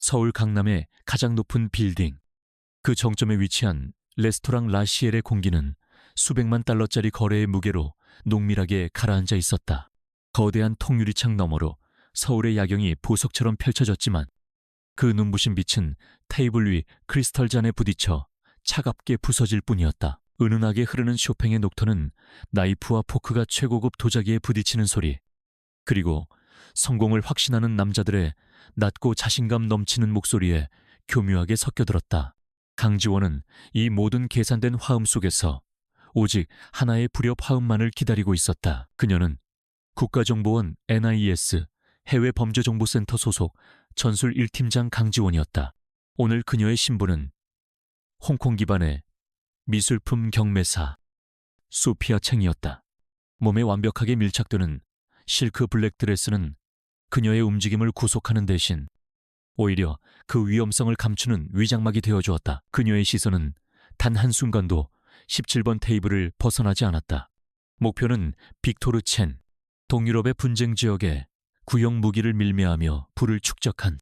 서울 강남의 가장 높은 빌딩. 그 정점에 위치한 레스토랑 라시엘의 공기는 수백만 달러짜리 거래의 무게로 농밀하게 가라앉아 있었다. 거대한 통유리창 너머로 서울의 야경이 보석처럼 펼쳐졌지만 그 눈부신 빛은 테이블 위 크리스털 잔에 부딪혀 차갑게 부서질 뿐이었다. 은은하게 흐르는 쇼팽의 녹턴은 나이프와 포크가 최고급 도자기에 부딪히는 소리, 그리고 성공을 확신하는 남자들의 낮고 자신감 넘치는 목소리에 교묘하게 섞여들었다. 강지원은 이 모든 계산된 화음 속에서 오직 하나의 불협 화음만을 기다리고 있었다. 그녀는 국가정보원 NIS 해외범죄정보센터 소속 전술 1팀장 강지원이었다. 오늘 그녀의 신분은 홍콩 기반의 미술품 경매사 소피아 챙이었다. 몸에 완벽하게 밀착되는 실크 블랙 드레스는 그녀의 움직임을 구속하는 대신 오히려 그 위험성을 감추는 위장막이 되어주었다. 그녀의 시선은 단 한순간도 17번 테이블을 벗어나지 않았다. 목표는 빅토르 첸, 동유럽의 분쟁 지역에 구형 무기를 밀매하며 부를 축적한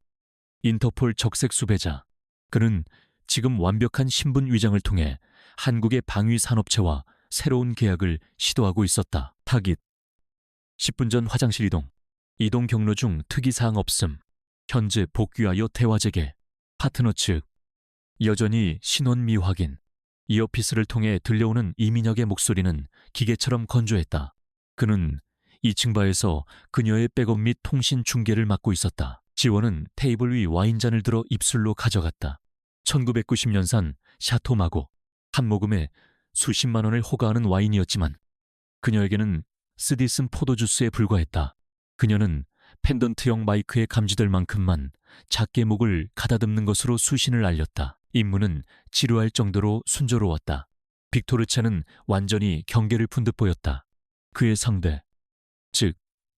인터폴 적색 수배자. 그는 지금 완벽한 신분 위장을 통해 한국의 방위 산업체와 새로운 계약을 시도하고 있었다. 타깃. 10분 전 화장실 이동 경로 중 특이사항 없음. 현재 복귀하여 대화 재개. 파트너 측. 여전히 신원 미확인. 이어피스를 통해 들려오는 이민혁의 목소리는 기계처럼 건조했다. 그는 2층 바에서 그녀의 백업 및 통신 중계를 맡고 있었다. 지원은 테이블 위 와인잔을 들어 입술로 가져갔다. 1990년산 샤토 마고. 한 모금에 수십만 원을 호가하는 와인이었지만 그녀에게는 쓰디쓴 포도주스에 불과했다. 그녀는 펜던트형 마이크에 감지될 만큼만 작게 목을 가다듬는 것으로 수신을 알렸다. 임무는 지루할 정도로 순조로웠다. 빅토르 첸은 완전히 경계를 푼 듯 보였다. 그의 상대, 즉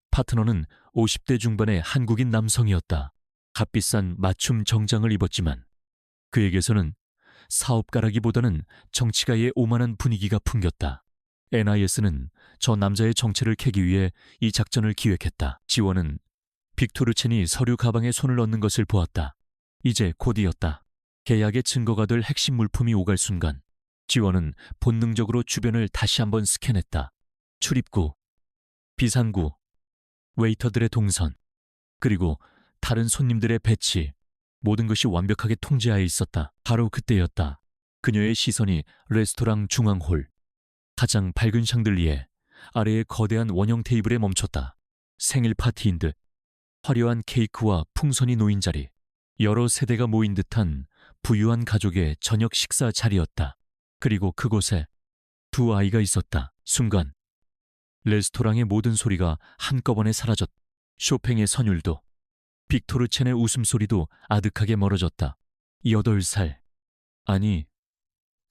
파트너는 50대 중반의 한국인 남성이었다. 값비싼 맞춤 정장을 입었지만 그에게서는 사업가라기보다는 정치가의 오만한 분위기가 풍겼다. NIS는 저 남자의 정체를 캐기 위해 이 작전을 기획했다. 지원은 빅토르 첸이 서류 가방에 손을 넣는 것을 보았다. 이제 곧이었다. 계약의 증거가 될 핵심 물품이 오갈 순간 지원은 본능적으로 주변을 다시 한번 스캔했다. 출입구, 비상구, 웨이터들의 동선, 그리고 다른 손님들의 배치, 모든 것이 완벽하게 통제하에 있었다. 바로 그때였다. 그녀의 시선이 레스토랑 중앙홀, 가장 밝은 샹들리에 아래의 거대한 원형 테이블에 멈췄다. 생일 파티인 듯 화려한 케이크와 풍선이 놓인 자리, 여러 세대가 모인 듯한 부유한 가족의 저녁 식사 자리였다. 그리고 그곳에 두 아이가 있었다. 순간 레스토랑의 모든 소리가 한꺼번에 사라졌다. 쇼팽의 선율도, 빅토르 첸의 웃음소리도 아득하게 멀어졌다. 8살, 아니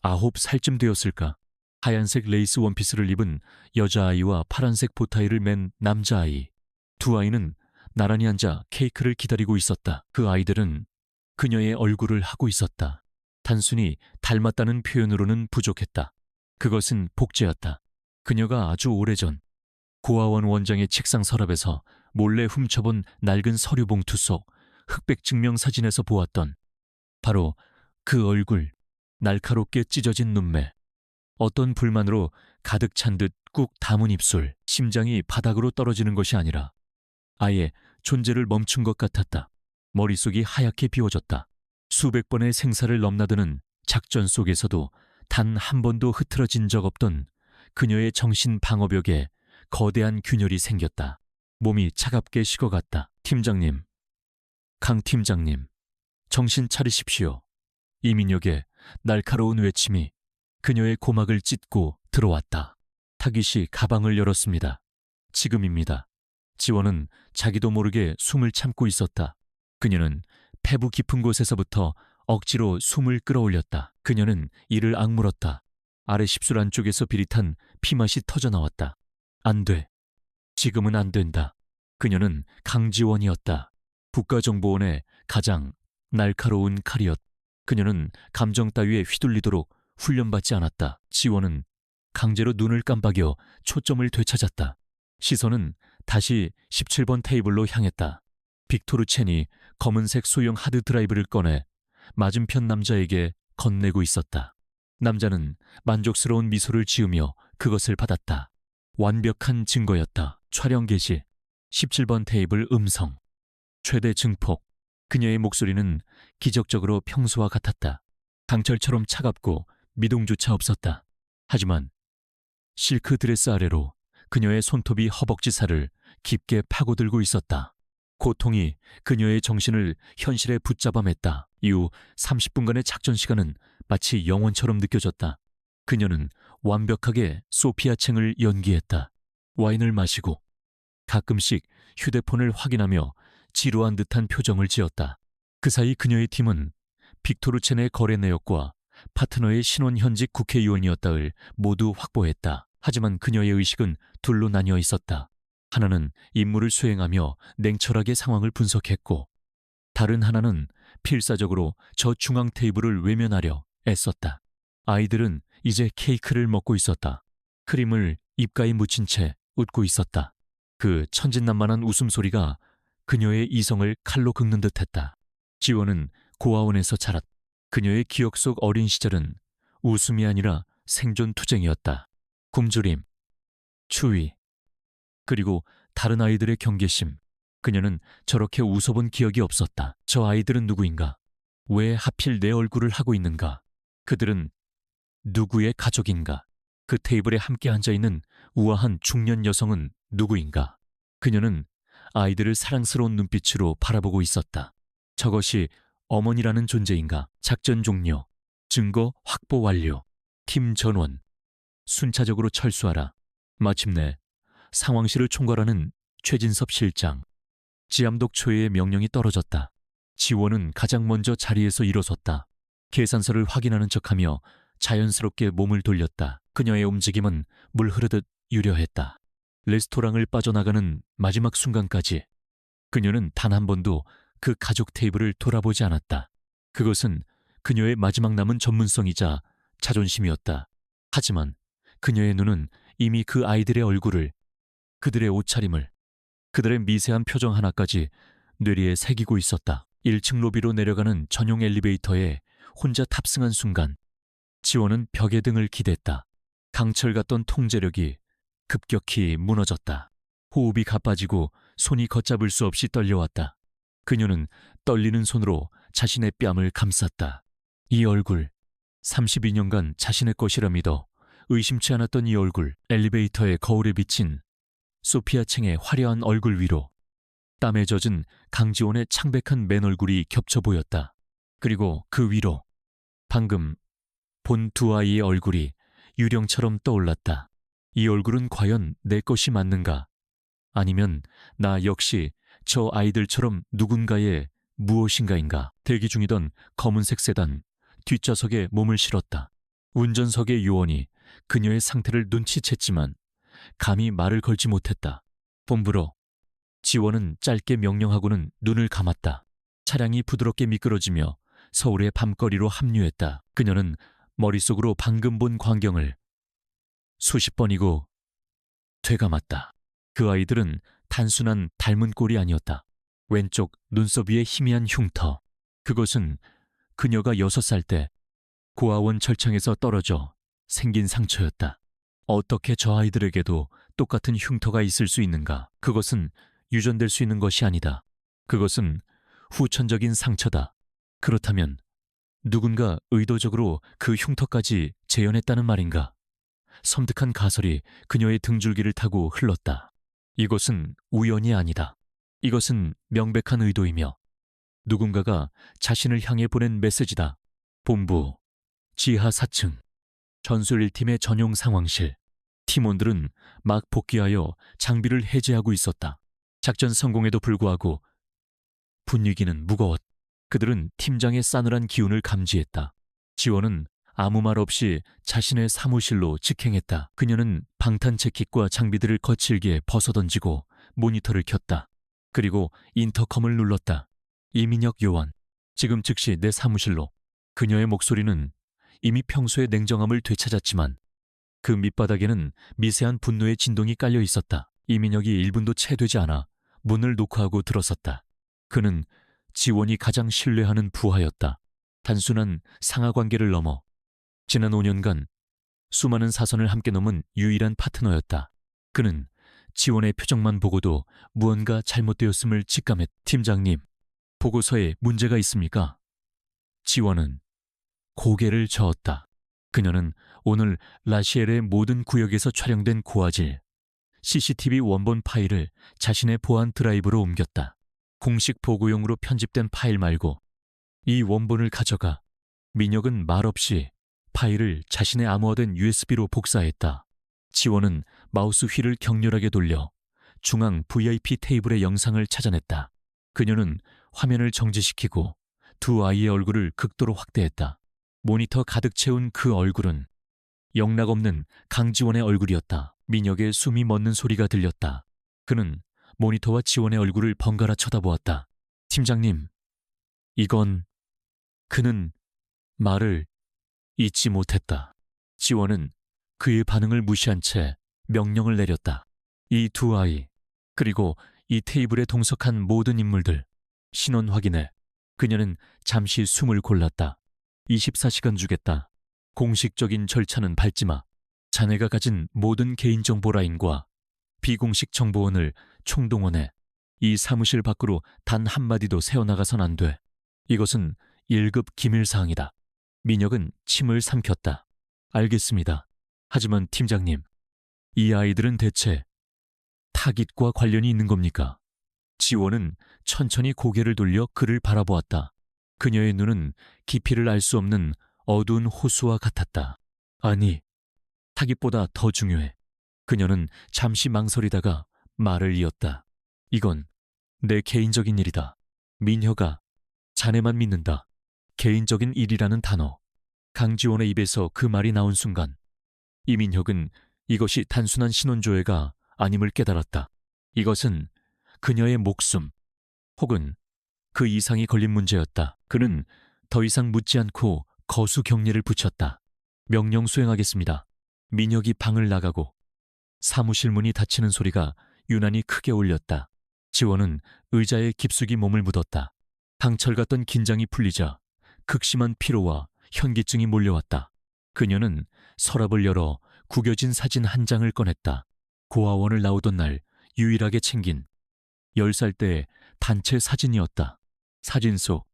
9살쯤 되었을까. 하얀색 레이스 원피스를 입은 여자아이와 파란색 보타이를 맨 남자아이. 두 아이는 나란히 앉아 케이크를 기다리고 있었다. 그 아이들은 그녀의 얼굴을 하고 있었다. 단순히 닮았다는 표현으로는 부족했다. 그것은 복제였다. 그녀가 아주 오래전 고아원 원장의 책상 서랍에서 몰래 훔쳐본 낡은 서류 봉투 속 흑백 증명사진에서 보았던 바로 그 얼굴, 날카롭게 찢어진 눈매, 어떤 불만으로 가득 찬 듯 꾹 담은 입술, 심장이 바닥으로 떨어지는 것이 아니라 아예 존재를 멈춘 것 같았다. 머릿속이 하얗게 비워졌다. 수백 번의 생사를 넘나드는 작전 속에서도 단 한 번도 흐트러진 적 없던 그녀의 정신 방어벽에 거대한 균열이 생겼다. 몸이 차갑게 식어갔다. 팀장님, 강 팀장님, 정신 차리십시오. 이민혁의 날카로운 외침이 그녀의 고막을 찢고 들어왔다. 타깃이 가방을 열었습니다. 지금입니다. 지원은 자기도 모르게 숨을 참고 있었다. 그녀는 폐부 깊은 곳에서부터 억지로 숨을 끌어올렸다. 그녀는 이를 악물었다. 아래 십술 안쪽에서 비릿한 피맛이 터져나왔다. 안 돼. 지금은 안 된다. 그녀는 강지원이었다. 국가정보원의 가장 날카로운 칼이었다. 그녀는 감정 따위에 휘둘리도록 훈련받지 않았다. 지원은 강제로 눈을 깜박여 초점을 되찾았다. 시선은 다시 17번 테이블로 향했다. 빅토르 첸이 검은색 소형 하드 드라이브를 꺼내 맞은편 남자에게 건네고 있었다. 남자는 만족스러운 미소를 지으며 그것을 받았다. 완벽한 증거였다. 촬영 개시. 17번 테이블 음성. 최대 증폭. 그녀의 목소리는 기적적으로 평소와 같았다. 강철처럼 차갑고 미동조차 없었다. 하지만 실크 드레스 아래로 그녀의 손톱이 허벅지 살을 깊게 파고들고 있었다. 고통이 그녀의 정신을 현실에 붙잡아 맸다. 이후 30분간의 작전 시간은 마치 영원처럼 느껴졌다. 그녀는 완벽하게 소피아 챙을 연기했다. 와인을 마시고 가끔씩 휴대폰을 확인하며 지루한 듯한 표정을 지었다. 그 사이 그녀의 팀은 빅토르 첸의 거래 내역과 파트너의 신원 현직 국회의원이었다를 모두 확보했다. 하지만 그녀의 의식은 둘로 나뉘어 있었다. 하나는 임무를 수행하며 냉철하게 상황을 분석했고, 다른 하나는 필사적으로 저 중앙 테이블을 외면하려 애썼다. 아이들은 이제 케이크를 먹고 있었다. 크림을 입가에 묻힌 채 웃고 있었다. 그 천진난만한 웃음소리가 그녀의 이성을 칼로 긁는 듯했다. 지원은 고아원에서 자랐다. 그녀의 기억 속 어린 시절은 웃음이 아니라 생존 투쟁이었다. 굶주림, 추위, 그리고 다른 아이들의 경계심. 그녀는 저렇게 웃어본 기억이 없었다. 저 아이들은 누구인가? 왜 하필 내 얼굴을 하고 있는가? 그들은 누구의 가족인가? 그 테이블에 함께 앉아있는 우아한 중년 여성은 누구인가? 그녀는 아이들을 사랑스러운 눈빛으로 바라보고 있었다. 저것이 어머니라는 존재인가? 작전 종료. 증거 확보 완료. 팀 전원. 순차적으로 철수하라. 마침내 상황실을 총괄하는 최진섭 실장. 지암독 초회의 명령이 떨어졌다. 지원은 가장 먼저 자리에서 일어섰다. 계산서를 확인하는 척하며 자연스럽게 몸을 돌렸다. 그녀의 움직임은 물 흐르듯 유려했다. 레스토랑을 빠져나가는 마지막 순간까지 그녀는 단 한 번도 그 가족 테이블을 돌아보지 않았다. 그것은 그녀의 마지막 남은 전문성이자 자존심이었다. 하지만 그녀의 눈은 이미 그 아이들의 얼굴을, 그들의 옷차림을, 그들의 미세한 표정 하나까지 뇌리에 새기고 있었다. 1층 로비로 내려가는 전용 엘리베이터에 혼자 탑승한 순간 지원은 벽에 등을 기댔다. 강철 같던 통제력이 급격히 무너졌다. 호흡이 가빠지고 손이 걷잡을 수 없이 떨려왔다. 그녀는 떨리는 손으로 자신의 뺨을 감쌌다. 이 얼굴, 32년간 자신의 것이라 믿어 의심치 않았던 이 얼굴, 엘리베이터의 거울에 비친 소피아 챙의 화려한 얼굴 위로 땀에 젖은 강지원의 창백한 맨 얼굴이 겹쳐 보였다. 그리고 그 위로 방금 본 두 아이의 얼굴이 유령처럼 떠올랐다. 이 얼굴은 과연 내 것이 맞는가? 아니면 나 역시 저 아이들처럼 누군가의 무엇인가인가? 대기 중이던 검은색 세단 뒷좌석에 몸을 실었다. 운전석의 요원이 그녀의 상태를 눈치챘지만 감히 말을 걸지 못했다. 본부로. 지원은 짧게 명령하고는 눈을 감았다. 차량이 부드럽게 미끄러지며 서울의 밤거리로 합류했다. 그녀는 머릿속으로 방금 본 광경을 수십 번이고 되감았다. 그 아이들은 단순한 닮은 꼴이 아니었다. 왼쪽 눈썹 위에 희미한 흉터. 그것은 그녀가 6살 때 고아원 철창에서 떨어져 생긴 상처였다. 어떻게 저 아이들에게도 똑같은 흉터가 있을 수 있는가? 그것은 유전될 수 있는 것이 아니다. 그것은 후천적인 상처다. 그렇다면 누군가 의도적으로 그 흉터까지 재현했다는 말인가? 섬뜩한 가설이 그녀의 등줄기를 타고 흘렀다. 이것은 우연이 아니다. 이것은 명백한 의도이며 누군가가 자신을 향해 보낸 메시지다. 본부, 지하 4층, 전술 1팀의 전용 상황실. 팀원들은 막 복귀하여 장비를 해제하고 있었다. 작전 성공에도 불구하고 분위기는 무거웠다. 그들은 팀장의 싸늘한 기운을 감지했다. 지원은 아무 말 없이 자신의 사무실로 직행했다. 그녀는 방탄 재킷과 장비들을 거칠게 벗어던지고 모니터를 켰다. 그리고 인터컴을 눌렀다. 이민혁 요원, 지금 즉시 내 사무실로. 그녀의 목소리는 이미 평소의 냉정함을 되찾았지만 그 밑바닥에는 미세한 분노의 진동이 깔려 있었다. 이민혁이 1분도 채 되지 않아 문을 노크하고 들어섰다. 그는 지원이 가장 신뢰하는 부하였다. 단순한 상하관계를 넘어 지난 5년간 수많은 사선을 함께 넘은 유일한 파트너였다. 그는 지원의 표정만 보고도 무언가 잘못되었음을 직감했. 팀장님, 보고서에 문제가 있습니까? 지원은 고개를 저었다. 그녀는 오늘 라시엘의 모든 구역에서 촬영된 고화질 CCTV 원본 파일을 자신의 보안 드라이브로 옮겼다. 공식 보고용으로 편집된 파일 말고 이 원본을 가져가. 민혁은 말없이 파일을 자신의 암호화된 USB로 복사했다. 지원은 마우스 휠을 격렬하게 돌려 중앙 VIP 테이블의 영상을 찾아냈다. 그녀는 화면을 정지시키고 두 아이의 얼굴을 극도로 확대했다. 모니터 가득 채운 그 얼굴은 영락없는 강지원의 얼굴이었다. 민혁의 숨이 멎는 소리가 들렸다. 그는 모니터와 지원의 얼굴을 번갈아 쳐다보았다. 팀장님, 이건... 그는 말을 잇지 못했다. 지원은 그의 반응을 무시한 채 명령을 내렸다. 이 두 아이, 그리고 이 테이블에 동석한 모든 인물들, 신원 확인해. 그녀는 잠시 숨을 골랐다. 24시간 주겠다. 공식적인 절차는 밟지 마. 자네가 가진 모든 개인정보 라인과 비공식 정보원을 총동원해. 이 사무실 밖으로 단 한마디도 새어나가선 안 돼. 이것은 1급 기밀사항이다. 민혁은 침을 삼켰다. 알겠습니다. 하지만 팀장님, 이 아이들은 대체 타깃과 관련이 있는 겁니까? 지원은 천천히 고개를 돌려 그를 바라보았다. 그녀의 눈은 깊이를 알 수 없는 어두운 호수와 같았다. 아니, 타깃보다 더 중요해. 그녀는 잠시 망설이다가 말을 이었다. 이건 내 개인적인 일이다. 민혁아, 자네만 믿는다. 개인적인 일이라는 단어. 강지원의 입에서 그 말이 나온 순간 이민혁은 이것이 단순한 신원조회가 아님을 깨달았다. 이것은 그녀의 목숨 혹은 그 이상이 걸린 문제였다. 그는 더 이상 묻지 않고 거수 경례를 붙였다. 명령 수행하겠습니다. 민혁이 방을 나가고 사무실 문이 닫히는 소리가 유난히 크게 울렸다. 지원은 의자에 깊숙이 몸을 묻었다. 강철 같던 긴장이 풀리자 극심한 피로와 현기증이 몰려왔다. 그녀는 서랍을 열어 구겨진 사진 한 장을 꺼냈다. 고아원을 나오던 날 유일하게 챙긴 10살 때의 단체 사진이었다. 사진 속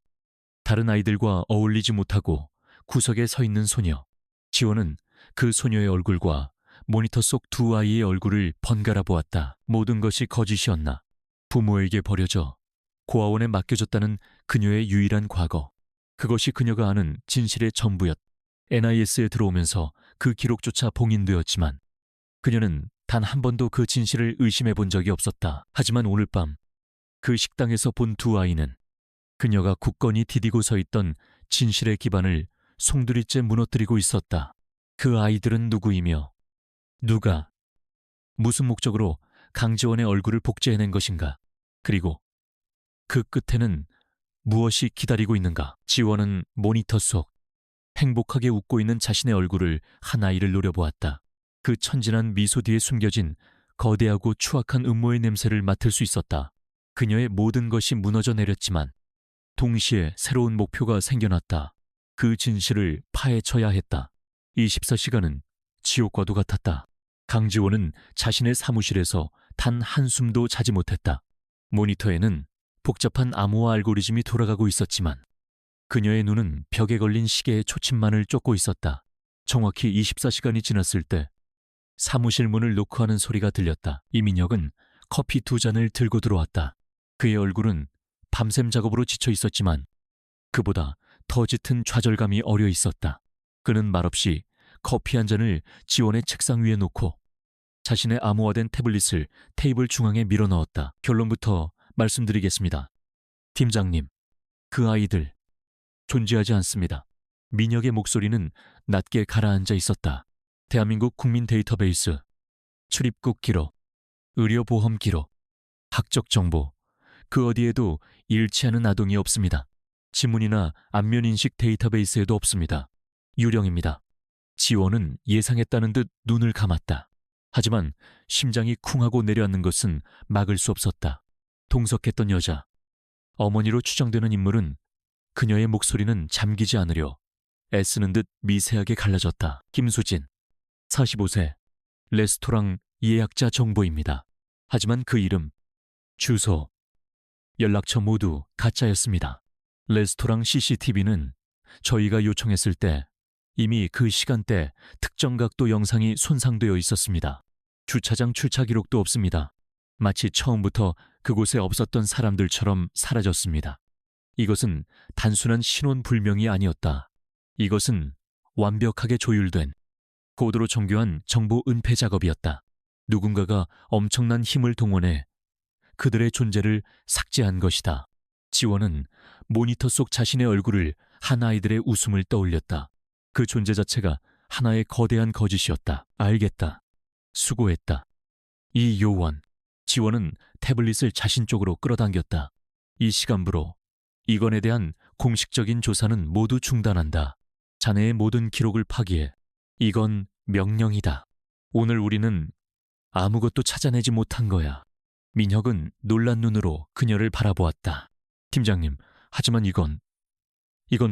다른 아이들과 어울리지 못하고 구석에 서 있는 소녀. 지원은 그 소녀의 얼굴과 모니터 속 두 아이의 얼굴을 번갈아 보았다. 모든 것이 거짓이었나? 부모에게 버려져 고아원에 맡겨졌다는 그녀의 유일한 과거. 그것이 그녀가 아는 진실의 전부였. NIS에 들어오면서 그 기록조차 봉인되었지만 그녀는 단 한 번도 그 진실을 의심해 본 적이 없었다. 하지만 오늘 밤 그 식당에서 본 두 아이는 그녀가 굳건히 디디고 서 있던 진실의 기반을 송두리째 무너뜨리고 있었다. 그 아이들은 누구이며 누가 무슨 목적으로 강지원의 얼굴을 복제해낸 것인가? 그리고 그 끝에는 무엇이 기다리고 있는가? 지원은 모니터 속 행복하게 웃고 있는 자신의 얼굴을 한 아이를 노려보았다. 그 천진한 미소 뒤에 숨겨진 거대하고 추악한 음모의 냄새를 맡을 수 있었다. 그녀의 모든 것이 무너져 내렸지만 동시에 새로운 목표가 생겨났다. 그 진실을 파헤쳐야 했다. 24시간은 지옥과도 같았다. 강지원은 자신의 사무실에서 단 한숨도 자지 못했다. 모니터에는 복잡한 암호화 알고리즘이 돌아가고 있었지만 그녀의 눈은 벽에 걸린 시계의 초침만을 쫓고 있었다. 정확히 24시간이 지났을 때 사무실 문을 노크하는 소리가 들렸다. 이민혁은 커피 2잔을 들고 들어왔다. 그의 얼굴은 밤샘 작업으로 지쳐 있었지만 그보다 더 짙은 좌절감이 어려 있었다. 그는 말없이 커피 한 잔을 지원의 책상 위에 놓고 자신의 암호화된 태블릿을 테이블 중앙에 밀어 넣었다. 결론부터 말씀드리겠습니다. 팀장님, 그 아이들 존재하지 않습니다. 민혁의 목소리는 낮게 가라앉아 있었다. 대한민국 국민 데이터베이스, 출입국 기록, 의료보험 기록, 학적 정보, 그 어디에도 일치하는 아동이 없습니다. 지문이나 안면인식 데이터베이스에도 없습니다. 유령입니다. 지원은 예상했다는 듯 눈을 감았다. 하지만 심장이 쿵하고 내려앉는 것은 막을 수 없었다. 동석했던 여자, 어머니로 추정되는 인물은 그녀의 목소리는 잠기지 않으려 애쓰는 듯 미세하게 갈라졌다. 김수진, 45세, 레스토랑 예약자 정보입니다. 하지만 그 이름, 주소, 연락처 모두 가짜였습니다. 레스토랑 CCTV는 저희가 요청했을 때 이미 그 시간대 특정 각도 영상이 손상되어 있었습니다. 주차장 출차 기록도 없습니다. 마치 처음부터 그곳에 없었던 사람들처럼 사라졌습니다. 이것은 단순한 신원 불명이 아니었다. 이것은 완벽하게 조율된 고도로 정교한 정보 은폐 작업이었다. 누군가가 엄청난 힘을 동원해 그들의 존재를 삭제한 것이다. 지원은 모니터 속 자신의 얼굴을 한 아이들의 웃음을 떠올렸다. 그 존재 자체가 하나의 거대한 거짓이었다. 알겠다. 수고했다. 이 요원. 지원은 태블릿을 자신 쪽으로 끌어당겼다. 이 시간부로 이건에 대한 공식적인 조사는 모두 중단한다. 자네의 모든 기록을 파기해. 이건 명령이다. 오늘 우리는 아무것도 찾아내지 못한 거야. 민혁은 놀란 눈으로 그녀를 바라보았다. 팀장님, 하지만 이건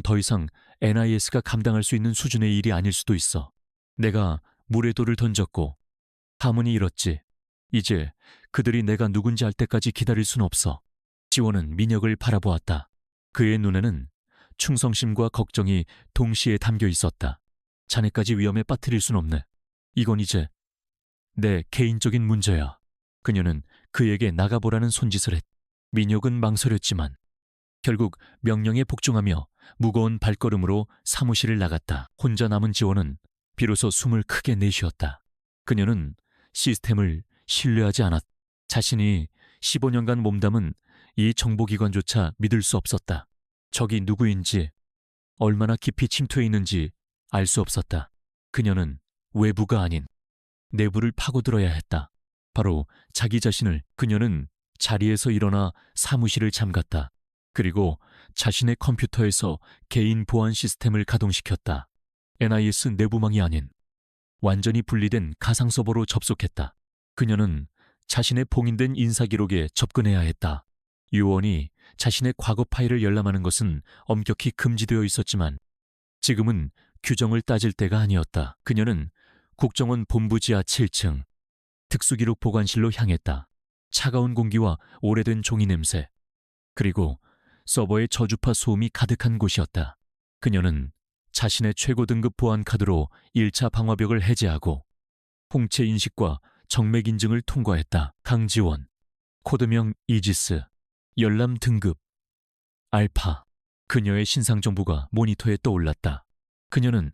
더 이상 NIS가 감당할 수 있는 수준의 일이 아닐 수도 있어. 내가 물에 돌을 던졌고 가문이 잃었지. 이제 그들이 내가 누군지 알 때까지 기다릴 순 없어. 지원은 민혁을 바라보았다. 그의 눈에는 충성심과 걱정이 동시에 담겨 있었다. 자네까지 위험에 빠뜨릴 순 없네. 이건 이제 내 개인적인 문제야. 그녀는 그에게 나가보라는 손짓을 했다. 민혁은 망설였지만 결국 명령에 복종하며 무거운 발걸음으로 사무실을 나갔다. 혼자 남은 지원은 비로소 숨을 크게 내쉬었다. 그녀는 시스템을 신뢰하지 않았다. 자신이 15년간 몸담은 이 정보기관조차 믿을 수 없었다. 적이 누구인지, 얼마나 깊이 침투해 있는지 알 수 없었다. 그녀는 외부가 아닌 내부를 파고들어야 했다. 바로 자기 자신을. 그녀는 자리에서 일어나 사무실을 잠갔다. 그리고 자신의 컴퓨터에서 개인 보안 시스템을 가동시켰다. NIS 내부망이 아닌 완전히 분리된 가상 서버로 접속했다. 그녀는 자신의 봉인된 인사기록에 접근해야 했다. 요원이 자신의 과거 파일을 열람하는 것은 엄격히 금지되어 있었지만 지금은 규정을 따질 때가 아니었다. 그녀는 국정원 본부 지하 7층 특수기록 보관실로 향했다. 차가운 공기와 오래된 종이 냄새, 그리고 서버의 저주파 소음이 가득한 곳이었다. 그녀는 자신의 최고 등급 보안 카드로 1차 방화벽을 해제하고 홍채 인식과 정맥 인증을 통과했다. 강지원, 코드명 이지스, 열람 등급 알파. 그녀의 신상 정보가 모니터에 떠올랐다. 그녀는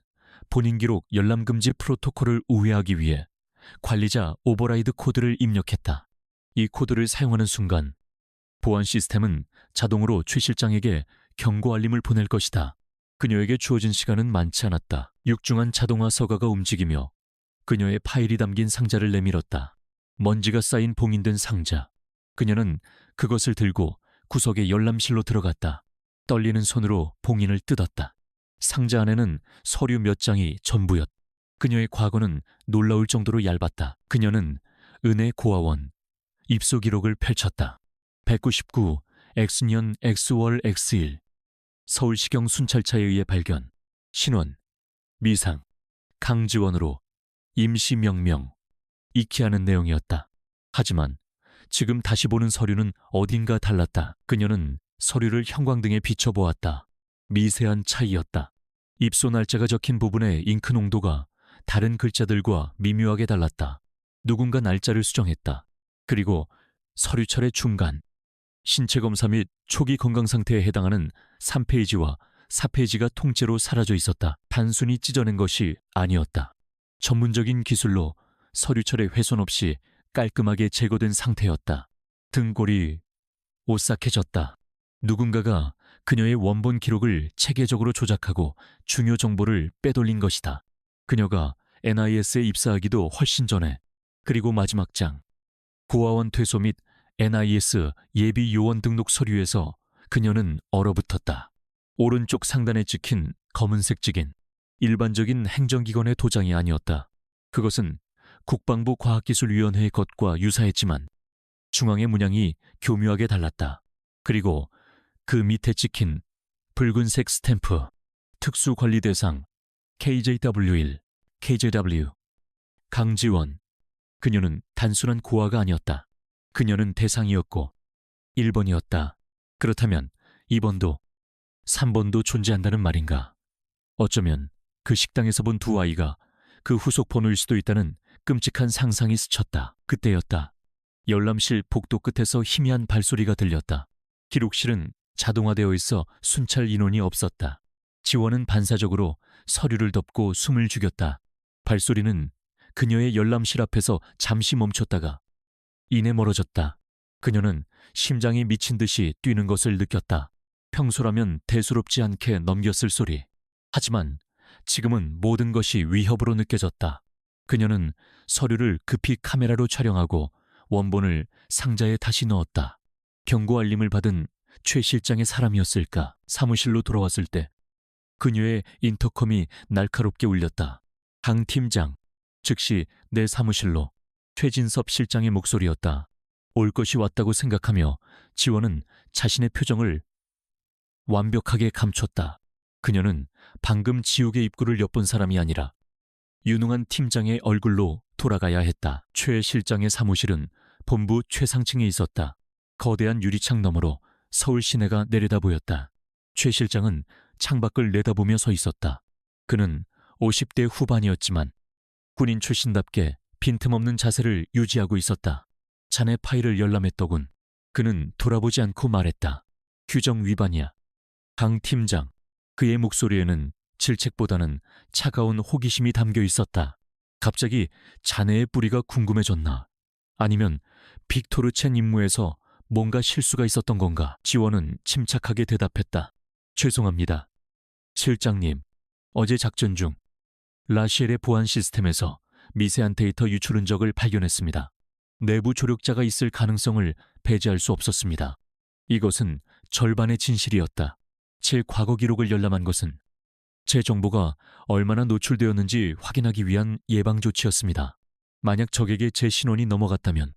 본인 기록 열람 금지 프로토콜을 우회하기 위해 관리자 오버라이드 코드를 입력했다. 이 코드를 사용하는 순간 보안 시스템은 자동으로 최 실장에게 경고 알림을 보낼 것이다. 그녀에게 주어진 시간은 많지 않았다. 육중한 자동화 서가가 움직이며 그녀의 파일이 담긴 상자를 내밀었다. 먼지가 쌓인 봉인된 상자. 그녀는 그것을 들고 구석의 열람실로 들어갔다. 떨리는 손으로 봉인을 뜯었다. 상자 안에는 서류 몇 장이 전부였다. 그녀의 과거는 놀라울 정도로 얇았다. 그녀는 은혜 고아원 입소 기록을 펼쳤다. 199 X년 X월 X1 서울시경 순찰차에 의해 발견. 신원, 미상, 강지원으로 임시 명명. 익히 하는 내용이었다. 하지만 지금 다시 보는 서류는 어딘가 달랐다. 그녀는 서류를 형광등에 비춰보았다. 미세한 차이였다. 입소 날짜가 적힌 부분의 잉크 농도가 다른 글자들과 미묘하게 달랐다. 누군가 날짜를 수정했다. 그리고 서류철의 중간, 신체 검사 및 초기 건강 상태에 해당하는 3페이지와 4페이지가 통째로 사라져 있었다. 단순히 찢어낸 것이 아니었다. 전문적인 기술로 서류철의 훼손 없이 깔끔하게 제거된 상태였다. 등골이 오싹해졌다. 누군가가 그녀의 원본 기록을 체계적으로 조작하고 중요 정보를 빼돌린 것이다. 그녀가 NIS에 입사하기도 훨씬 전에. 그리고 마지막 장. 고아원 퇴소 및 NIS 예비 요원 등록 서류에서 그녀는 얼어붙었다. 오른쪽 상단에 찍힌 검은색 직인. 일반적인 행정기관의 도장이 아니었다. 그것은 국방부 과학기술위원회의 것과 유사했지만 중앙의 문양이 교묘하게 달랐다. 그리고 그 밑에 찍힌 붉은색 스탬프, 특수관리 대상 KJW1, KJW, 강지원. 그녀는 단순한 고아가 아니었다. 그녀는 대상이었고 1번이었다. 그렇다면 2번도 3번도 존재한다는 말인가? 어쩌면 그 식당에서 본 두 아이가 그 후속 번호일 수도 있다는 끔찍한 상상이 스쳤다. 그때였다. 열람실 복도 끝에서 희미한 발소리가 들렸다. 기록실은 자동화되어 있어 순찰 인원이 없었다. 지원은 반사적으로 서류를 덮고 숨을 죽였다. 발소리는 그녀의 열람실 앞에서 잠시 멈췄다가 이내 멀어졌다. 그녀는 심장이 미친 듯이 뛰는 것을 느꼈다. 평소라면 대수롭지 않게 넘겼을 소리. 하지만 지금은 모든 것이 위협으로 느껴졌다. 그녀는 서류를 급히 카메라로 촬영하고 원본을 상자에 다시 넣었다. 경고 알림을 받은 최 실장의 사람이었을까? 사무실로 돌아왔을 때 그녀의 인터컴이 날카롭게 울렸다. 강 팀장, 즉시 내 사무실로. 최진섭 실장의 목소리였다. 올 것이 왔다고 생각하며 지원은 자신의 표정을 완벽하게 감췄다. 그녀는 방금 지옥의 입구를 엿본 사람이 아니라 유능한 팀장의 얼굴로 돌아가야 했다. 최 실장의 사무실은 본부 최상층에 있었다. 거대한 유리창 너머로 서울 시내가 내려다 보였다. 최 실장은 창밖을 내다보며 서 있었다. 그는 50대 후반이었지만 군인 출신답게 빈틈없는 자세를 유지하고 있었다. 자네 파일을 열람했더군. 그는 돌아보지 않고 말했다. 규정 위반이야. 강 팀장. 그의 목소리에는 질책보다는 차가운 호기심이 담겨 있었다. 갑자기 자네의 뿌리가 궁금해졌나? 아니면 빅토르첸 임무에서 뭔가 실수가 있었던 건가? 지원은 침착하게 대답했다. 죄송합니다. 실장님, 어제 작전 중 라시엘의 보안 시스템에서 미세한 데이터 유출 흔적을 발견했습니다. 내부 조력자가 있을 가능성을 배제할 수 없었습니다. 이것은 절반의 진실이었다. 제 과거 기록을 열람한 것은 제 정보가 얼마나 노출되었는지 확인하기 위한 예방 조치였습니다. 만약 적에게 제 신원이 넘어갔다면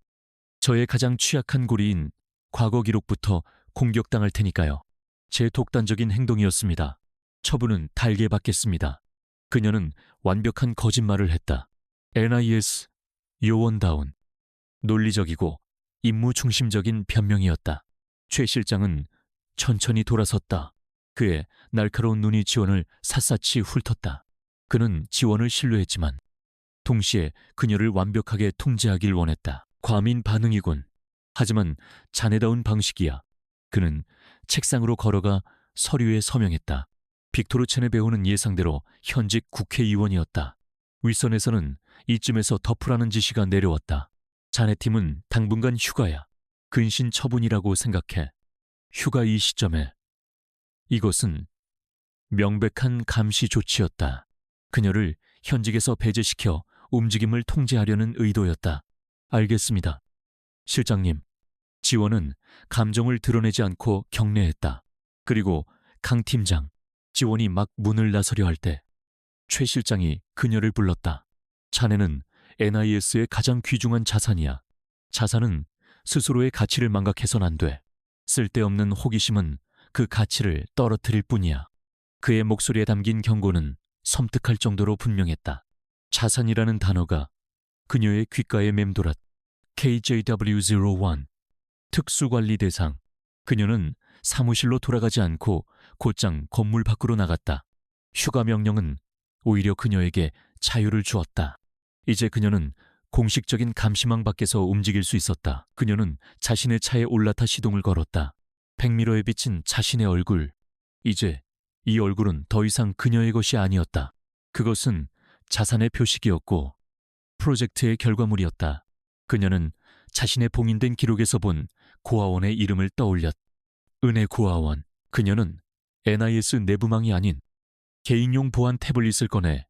저의 가장 취약한 고리인 과거 기록부터 공격당할 테니까요. 제 독단적인 행동이었습니다. 처분은 달게 받겠습니다. 그녀는 완벽한 거짓말을 했다. NIS 요원다운 논리적이고 임무 중심적인 변명이었다. 최 실장은 천천히 돌아섰다. 그의 날카로운 눈이 지원을 샅샅이 훑었다. 그는 지원을 신뢰했지만 동시에 그녀를 완벽하게 통제하길 원했다. 과민 반응이군. 하지만 자네다운 방식이야. 그는 책상으로 걸어가 서류에 서명했다. 빅토르첸의 배우는 예상대로 현직 국회의원이었다. 윗선에서는 이쯤에서 덮으라는 지시가 내려왔다. 자네 팀은 당분간 휴가야. 근신 처분이라고 생각해. 휴가 이 시점에. 이것은 명백한 감시 조치였다. 그녀를 현직에서 배제시켜 움직임을 통제하려는 의도였다. 알겠습니다. 실장님. 지원은 감정을 드러내지 않고 경례했다. 그리고 강 팀장, 지원이 막 문을 나서려 할 때 최 실장이 그녀를 불렀다. 자네는 NIS의 가장 귀중한 자산이야. 자산은 스스로의 가치를 망각해선 안 돼. 쓸데없는 호기심은 그 가치를 떨어뜨릴 뿐이야. 그의 목소리에 담긴 경고는 섬뜩할 정도로 분명했다. 자산이라는 단어가 그녀의 귓가에 맴돌았. KJW01 특수관리 대상. 그녀는 사무실로 돌아가지 않고 곧장 건물 밖으로 나갔다. 휴가 명령은 오히려 그녀에게 자유를 주었다. 이제 그녀는 공식적인 감시망 밖에서 움직일 수 있었다. 그녀는 자신의 차에 올라타 시동을 걸었다. 백미러에 비친 자신의 얼굴. 이제 이 얼굴은 더 이상 그녀의 것이 아니었다. 그것은 자산의 표식이었고 프로젝트의 결과물이었다. 그녀는 자신의 봉인된 기록에서 본 고아원의 이름을 떠올렸. 은혜 고아원. 그녀는 NIS 내부망이 아닌 개인용 보안 태블릿을 꺼내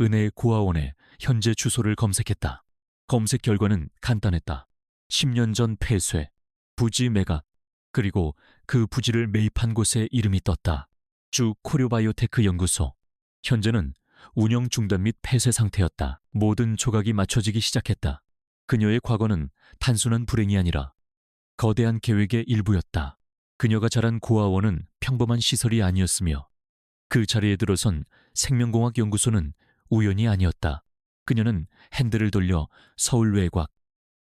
은혜의 고아원의 현재 주소를 검색했다. 검색 결과는 간단했다. 10년 전 폐쇄, 부지 매각, 그리고 그 부지를 매입한 곳의 이름이 떴다. 주 코리오바이오테크 연구소. 현재는 운영 중단 및 폐쇄 상태였다. 모든 조각이 맞춰지기 시작했다. 그녀의 과거는 단순한 불행이 아니라 거대한 계획의 일부였다. 그녀가 자란 고아원은 평범한 시설이 아니었으며 그 자리에 들어선 생명공학 연구소는 우연이 아니었다. 그녀는 핸들을 돌려 서울 외곽,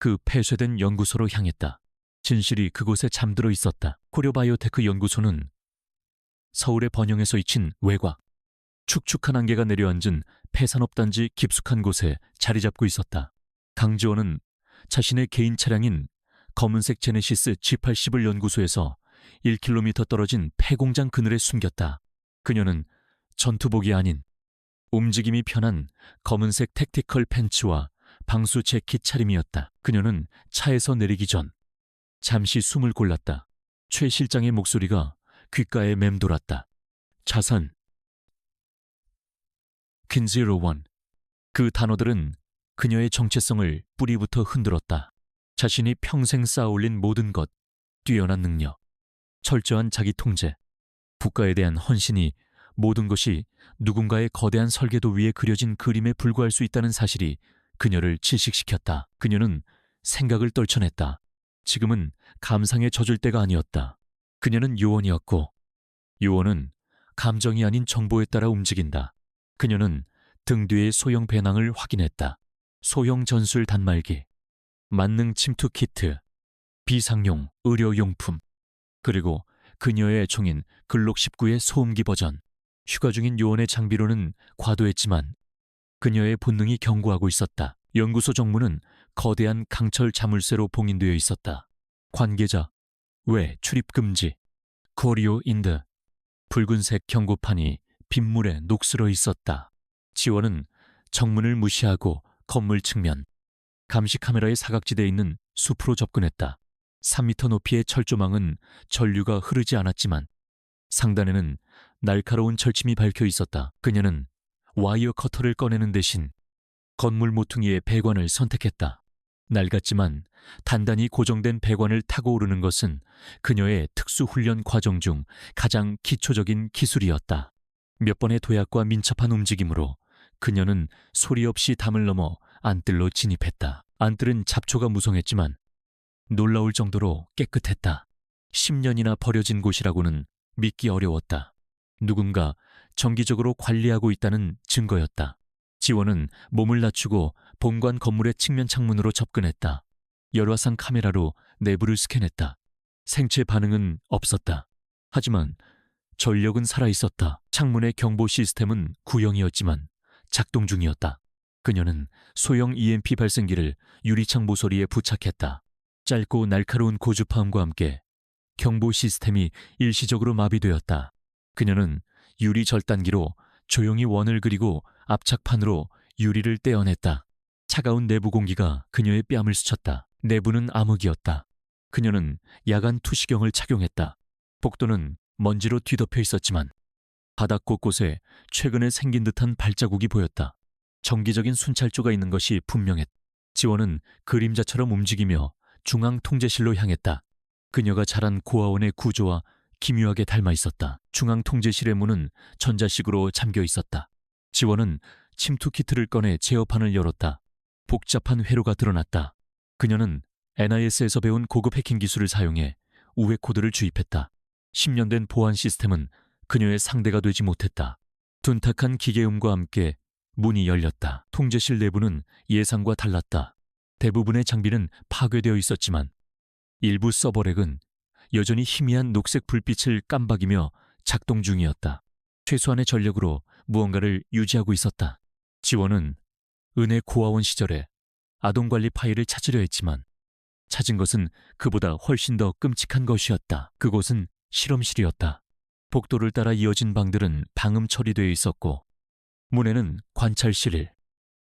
그 폐쇄된 연구소로 향했다. 진실이 그곳에 잠들어 있었다. 코리오바이오테크 연구소는 서울의 번영에서 잊힌 외곽, 축축한 안개가 내려앉은 폐산업단지 깊숙한 곳에 자리 잡고 있었다. 강지원은 자신의 개인 차량인 검은색 제네시스 G80을 연구소에서 1km 떨어진 폐공장 그늘에 숨겼다. 그녀는 전투복이 아닌 움직임이 편한 검은색 택티컬 팬츠와 방수 재킷 차림이었다. 그녀는 차에서 내리기 전 잠시 숨을 골랐다. 최 실장의 목소리가 귓가에 맴돌았다. 자산, 퀸01. 그 단어들은 그녀의 정체성을 뿌리부터 흔들었다. 자신이 평생 쌓아올린 모든 것, 뛰어난 능력, 철저한 자기 통제, 국가에 대한 헌신이 모든 것이 누군가의 거대한 설계도 위에 그려진 그림에 불과할 수 있다는 사실이 그녀를 질식시켰다. 그녀는 생각을 떨쳐냈다. 지금은 감상에 젖을 때가 아니었다. 그녀는 요원이었고 요원은 감정이 아닌 정보에 따라 움직인다. 그녀는 등 뒤의 소형 배낭을 확인했다. 소형 전술 단말기, 만능 침투 키트, 비상용 의료용품, 그리고 그녀의 애총인 글록 19의 소음기 버전. 휴가 중인 요원의 장비로는 과도했지만 그녀의 본능이 경고하고 있었다. 연구소 정문은 거대한 강철 자물쇠로 봉인되어 있었다. 관계자, 외 출입 금지, 코리오 인드. 붉은색 경고판이 빗물에 녹슬어 있었다. 지원은 정문을 무시하고 건물 측면, 감시 카메라의 사각지대에 있는 숲으로 접근했다. 3m 높이의 철조망은 전류가 흐르지 않았지만 상단에는 날카로운 철침이 박혀 있었다. 그녀는 와이어 커터를 꺼내는 대신 건물 모퉁이의 배관을 선택했다. 낡았지만 단단히 고정된 배관을 타고 오르는 것은 그녀의 특수훈련 과정 중 가장 기초적인 기술이었다. 몇 번의 도약과 민첩한 움직임으로 그녀는 소리 없이 담을 넘어 안뜰로 진입했다. 안뜰은 잡초가 무성했지만 놀라울 정도로 깨끗했다. 10년이나 버려진 곳이라고는 믿기 어려웠다. 누군가 정기적으로 관리하고 있다는 증거였다. 지원은 몸을 낮추고 본관 건물의 측면 창문으로 접근했다. 열화상 카메라로 내부를 스캔했다. 생체 반응은 없었다. 하지만 전력은 살아있었다. 창문의 경보 시스템은 구형이었지만 작동 중이었다. 그녀는 소형 EMP 발생기를 유리창 모서리에 부착했다. 짧고 날카로운 고주파음과 함께 경보 시스템이 일시적으로 마비되었다. 그녀는 유리 절단기로 조용히 원을 그리고 압착판으로 유리를 떼어냈다. 차가운 내부 공기가 그녀의 뺨을 스쳤다. 내부는 암흑이었다. 그녀는 야간 투시경을 착용했다. 복도는 먼지로 뒤덮여 있었지만 바닥 곳곳에 최근에 생긴 듯한 발자국이 보였다. 정기적인 순찰조가 있는 것이 분명했다. 지원은 그림자처럼 움직이며 중앙 통제실로 향했다. 그녀가 자란 고아원의 구조와 기묘하게 닮아 있었다. 중앙 통제실의 문은 전자식으로 잠겨 있었다. 지원은 침투 키트를 꺼내 제어판을 열었다. 복잡한 회로가 드러났다. 그녀는 NIS에서 배운 고급 해킹 기술을 사용해 우회 코드를 주입했다. 10년 된 보안 시스템은 그녀의 상대가 되지 못했다. 둔탁한 기계음과 함께 문이 열렸다. 통제실 내부는 예상과 달랐다. 대부분의 장비는 파괴되어 있었지만 일부 서버렉은 여전히 희미한 녹색 불빛을 깜박이며 작동 중이었다. 최소한의 전력으로 무언가를 유지하고 있었다. 지원은 은혜 고아원 시절에 아동관리 파일을 찾으려 했지만 찾은 것은 그보다 훨씬 더 끔찍한 것이었다. 그곳은 실험실이었다. 복도를 따라 이어진 방들은 방음 처리되어 있었고 문에는 관찰실,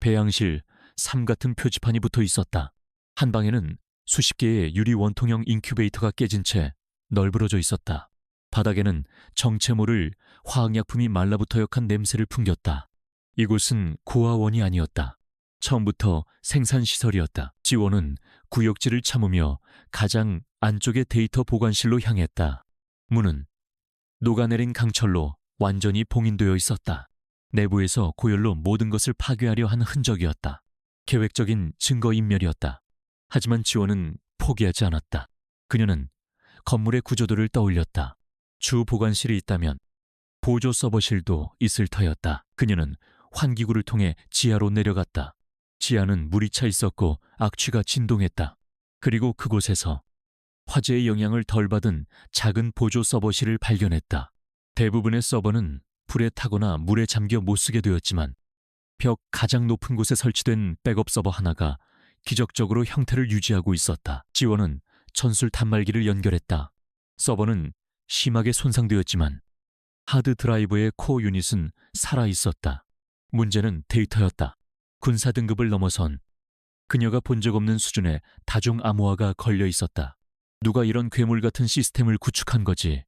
배양실, 삶 같은 표지판이 붙어 있었다. 한 방에는 수십 개의 유리 원통형 인큐베이터가 깨진 채 널브러져 있었다. 바닥에는 정체 모를 화학약품이 말라붙어 역한 냄새를 풍겼다. 이곳은 고아원이 아니었다. 처음부터 생산시설이었다. 지원은 구역질을 참으며 가장 안쪽의 데이터 보관실로 향했다. 문은 녹아내린 강철로 완전히 봉인되어 있었다. 내부에서 고열로 모든 것을 파괴하려 한 흔적이었다. 계획적인 증거인멸이었다. 하지만 지원은 포기하지 않았다. 그녀는 건물의 구조도를 떠올렸다. 주 보관실이 있다면 보조 서버실도 있을 터였다. 그녀는 환기구를 통해 지하로 내려갔다. 지하는 물이 차 있었고 악취가 진동했다. 그리고 그곳에서 화재의 영향을 덜 받은 작은 보조 서버실을 발견했다. 대부분의 서버는 불에 타거나 물에 잠겨 못쓰게 되었지만 벽 가장 높은 곳에 설치된 백업 서버 하나가 기적적으로 형태를 유지하고 있었다. 지원은 전술 단말기를 연결했다. 서버는 심하게 손상되었지만 하드 드라이브의 코어 유닛은 살아있었다. 문제는 데이터였다. 군사 등급을 넘어선 그녀가 본 적 없는 수준의 다중 암호화가 걸려 있었다. 누가 이런 괴물 같은 시스템을 구축한 거지?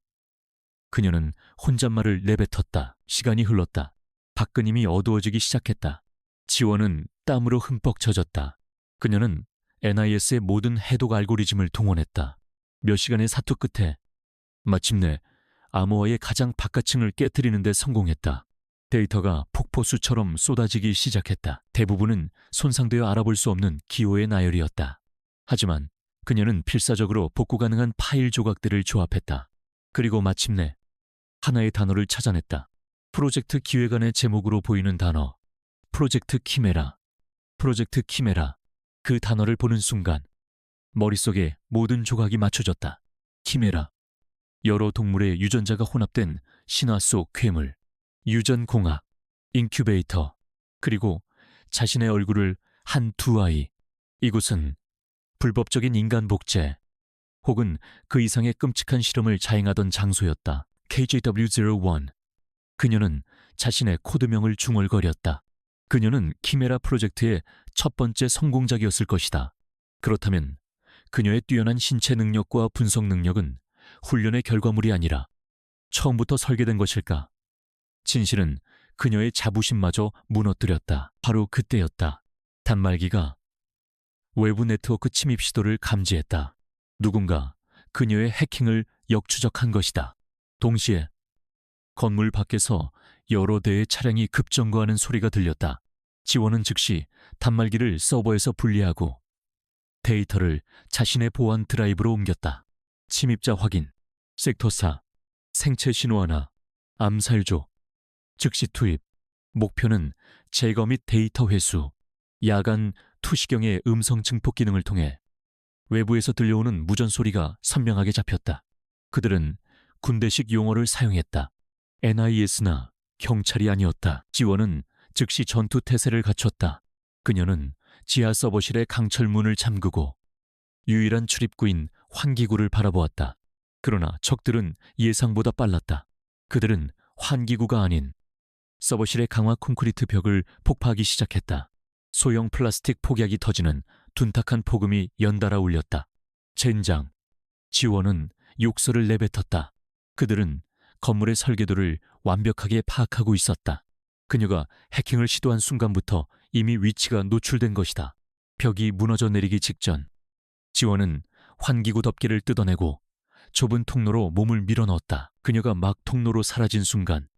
그녀는 혼잣말을 내뱉었다. 시간이 흘렀다. 밖은 이미 어두워지기 시작했다. 지원은 땀으로 흠뻑 젖었다. 그녀는 NIS의 모든 해독 알고리즘을 동원했다. 몇 시간의 사투 끝에 마침내 암호화의 가장 바깥층을 깨뜨리는 데 성공했다. 데이터가 폭포수처럼 쏟아지기 시작했다. 대부분은 손상되어 알아볼 수 없는 기호의 나열이었다. 하지만 그녀는 필사적으로 복구 가능한 파일 조각들을 조합했다. 그리고 마침내 하나의 단어를 찾아냈다. 프로젝트 기획안의 제목으로 보이는 단어. 프로젝트 키메라. 프로젝트 키메라. 그 단어를 보는 순간 머릿속에 모든 조각이 맞춰졌다. 키메라. 여러 동물의 유전자가 혼합된 신화 속 괴물. 유전공학. 인큐베이터. 그리고 자신의 얼굴을 한 두 아이. 이곳은 불법적인 인간 복제 혹은 그 이상의 끔찍한 실험을 자행하던 장소였다. KJW-01. 그녀는 자신의 코드명을 중얼거렸다. 그녀는 키메라 프로젝트의 첫 번째 성공작이었을 것이다. 그렇다면 그녀의 뛰어난 신체 능력과 분석 능력은 훈련의 결과물이 아니라 처음부터 설계된 것일까? 진실은 그녀의 자부심마저 무너뜨렸다. 바로 그때였다. 단말기가 외부 네트워크 침입 시도를 감지했다. 누군가 그녀의 해킹을 역추적한 것이다. 동시에 건물 밖에서 여러 대의 차량이 급정거하는 소리가 들렸다. 지원은 즉시 단말기를 서버에서 분리하고 데이터를 자신의 보안 드라이브로 옮겼다. 침입자 확인, 섹터 4, 생체 신호 하나, 암살조, 즉시 투입, 목표는 제거 및 데이터 회수, 야간 투시경의 음성 증폭 기능을 통해 외부에서 들려오는 무전 소리가 선명하게 잡혔다. 그들은 군대식 용어를 사용했다. NIS나 경찰이 아니었다. 지원은 즉시 전투 태세를 갖췄다. 그녀는 지하 서버실의 강철문을 잠그고 유일한 출입구인 환기구를 바라보았다. 그러나 적들은 예상보다 빨랐다. 그들은 환기구가 아닌 서버실의 강화 콘크리트 벽을 폭파하기 시작했다. 소형 플라스틱 폭약이 터지는 둔탁한 폭음이 연달아 울렸다. 젠장. 지원은 욕설을 내뱉었다. 그들은 건물의 설계도를 완벽하게 파악하고 있었다. 그녀가 해킹을 시도한 순간부터 이미 위치가 노출된 것이다. 벽이 무너져 내리기 직전 지원은 환기구 덮개를 뜯어내고 좁은 통로로 몸을 밀어넣었다. 그녀가 막 통로로 사라진 순간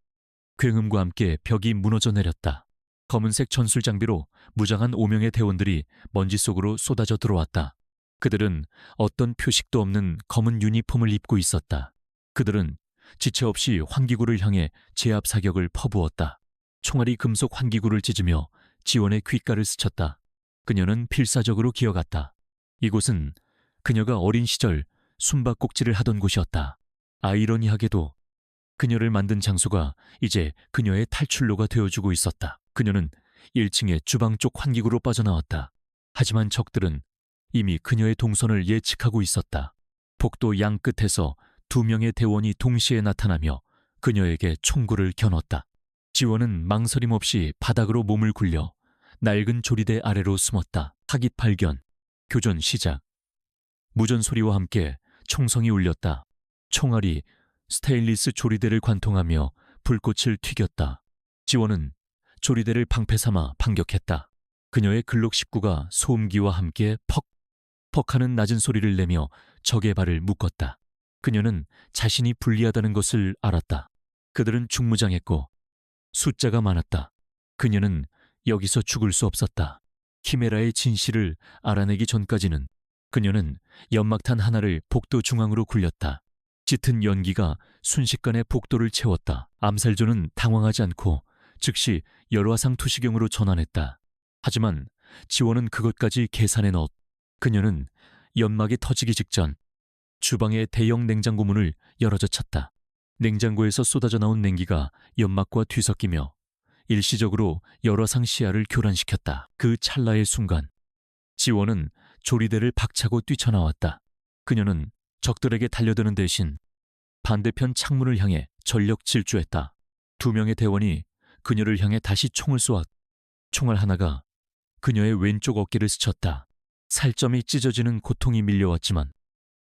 굉음과 함께 벽이 무너져 내렸다. 검은색 전술 장비로 무장한 5명의 대원들이 먼지 속으로 쏟아져 들어왔다. 그들은 어떤 표식도 없는 검은 유니폼을 입고 있었다. 그들은 지체 없이 환기구를 향해 제압 사격을 퍼부었다. 총알이 금속 환기구를 찢으며 지원의 귓가를 스쳤다. 그녀는 필사적으로 기어갔다. 이곳은 그녀가 어린 시절 숨바꼭질을 하던 곳이었다. 아이러니하게도 그녀를 만든 장소가 이제 그녀의 탈출로가 되어주고 있었다. 그녀는 1층의 주방 쪽 환기구로 빠져나왔다. 하지만 적들은 이미 그녀의 동선을 예측하고 있었다. 복도 양 끝에서 2명의 대원이 동시에 나타나며 그녀에게 총구를 겨눴다. 지원은 망설임 없이 바닥으로 몸을 굴려 낡은 조리대 아래로 숨었다. 타깃 발견, 교전 시작. 무전 소리와 함께 총성이 울렸다. 총알이 스테인리스 조리대를 관통하며 불꽃을 튀겼다. 지원은 조리대를 방패 삼아 반격했다. 그녀의 글록 19가 소음기와 함께 퍽퍽하는 낮은 소리를 내며 적의 발을 묶었다. 그녀는 자신이 불리하다는 것을 알았다. 그들은 중무장했고 숫자가 많았다. 그녀는 여기서 죽을 수 없었다. 키메라의 진실을 알아내기 전까지는 그녀는 연막탄 하나를 복도 중앙으로 굴렸다. 짙은 연기가 순식간에 복도를 채웠다. 암살조는 당황하지 않고 즉시 열화상 투시경으로 전환했다. 하지만 지원은 그것까지 계산해 넣었다. 그녀는 연막이 터지기 직전 주방의 대형 냉장고 문을 열어젖혔다. 냉장고에서 쏟아져 나온 냉기가 연막과 뒤섞이며 일시적으로 열화상 시야를 교란시켰다. 그 찰나의 순간 지원은 조리대를 박차고 뛰쳐나왔다. 그녀는 적들에게 달려드는 대신 반대편 창문을 향해 전력 질주했다. 2명의 대원이 그녀를 향해 다시 총을 쏘았다. 총알 하나가 그녀의 왼쪽 어깨를 스쳤다. 살점이 찢어지는 고통이 밀려왔지만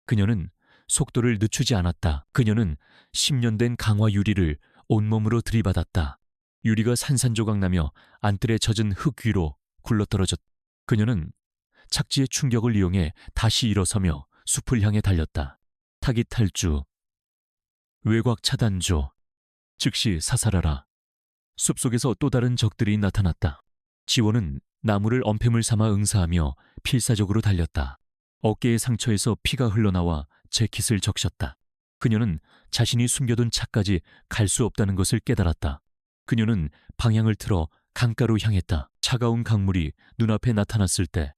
그녀는 속도를 늦추지 않았다. 그녀는 10년 된 강화 유리를 온몸으로 들이받았다. 유리가 산산조각나며 안뜰에 젖은 흙 위로 굴러떨어졌다. 그녀는 착지의 충격을 이용해 다시 일어서며 숲을 향해 달렸다. 타깃 탈주, 외곽 차단조, 즉시 사살하라. 숲속에서 또 다른 적들이 나타났다. 지원은 나무를 엄폐물 삼아 응사하며 필사적으로 달렸다. 어깨의 상처에서 피가 흘러나와 재킷을 적셨다. 그녀는 자신이 숨겨둔 차까지 갈 수 없다는 것을 깨달았다. 그녀는 방향을 틀어 강가로 향했다. 차가운 강물이 눈앞에 나타났을 때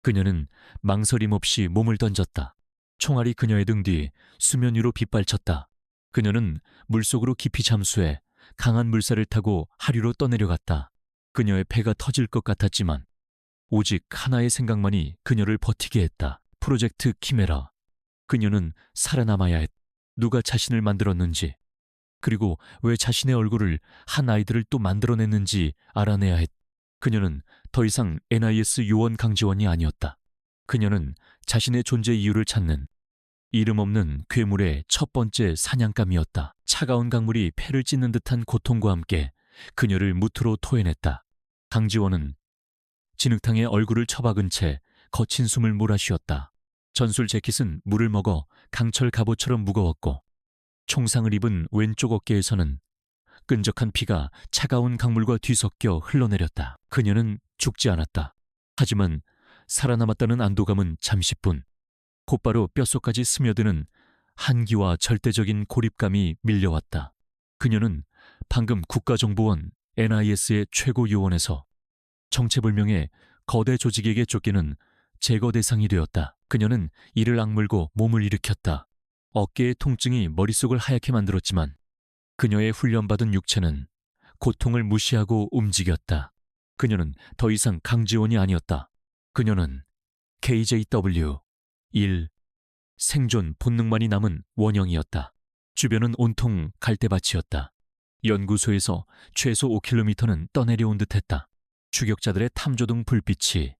그녀는 망설임 없이 몸을 던졌다. 총알이 그녀의 등 뒤 수면 위로 빗발쳤다. 그녀는 물속으로 깊이 잠수해 강한 물살을 타고 하류로 떠내려갔다. 그녀의 배가 터질 것 같았지만 오직 하나의 생각만이 그녀를 버티게 했다. 프로젝트 키메라. 그녀는 살아남아야 했다. 누가 자신을 만들었는지, 그리고 왜 자신의 얼굴을 한 아이들을 또 만들어냈는지 알아내야 했다. 그녀는 더 이상 NIS 요원 강지원이 아니었다. 그녀는 자신의 존재 이유를 찾는 이름 없는 괴물의 첫 번째 사냥감이었다. 차가운 강물이 폐를 찢는 듯한 고통과 함께 그녀를 무트로 토해냈다. 강지원은 진흙탕에 얼굴을 처박은 채 거친 숨을 몰아쉬었다. 전술 재킷은 물을 먹어 강철 갑옷처럼 무거웠고 총상을 입은 왼쪽 어깨에서는 끈적한 피가 차가운 강물과 뒤섞여 흘러내렸다. 그녀는 죽지 않았다. 하지만 살아남았다는 안도감은 잠시뿐. 곧바로 뼛속까지 스며드는 한기와 절대적인 고립감이 밀려왔다. 그녀는 방금 국가정보원 NIS의 최고 요원에서 정체불명의 거대 조직에게 쫓기는 제거 대상이 되었다. 그녀는 이를 악물고 몸을 일으켰다. 어깨의 통증이 머릿속을 하얗게 만들었지만 그녀의 훈련받은 육체는 고통을 무시하고 움직였다. 그녀는 더 이상 강지원이 아니었다. 그녀는 KJW 1 생존 본능만이 남은 원형이었다. 주변은 온통 갈대밭이었다. 연구소에서 최소 5km는 떠내려온 듯했다. 추격자들의 탐조등 불빛이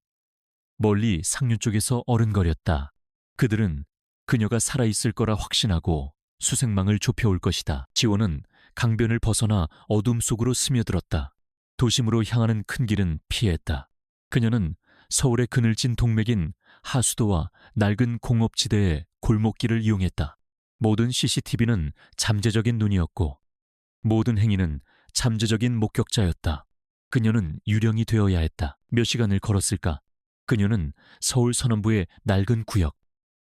멀리 상류 쪽에서 어른거렸다. 그들은 그녀가 살아있을 거라 확신하고 수색망을 좁혀올 것이다. 지원은 강변을 벗어나 어둠 속으로 스며들었다. 도심으로 향하는 큰 길은 피했다. 그녀는 서울의 그늘진 동맥인 하수도와 낡은 공업지대의 골목길을 이용했다. 모든 CCTV는 잠재적인 눈이었고 모든 행위는 잠재적인 목격자였다. 그녀는 유령이 되어야 했다. 몇 시간을 걸었을까? 그녀는 서울 서남부의 낡은 구역,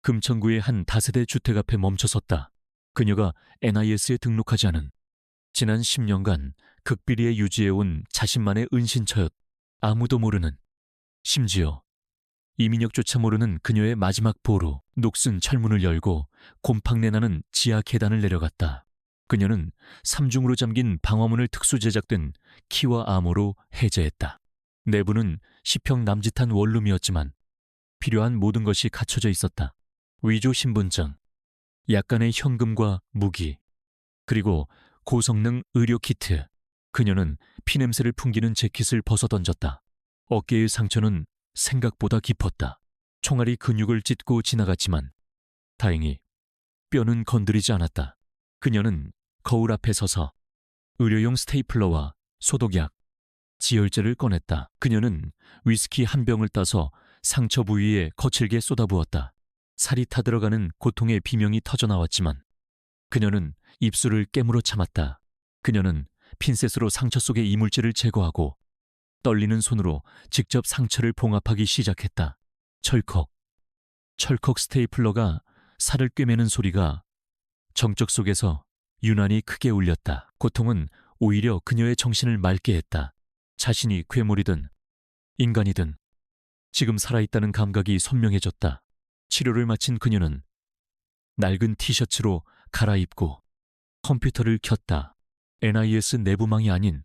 금천구의 한 다세대 주택 앞에 멈춰섰다. 그녀가 NIS에 등록하지 않은 지난 10년간 극비리에 유지해온 자신만의 은신처였. 아무도 모르는, 심지어 이민혁조차 모르는 그녀의 마지막 보루. 녹슨 철문을 열고 곰팡내 나는 지하 계단을 내려갔다. 그녀는 삼중으로 잠긴 방화문을 특수 제작된 키와 암호로 해제했다. 내부는 10평 남짓한 원룸이었지만 필요한 모든 것이 갖춰져 있었다. 위조 신분증, 약간의 현금과 무기, 그리고 고성능 의료 키트. 그녀는 피냄새를 풍기는 재킷을 벗어던졌다. 어깨의 상처는 생각보다 깊었다. 총알이 근육을 찢고 지나갔지만 다행히 뼈는 건드리지 않았다. 그녀는 거울 앞에 서서 의료용 스테이플러와 소독약, 지혈제를 꺼냈다. 그녀는 위스키 한 병을 따서 상처 부위에 거칠게 쏟아부었다. 살이 타들어가는 고통의 비명이 터져나왔지만 그녀는 입술을 깨물어 참았다. 그녀는 핀셋으로 상처 속의 이물질을 제거하고 떨리는 손으로 직접 상처를 봉합하기 시작했다. 철컥, 철컥 스테이플러가 살을 꿰매는 소리가 정적 속에서 유난히 크게 울렸다. 고통은 오히려 그녀의 정신을 맑게 했다. 자신이 괴물이든 인간이든 지금 살아있다는 감각이 선명해졌다. 치료를 마친 그녀는 낡은 티셔츠로 갈아입고 컴퓨터를 켰다. NIS 내부망이 아닌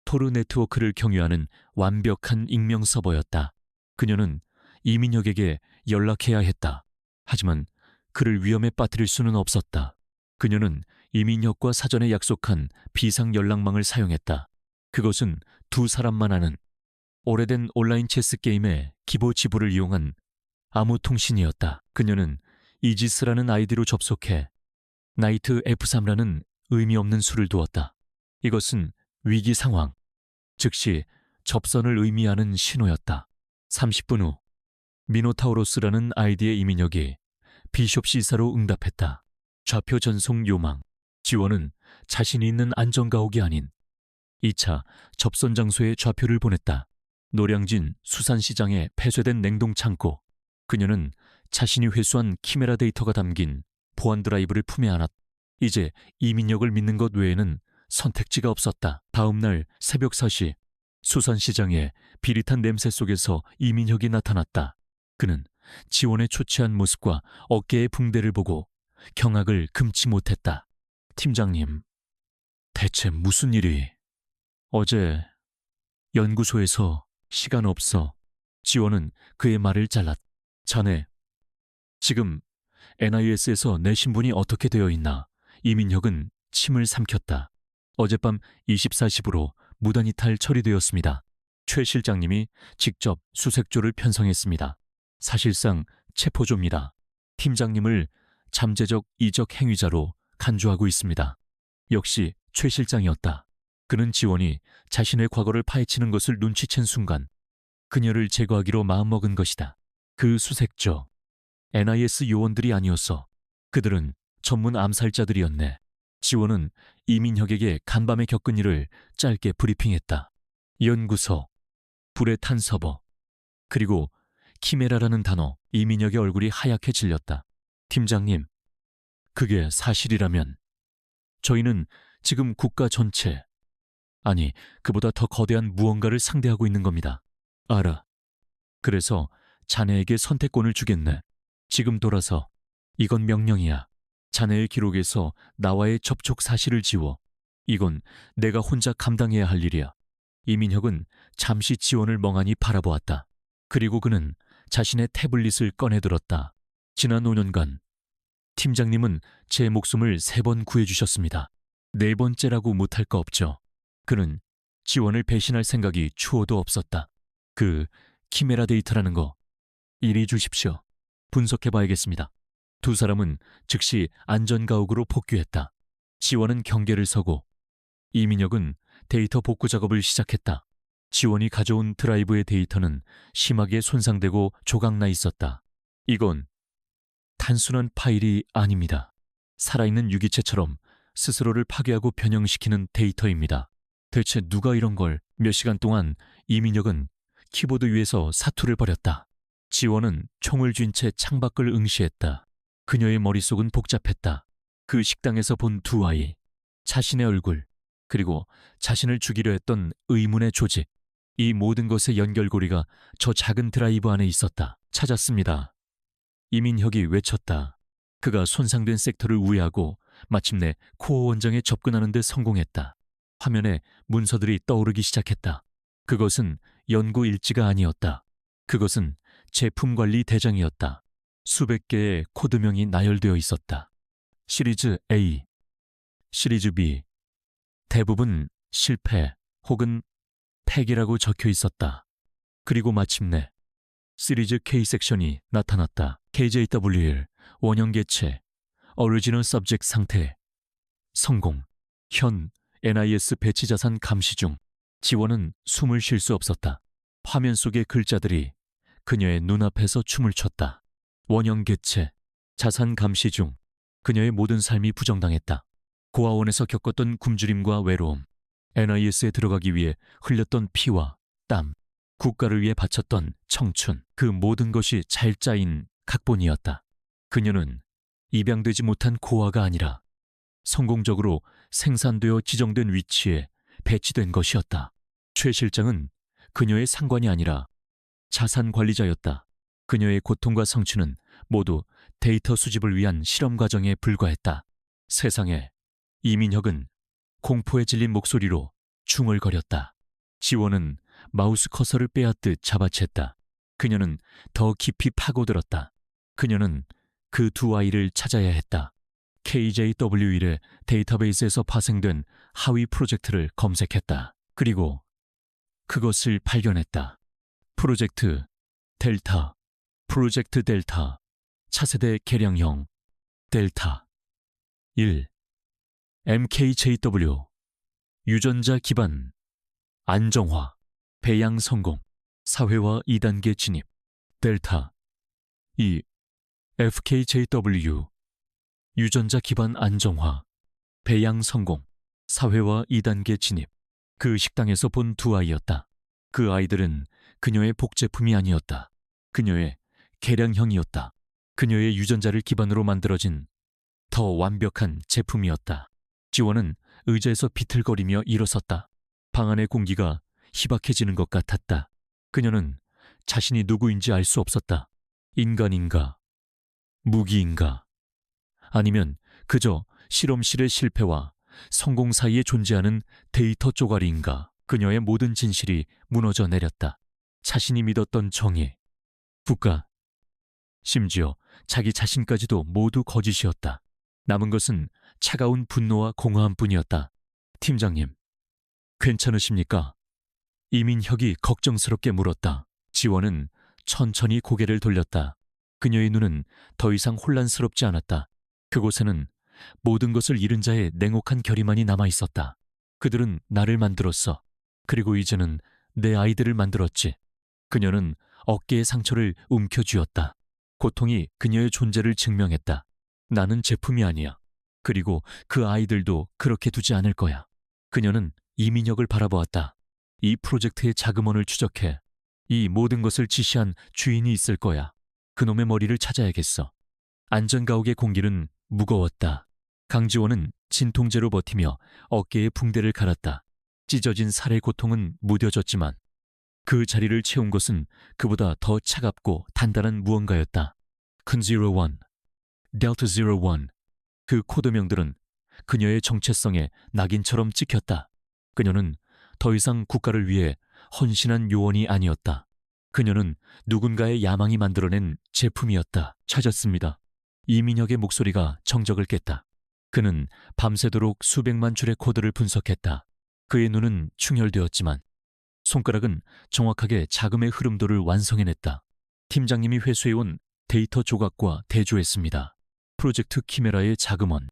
토르 네트워크를 경유하는 완벽한 익명 서버였다. 그녀는 이민혁에게 연락해야 했다. 하지만 그를 위험에 빠뜨릴 수는 없었다. 그녀는 이민혁과 사전에 약속한 비상 연락망을 사용했다. 그것은 두 사람만 아는 오래된 온라인 체스 게임의 기보 지불을 이용한 암호 통신이었다. 그녀는 이지스라는 아이디로 접속해 나이트 F3라는 의미 없는 수를 두었다. 이것은 위기 상황, 즉시 접선을 의미하는 신호였다. 30분 후 미노타우로스라는 아이디의 이민혁이 비숍 시사로 응답했다. 좌표 전송 요망. 지원은 자신이 있는 안전가옥이 아닌 2차 접선 장소에 좌표를 보냈다. 노량진 수산시장의 폐쇄된 냉동창고. 그녀는 자신이 회수한 키메라 데이터가 담긴 보안 드라이브를 품에 안았다. 이제 이민혁을 믿는 것 외에는 선택지가 없었다. 다음 날 새벽 4시 수산시장의 비릿한 냄새 속에서 이민혁이 나타났다. 그는 지원의 초췌한 모습과 어깨의 붕대를 보고 경악을 금치 못했다. 팀장님, 대체 무슨 일이? 어제 연구소에서 시간 없어. 지원은 그의 말을 잘랐다. 자네, 지금 NIS에서 내 신분이 어떻게 되어 있나? 이민혁은 침을 삼켰다. 어젯밤 24시부로 무단이탈 처리되었습니다. 최 실장님이 직접 수색조를 편성했습니다. 사실상 체포조입니다. 팀장님을 잠재적 이적 행위자로 간주하고 있습니다. 역시 최 실장이었다. 그는 지원이 자신의 과거를 파헤치는 것을 눈치챈 순간 그녀를 제거하기로 마음먹은 것이다. 그 수색조, NIS 요원들이 아니었어. 그들은 전문 암살자들이었네. 지원은 이민혁에게 간밤에 겪은 일을 짧게 브리핑했다. 연구소, 불에 탄 서버, 그리고 키메라라는 단어. 이민혁의 얼굴이 하얗게 질렸다. 팀장님, 그게 사실이라면 저희는 지금 국가 전체, 아니 그보다 더 거대한 무언가를 상대하고 있는 겁니다. 알아. 그래서 자네에게 선택권을 주겠네. 지금 돌아서 이건 명령이야. 자네의 기록에서 나와의 접촉 사실을 지워. 이건 내가 혼자 감당해야 할 일이야. 이민혁은 잠시 지원을 멍하니 바라보았다. 그리고 그는 자신의 태블릿을 꺼내들었다. 지난 5년간 팀장님은 제 목숨을 3번 구해주셨습니다. 4번째라고 못할 거 없죠. 그는 지원을 배신할 생각이 추호도 없었다. 그 키메라 데이터라는 거 이리 주십시오. 분석해봐야겠습니다. 두 사람은 즉시 안전가옥으로 복귀했다. 지원은 경계를 서고 이민혁은 데이터 복구 작업을 시작했다. 지원이 가져온 드라이브의 데이터는 심하게 손상되고 조각나 있었다. 이건 단순한 파일이 아닙니다. 살아있는 유기체처럼 스스로를 파괴하고 변형시키는 데이터입니다. 대체 누가 이런 걸? 몇 시간 동안 이민혁은 키보드 위에서 사투를 벌였다. 지원은 총을 쥔 채 창밖을 응시했다. 그녀의 머릿속은 복잡했다. 그 식당에서 본 두 아이, 자신의 얼굴, 그리고 자신을 죽이려 했던 의문의 조직. 이 모든 것의 연결고리가 저 작은 드라이브 안에 있었다. 찾았습니다. 이민혁이 외쳤다. 그가 손상된 섹터를 우회하고 마침내 코어 원장에 접근하는 데 성공했다. 화면에 문서들이 떠오르기 시작했다. 그것은 연구 일지가 아니었다. 그것은 제품 관리 대장이었다. 수백 개의 코드명이 나열되어 있었다. 시리즈 A, 시리즈 B, 대부분 실패 혹은 폐기라고 적혀 있었다. 그리고 마침내 시리즈 K 섹션이 나타났다. KJWL, 원형 개체, 오리지널 서브젝트 상태, 성공, 현 NIS 배치 자산 감시 중. 지원은 숨을 쉴 수 없었다. 화면 속의 글자들이 그녀의 눈앞에서 춤을 췄다. 원형 개체, 자산 감시 중. 그녀의 모든 삶이 부정당했다. 고아원에서 겪었던 굶주림과 외로움, NIS에 들어가기 위해 흘렸던 피와 땀, 국가를 위해 바쳤던 청춘, 그 모든 것이 잘 짜인 각본이었다. 그녀는 입양되지 못한 고아가 아니라 성공적으로 생산되어 지정된 위치에 배치된 것이었다. 최 실장은 그녀의 상관이 아니라 자산 관리자였다. 그녀의 고통과 성취는 모두 데이터 수집을 위한 실험 과정에 불과했다. 세상에, 이민혁은 공포에 질린 목소리로 중얼거렸다. 지원은 마우스 커서를 빼앗듯 잡아챘다. 그녀는 더 깊이 파고들었다. 그녀는 그 두 아이를 찾아야 했다. KJW1의 데이터베이스에서 파생된 하위 프로젝트를 검색했다. 그리고 그것을 발견했다. 프로젝트 델타, 프로젝트 델타, 차세대 개량형 델타 1, MKJW, 유전자 기반 안정화, 배양 성공, 사회화 2단계 진입, 델타 2, FKJW, 유전자 기반 안정화, 배양 성공, 사회화 2단계 진입. 그 식당에서 본 두 아이였다. 그 아이들은 그녀의 복제품이 아니었다. 그녀의 개량형이었다. 그녀의 유전자를 기반으로 만들어진 더 완벽한 제품이었다. 지원은 의자에서 비틀거리며 일어섰다. 방 안의 공기가 희박해지는 것 같았다. 그녀는 자신이 누구인지 알 수 없었다. 인간인가? 무기인가? 아니면 그저 실험실의 실패와 성공 사이에 존재하는 데이터 쪼가리인가? 그녀의 모든 진실이 무너져 내렸다. 자신이 믿었던 정의, 국가, 심지어 자기 자신까지도 모두 거짓이었다. 남은 것은 차가운 분노와 공허함뿐이었다. 팀장님, 괜찮으십니까? 이민혁이 걱정스럽게 물었다. 지원은 천천히 고개를 돌렸다. 그녀의 눈은 더 이상 혼란스럽지 않았다. 그곳에는 모든 것을 잃은 자의 냉혹한 결의만이 남아있었다. 그들은 나를 만들었어. 그리고 이제는 내 아이들을 만들었지. 그녀는 어깨의 상처를 움켜쥐었다. 고통이 그녀의 존재를 증명했다. 나는 제품이 아니야. 그리고 그 아이들도 그렇게 두지 않을 거야. 그녀는 이민혁을 바라보았다. 이 프로젝트의 자금원을 추적해. 이 모든 것을 지시한 주인이 있을 거야. 그놈의 머리를 찾아야겠어. 안전가옥의 공기는 무거웠다. 강지원은 진통제로 버티며 어깨에 붕대를 갈았다. 찢어진 살의 고통은 무뎌졌지만 그 자리를 채운 것은 그보다 더 차갑고 단단한 무언가였다. 큰 Zero One, 델타 Zero One. 그 코드명들은 그녀의 정체성에 낙인처럼 찍혔다. 그녀는 더 이상 국가를 위해 헌신한 요원이 아니었다. 그녀는 누군가의 야망이 만들어낸 제품이었다. 찾았습니다. 이민혁의 목소리가 정적을 깼다. 그는 밤새도록 수백만 줄의 코드를 분석했다. 그의 눈은 충혈되었지만 손가락은 정확하게 자금의 흐름도를 완성해냈다. 팀장님이 회수해온 데이터 조각과 대조했습니다. 프로젝트 키메라의 자금원.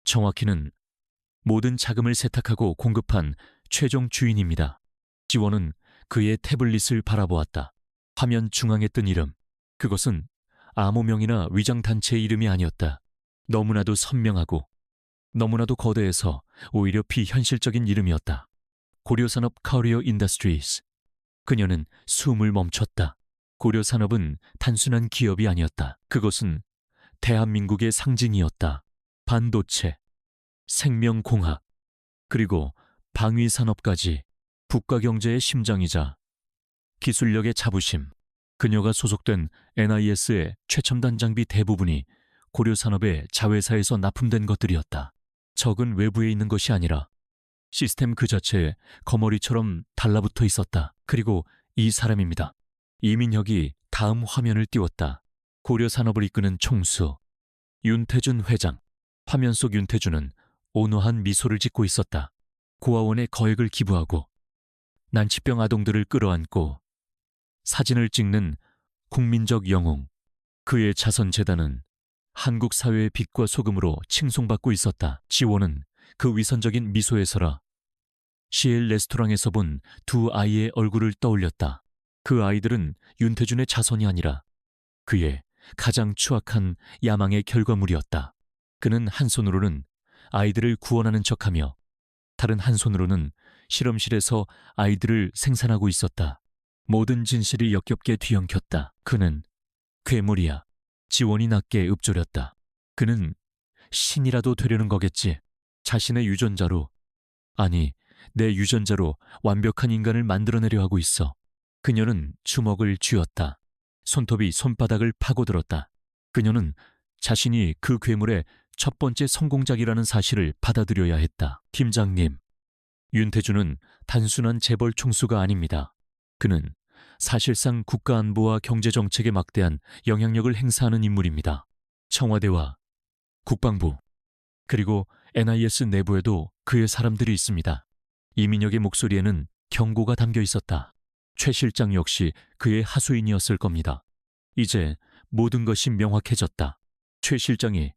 정확히는 모든 자금을 세탁하고 공급한 최종 주인입니다. 지원은 그의 태블릿을 바라보았다. 화면 중앙에 뜬 이름. 그것은 암호명이나 위장단체의 이름이 아니었다. 너무나도 선명하고 너무나도 거대해서 오히려 비현실적인 이름이었다. 고려산업 커리어 인더스트리스. 그녀는 숨을 멈췄다. 고려산업은 단순한 기업이 아니었다. 그것은 대한민국의 상징이었다. 반도체, 생명공학, 그리고 방위산업까지 국가경제의 심장이자 기술력의 자부심. 그녀가 소속된 NIS의 최첨단 장비 대부분이 고려산업의 자회사에서 납품된 것들이었다. 적은 외부에 있는 것이 아니라 시스템 그 자체에 거머리처럼 달라붙어 있었다. 그리고 이 사람입니다. 이민혁이 다음 화면을 띄웠다. 고려산업을 이끄는 총수 윤태준 회장. 화면 속 윤태준은 온화한 미소를 짓고 있었다. 고아원에 거액을 기부하고 난치병 아동들을 끌어안고 사진을 찍는 국민적 영웅. 그의 자선재단은 한국 사회의 빛과 소금으로 칭송받고 있었다. 지원은 그 위선적인 미소에서라 시엘 레스토랑에서 본 두 아이의 얼굴을 떠올렸다. 그 아이들은 윤태준의 자손이 아니라 그의 가장 추악한 야망의 결과물이었다. 그는 한 손으로는 아이들을 구원하는 척하며 다른 한 손으로는 실험실에서 아이들을 생산하고 있었다. 모든 진실이 역겹게 뒤엉켰다. 그는 괴물이야. 지원이 낮게 읊조렸다. 그는 신이라도 되려는 거겠지. 자신의 유전자로, 아니, 내 유전자로 완벽한 인간을 만들어내려 하고 있어. 그녀는 주먹을 쥐었다. 손톱이 손바닥을 파고들었다. 그녀는 자신이 그 괴물의 첫 번째 성공작이라는 사실을 받아들여야 했다. 팀장님, 윤태주는 단순한 재벌 총수가 아닙니다. 그는 사실상 국가안보와 경제정책에 막대한 영향력을 행사하는 인물입니다. 청와대와 국방부, 그리고 NIS 내부에도 그의 사람들이 있습니다. 이민혁의 목소리에는 경고가 담겨 있었다. 최 실장 역시 그의 하수인이었을 겁니다. 이제 모든 것이 명확해졌다. 최 실장이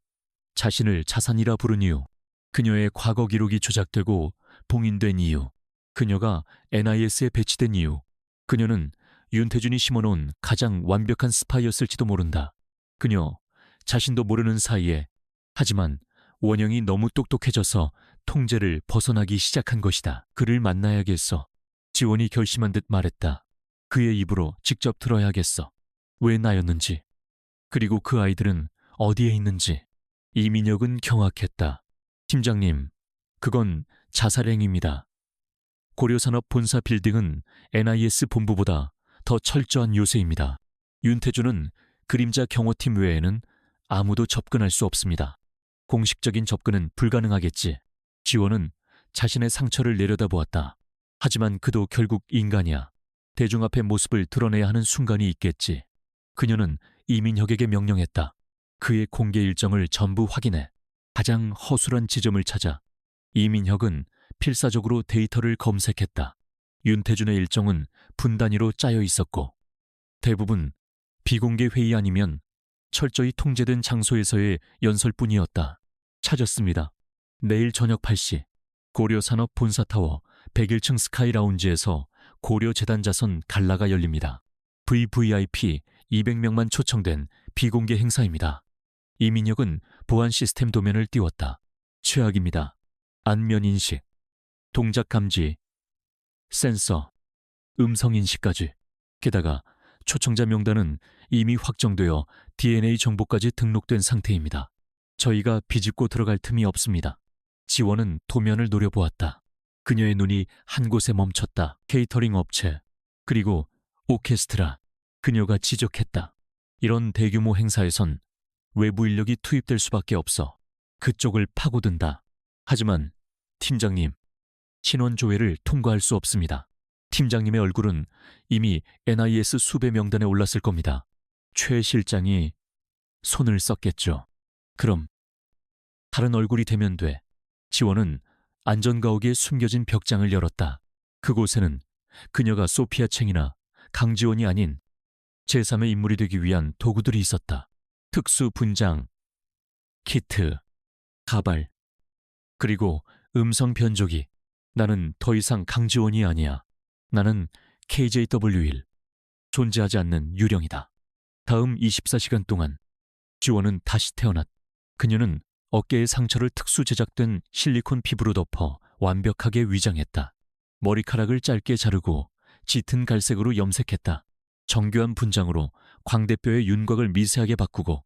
자신을 자산이라 부른 이유, 그녀의 과거 기록이 조작되고 봉인된 이유, 그녀가 NIS에 배치된 이유, 그녀는 윤태준이 심어놓은 가장 완벽한 스파이였을지도 모른다. 그녀 자신도 모르는 사이에, 하지만 원영이 너무 똑똑해져서 통제를 벗어나기 시작한 것이다. 그를 만나야겠어. 지원이 결심한 듯 말했다. 그의 입으로 직접 들어야겠어. 왜 나였는지, 그리고 그 아이들은 어디에 있는지. 이민혁은 경악했다. 팀장님, 그건 자살행위입니다. 고려산업 본사 빌딩은 NIS 본부보다 더 철저한 요새입니다. 윤태주는 그림자 경호팀 외에는 아무도 접근할 수 없습니다. 공식적인 접근은 불가능하겠지. 지원은 자신의 상처를 내려다보았다. 하지만 그도 결국 인간이야. 대중 앞에 모습을 드러내야 하는 순간이 있겠지. 그녀는 이민혁에게 명령했다. 그의 공개 일정을 전부 확인해. 가장 허술한 지점을 찾아. 이민혁은 필사적으로 데이터를 검색했다. 윤태준의 일정은 분 단위로 짜여 있었고 대부분 비공개 회의 아니면 철저히 통제된 장소에서의 연설뿐이었다. 찾았습니다. 내일 저녁 8시 고려산업 본사타워 101층 스카이 라운지에서 고려재단 자선 갈라가 열립니다. VVIP 200명만 초청된 비공개 행사입니다. 이민혁은 보안 시스템 도면을 띄웠다. 최악입니다. 안면 인식, 동작 감지, 센서, 음성 인식까지. 게다가 초청자 명단은 이미 확정되어 DNA 정보까지 등록된 상태입니다. 저희가 비집고 들어갈 틈이 없습니다. 지원은 도면을 노려보았다. 그녀의 눈이 한 곳에 멈췄다. 케이터링 업체, 그리고 오케스트라. 그녀가 지적했다. 이런 대규모 행사에선 외부 인력이 투입될 수밖에 없어. 그쪽을 파고든다. 하지만 팀장님, 신원 조회를 통과할 수 없습니다. 팀장님의 얼굴은 이미 NIS 수배 명단에 올랐을 겁니다. 최 실장이 손을 썼겠죠. 그럼 다른 얼굴이 되면 돼. 지원은 안전가옥에 숨겨진 벽장을 열었다. 그곳에는 그녀가 소피아 챙이나 강지원이 아닌 제3의 인물이 되기 위한 도구들이 있었다. 특수 분장, 키트, 가발, 그리고 음성 변조기. 나는 더 이상 강지원이 아니야. 나는 KJW1, 존재하지 않는 유령이다. 다음 24시간 동안 지원은 다시 태어났. 그녀는 어깨의 상처를 특수 제작된 실리콘 피부로 덮어 완벽하게 위장했다. 머리카락을 짧게 자르고 짙은 갈색으로 염색했다. 정교한 분장으로 광대뼈의 윤곽을 미세하게 바꾸고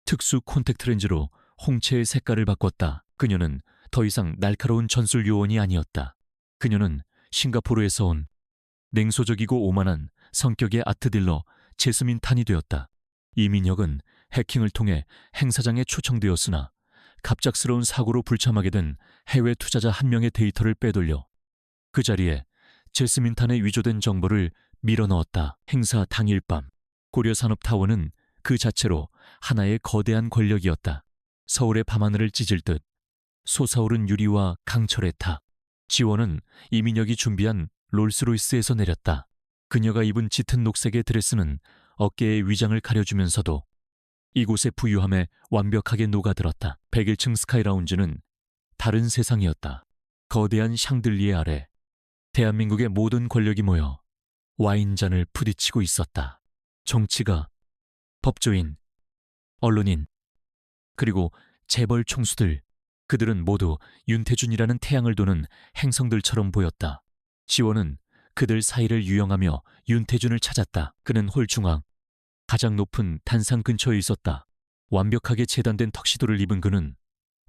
특수 콘택트 렌즈로 홍채의 색깔을 바꿨다. 그녀는 더 이상 날카로운 전술 요원이 아니었다. 그녀는 싱가포르에서 온 냉소적이고 오만한 성격의 아트딜러 제스민 탄이 되었다. 이민혁은 해킹을 통해 행사장에 초청되었으나 갑작스러운 사고로 불참하게 된 해외 투자자 한 명의 데이터를 빼돌려 그 자리에 제스민 탄의 위조된 정보를 밀어넣었다. 행사 당일 밤 고려산업타워는 그 자체로 하나의 거대한 권력이었다. 서울의 밤하늘을 찢을 듯 솟아오른 유리와 강철의 탑. 지원은 이민혁이 준비한 롤스로이스에서 내렸다. 그녀가 입은 짙은 녹색의 드레스는 어깨의 위장을 가려주면서도 이곳의 부유함에 완벽하게 녹아들었다. 101층 스카이 라운지는 다른 세상이었다. 거대한 샹들리에 아래 대한민국의 모든 권력이 모여 와인잔을 부딪히고 있었다. 정치가, 법조인, 언론인, 그리고 재벌 총수들, 그들은 모두 윤태준이라는 태양을 도는 행성들처럼 보였다. 지원은 그들 사이를 유영하며 윤태준을 찾았다. 그는 홀 중앙 가장 높은 단상 근처에 있었다. 완벽하게 재단된 턱시도를 입은 그는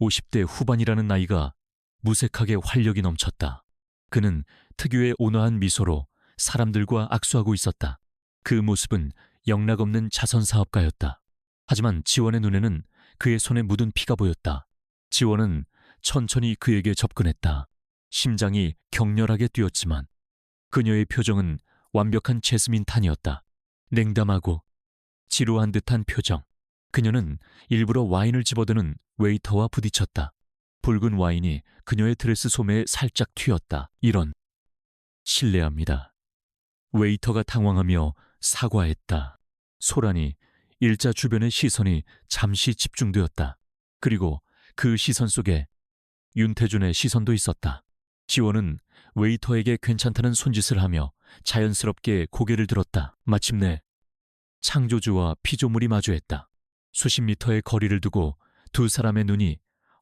50대 후반이라는 나이가 무색하게 활력이 넘쳤다. 그는 특유의 온화한 미소로 사람들과 악수하고 있었다. 그 모습은 영락없는 자선사업가였다. 하지만 지원의 눈에는 그의 손에 묻은 피가 보였다. 지원은 천천히 그에게 접근했다. 심장이 격렬하게 뛰었지만 그녀의 표정은 완벽한 제스민 탄이었다. 냉담하고 지루한 듯한 표정. 그녀는 일부러 와인을 집어드는 웨이터와 부딪혔다. 붉은 와인이 그녀의 드레스 소매에 살짝 튀었다. 이런. 실례합니다. 웨이터가 당황하며 사과했다. 소란이 일자 주변의 시선이 잠시 집중되었다. 그리고 그 시선 속에 윤태준의 시선도 있었다. 지원은 웨이터에게 괜찮다는 손짓을 하며 자연스럽게 고개를 들었다. 마침내 창조주와 피조물이 마주했다. 수십 미터의 거리를 두고 두 사람의 눈이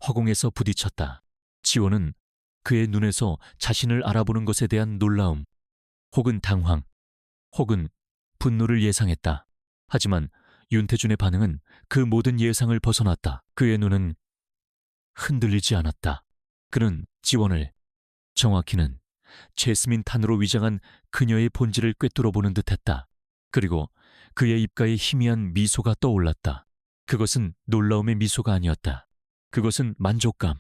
허공에서 부딪혔다. 지원은 그의 눈에서 자신을 알아보는 것에 대한 놀라움, 혹은 당황, 혹은 분노를 예상했다. 하지만 윤태준의 반응은 그 모든 예상을 벗어났다. 그의 눈은 흔들리지 않았다. 그는 지원을, 정확히는 제스민 탄으로 위장한 그녀의 본질을 꿰뚫어보는 듯했다. 그리고 그의 입가에 희미한 미소가 떠올랐다. 그것은 놀라움의 미소가 아니었다. 그것은 만족감,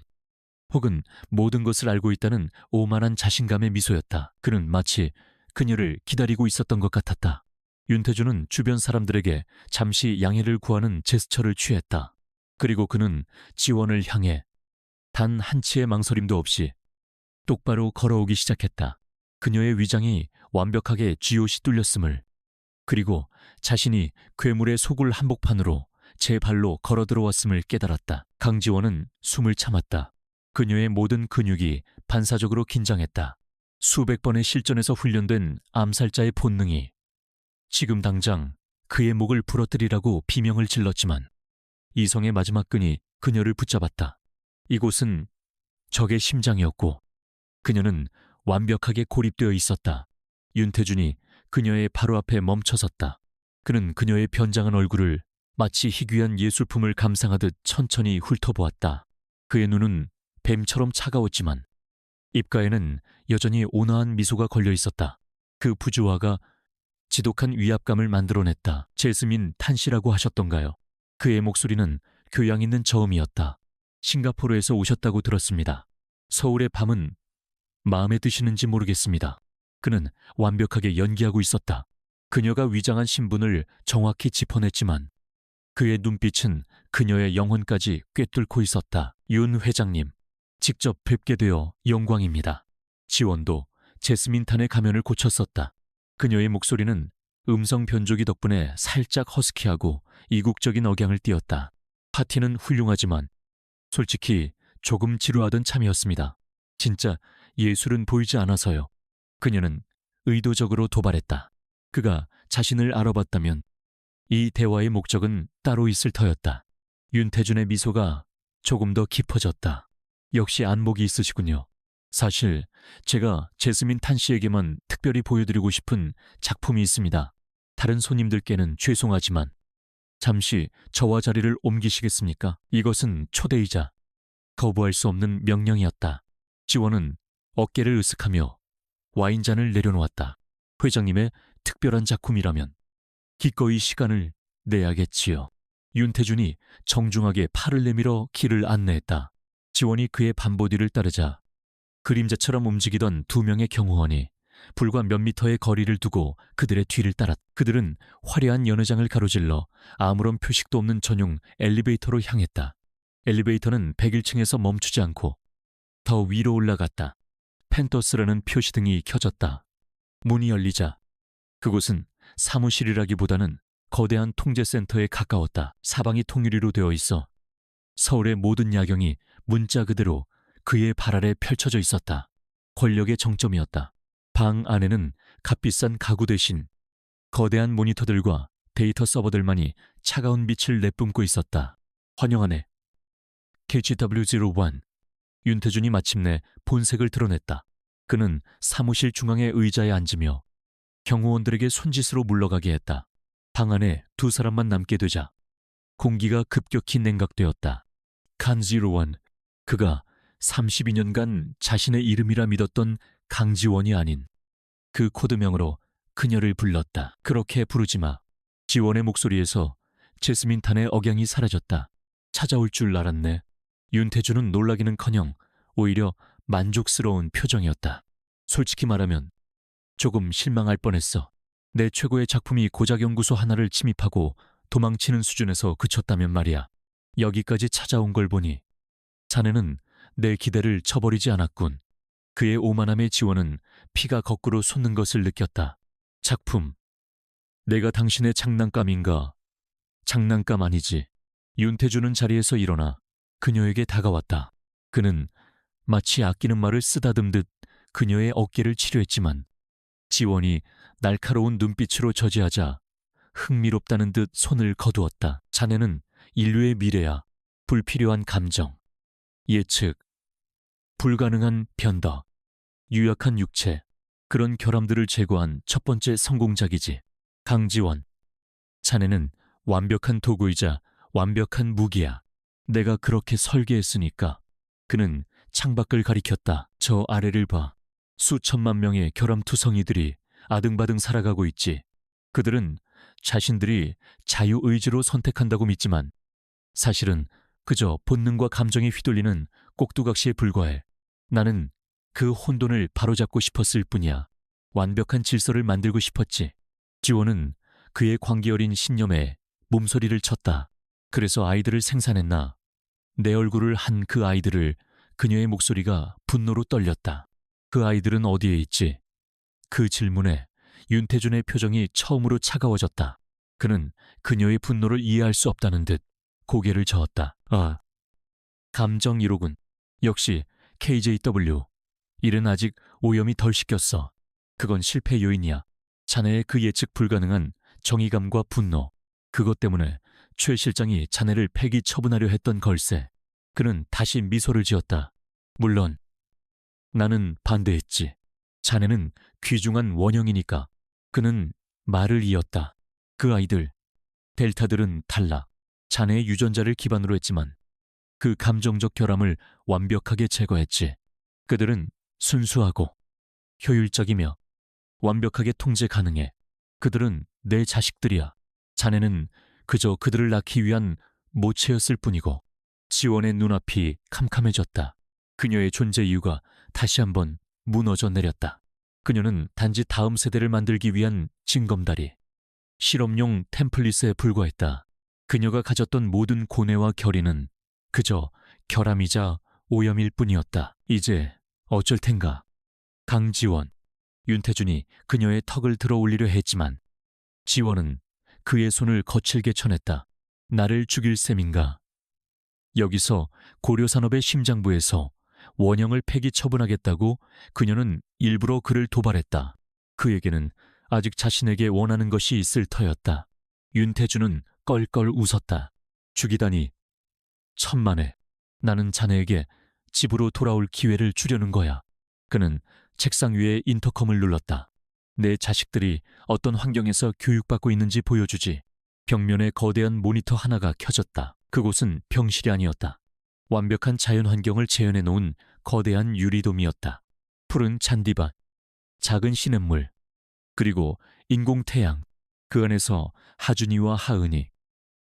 혹은 모든 것을 알고 있다는 오만한 자신감의 미소였다. 그는 마치 그녀를 기다리고 있었던 것 같았다. 윤태준은 주변 사람들에게 잠시 양해를 구하는 제스처를 취했다. 그리고 그는 지원을 향해 단 한치의 망설임도 없이 똑바로 걸어오기 시작했다. 그녀의 위장이 완벽하게 쥐옷이 뚫렸음을, 그리고 자신이 괴물의 소굴 한복판으로 제 발로 걸어 들어왔음을 깨달았다. 강지원은 숨을 참았다. 그녀의 모든 근육이 반사적으로 긴장했다. 수백 번의 실전에서 훈련된 암살자의 본능이 지금 당장 그의 목을 부러뜨리라고 비명을 질렀지만 이성의 마지막 끈이 그녀를 붙잡았다. 이곳은 적의 심장이었고 그녀는 완벽하게 고립되어 있었다. 윤태준이 그녀의 바로 앞에 멈춰섰다. 그는 그녀의 변장한 얼굴을 마치 희귀한 예술품을 감상하듯 천천히 훑어보았다. 그의 눈은 뱀처럼 차가웠지만 입가에는 여전히 온화한 미소가 걸려 있었다. 그 부주화가 지독한 위압감을 만들어냈다. 제스민 탄씨라고 하셨던가요? 그의 목소리는 교양 있는 저음이었다. 싱가포르에서 오셨다고 들었습니다. 서울의 밤은 마음에 드시는지 모르겠습니다. 그는 완벽하게 연기하고 있었다. 그녀가 위장한 신분을 정확히 짚어냈지만 그의 눈빛은 그녀의 영혼까지 꿰뚫고 있었다. 윤 회장님, 직접 뵙게 되어 영광입니다. 지원도 제스민 탄의 가면을 고쳤었다. 그녀의 목소리는 음성 변조기 덕분에 살짝 허스키하고 이국적인 억양을 띄었다. 파티는 훌륭하지만 솔직히 조금 지루하던 참이었습니다. 진짜 예술은 보이지 않아서요. 그녀는 의도적으로 도발했다. 그가 자신을 알아봤다면 이 대화의 목적은 따로 있을 터였다. 윤태준의 미소가 조금 더 깊어졌다. 역시 안목이 있으시군요. 사실 제가 제스민 탄 씨에게만 특별히 보여드리고 싶은 작품이 있습니다. 다른 손님들께는 죄송하지만 잠시 저와 자리를 옮기시겠습니까? 이것은 초대이자 거부할 수 없는 명령이었다. 지원은 어깨를 으쓱하며 와인잔을 내려놓았다. 회장님의 특별한 작품이라면 기꺼이 시간을 내야겠지요. 윤태준이 정중하게 팔을 내밀어 길을 안내했다. 지원이 그의 반보디를 따르자 그림자처럼 움직이던 두 명의 경호원이 불과 몇 미터의 거리를 두고 그들의 뒤를 따랐다. 그들은 화려한 연회장을 가로질러 아무런 표식도 없는 전용 엘리베이터로 향했다. 엘리베이터는 101층에서 멈추지 않고 더 위로 올라갔다. 펜터스라는 표시등이 켜졌다. 문이 열리자 그곳은 사무실이라기보다는 거대한 통제센터에 가까웠다. 사방이 통유리로 되어 있어 서울의 모든 야경이 문자 그대로 그의 발 아래 펼쳐져 있었다. 권력의 정점이었다. 방 안에는 값비싼 가구 대신 거대한 모니터들과 데이터 서버들만이 차가운 빛을 내뿜고 있었다. 환영하네. KGW01. 윤태준이 마침내 본색을 드러냈다. 그는 사무실 중앙의 의자에 앉으며 경호원들에게 손짓으로 물러가게 했다. 방 안에 두 사람만 남게 되자 공기가 급격히 냉각되었다. 강지로원, 그가 32년간 자신의 이름이라 믿었던 강지원이 아닌 그 코드명으로 그녀를 불렀다. 그렇게 부르지 마. 지원의 목소리에서 제스민 탄의 억양이 사라졌다. 찾아올 줄 알았네. 윤태주는 놀라기는커녕 오히려 만족스러운 표정이었다. 솔직히 말하면 조금 실망할 뻔했어. 내 최고의 작품이 고작연구소 하나를 침입하고 도망치는 수준에서 그쳤다면 말이야. 여기까지 찾아온 걸 보니 자네는 내 기대를 저버리지 않았군. 그의 오만함의 지원은 피가 거꾸로 솟는 것을 느꼈다. 작품. 내가 당신의 장난감인가? 장난감 아니지. 윤태주는 자리에서 일어나 그녀에게 다가왔다. 그는 마치 아끼는 말을 쓰다듬듯 그녀의 어깨를 치료했지만 지원이 날카로운 눈빛으로 저지하자 흥미롭다는 듯 손을 거두었다. 자네는 인류의 미래야. 불필요한 감정, 예측, 불가능한 변덕, 유약한 육체, 그런 결함들을 제거한 첫 번째 성공작이지. 강지원, 자네는 완벽한 도구이자 완벽한 무기야. 내가 그렇게 설계했으니까. 그는 창밖을 가리켰다. 저 아래를 봐. 수천만 명의 결함투성이들이 아등바등 살아가고 있지. 그들은 자신들이 자유의지로 선택한다고 믿지만 사실은 그저 본능과 감정에 휘둘리는 꼭두각시에 불과해. 나는 그 혼돈을 바로잡고 싶었을 뿐이야. 완벽한 질서를 만들고 싶었지. 지원은 그의 광기 어린 신념에 몸소리를 쳤다. 그래서 아이들을 생산했나? 내 얼굴을 한 그 아이들을. 그녀의 목소리가 분노로 떨렸다. 그 아이들은 어디에 있지? 그 질문에 윤태준의 표정이 처음으로 차가워졌다. 그는 그녀의 분노를 이해할 수 없다는 듯 고개를 저었다. 아, 감정 1호군. 역시 KJW. 일은 아직 오염이 덜 식혔어. 그건 실패 요인이야. 자네의 그 예측 불가능한 정의감과 분노. 그것 때문에 최 실장이 자네를 폐기 처분하려 했던 걸세. 그는 다시 미소를 지었다. 물론 나는 반대했지. 자네는 귀중한 원형이니까. 그는 말을 이었다. 그 아이들, 델타들은 달라. 자네의 유전자를 기반으로 했지만 그 감정적 결함을 완벽하게 제거했지. 그들은 순수하고 효율적이며 완벽하게 통제 가능해. 그들은 내 자식들이야. 자네는 그저 그들을 낳기 위한 모체였을 뿐이고. 지원의 눈앞이 캄캄해졌다. 그녀의 존재 이유가 다시 한번 무너져 내렸다. 그녀는 단지 다음 세대를 만들기 위한 징검다리, 실험용 템플릿에 불과했다. 그녀가 가졌던 모든 고뇌와 결의는 그저 결함이자 오염일 뿐이었다. 이제 어쩔 텐가. 강지원, 윤태준이 그녀의 턱을 들어 올리려 했지만 지원은 그의 손을 거칠게 쳐냈다. 나를 죽일 셈인가? 여기서 고려산업의 심장부에서 원형을 폐기 처분하겠다고 그녀는 일부러 그를 도발했다. 그에게는 아직 자신에게 원하는 것이 있을 터였다. 윤태주는 껄껄 웃었다. 죽이다니. 천만에. 나는 자네에게 집으로 돌아올 기회를 주려는 거야. 그는 책상 위에 인터컴을 눌렀다. 내 자식들이 어떤 환경에서 교육받고 있는지 보여주지. 벽면에 거대한 모니터 하나가 켜졌다. 그곳은 병실이 아니었다. 완벽한 자연 환경을 재현해 놓은 거대한 유리돔이었다. 푸른 잔디밭, 작은 시냇물, 그리고 인공태양. 그 안에서 하준이와 하은이,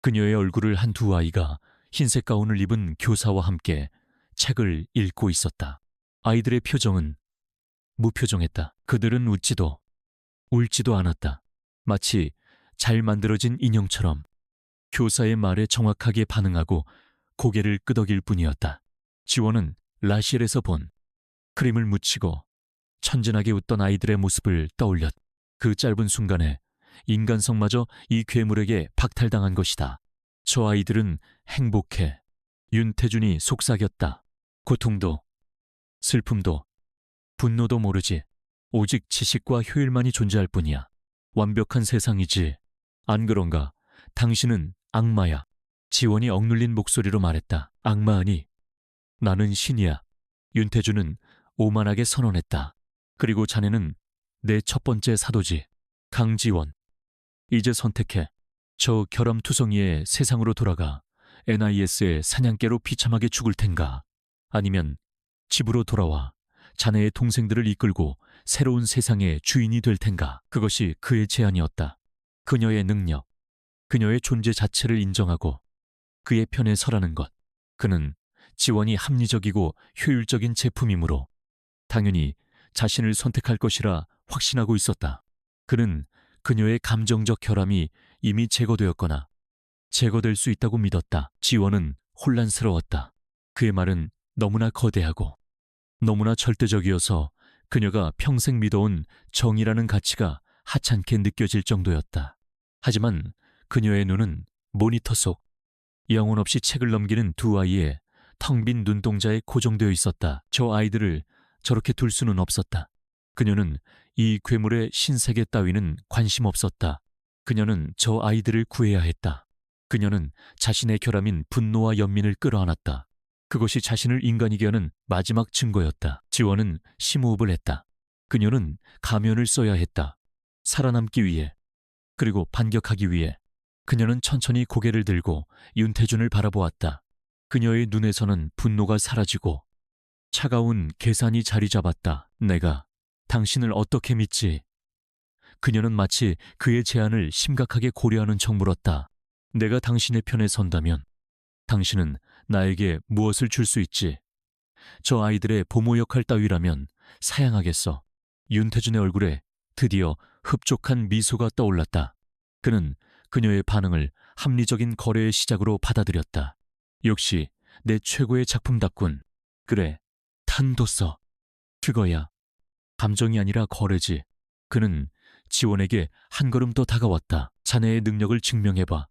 그녀의 얼굴을 한 두 아이가 흰색 가운을 입은 교사와 함께 책을 읽고 있었다. 아이들의 표정은 무표정했다. 그들은 웃지도 울지도 않았다. 마치 잘 만들어진 인형처럼 교사의 말에 정확하게 반응하고 고개를 끄덕일 뿐이었다. 지원은 라시엘에서 본 크림을 묻히고 천진하게 웃던 아이들의 모습을 떠올렸. 그 짧은 순간에 인간성마저 이 괴물에게 박탈당한 것이다. 저 아이들은 행복해. 윤태준이 속삭였다. 고통도, 슬픔도, 분노도 모르지. 오직 지식과 효율만이 존재할 뿐이야. 완벽한 세상이지. 안 그런가? 당신은 악마야. 지원이 억눌린 목소리로 말했다. 악마 아니. 나는 신이야. 윤태주는 오만하게 선언했다. 그리고 자네는 내 첫 번째 사도지. 강지원. 이제 선택해. 저 결함투성이의 세상으로 돌아가 NIS의 사냥개로 비참하게 죽을 텐가? 아니면 집으로 돌아와 자네의 동생들을 이끌고 새로운 세상의 주인이 될 텐가? 그것이 그의 제안이었다. 그녀의 능력, 그녀의 존재 자체를 인정하고 그의 편에 서라는 것. 그는 지원이 합리적이고 효율적인 제품이므로 당연히 자신을 선택할 것이라 확신하고 있었다. 그는 그녀의 감정적 결함이 이미 제거되었거나 제거될 수 있다고 믿었다. 지원은 혼란스러웠다. 그의 말은 너무나 거대하고 너무나 절대적이어서 그녀가 평생 믿어온 정의라는 가치가 하찮게 느껴질 정도였다. 하지만 그녀의 눈은 모니터 속 영혼 없이 책을 넘기는 두 아이의 텅 빈 눈동자에 고정되어 있었다. 저 아이들을 저렇게 둘 수는 없었다. 그녀는 이 괴물의 신세계 따위는 관심 없었다. 그녀는 저 아이들을 구해야 했다. 그녀는 자신의 결함인 분노와 연민을 끌어안았다. 그것이 자신을 인간이게 하는 마지막 증거였다. 지원은 심호흡을 했다. 그녀는 가면을 써야 했다. 살아남기 위해, 그리고 반격하기 위해. 그녀는 천천히 고개를 들고 윤태준을 바라보았다. 그녀의 눈에서는 분노가 사라지고 차가운 계산이 자리 잡았다. 내가 당신을 어떻게 믿지? 그녀는 마치 그의 제안을 심각하게 고려하는 척 물었다. 내가 당신의 편에 선다면 당신은 나에게 무엇을 줄 수 있지? 저 아이들의 보모 역할 따위라면 사양하겠어. 윤태준의 얼굴에 드디어 흡족한 미소가 떠올랐다. 그는 그녀의 반응을 합리적인 거래의 시작으로 받아들였다. 역시 내 최고의 작품답군. 그래, 탄도서. 그거야. 감정이 아니라 거래지. 그는 지원에게 한 걸음 더 다가왔다. 자네의 능력을 증명해봐.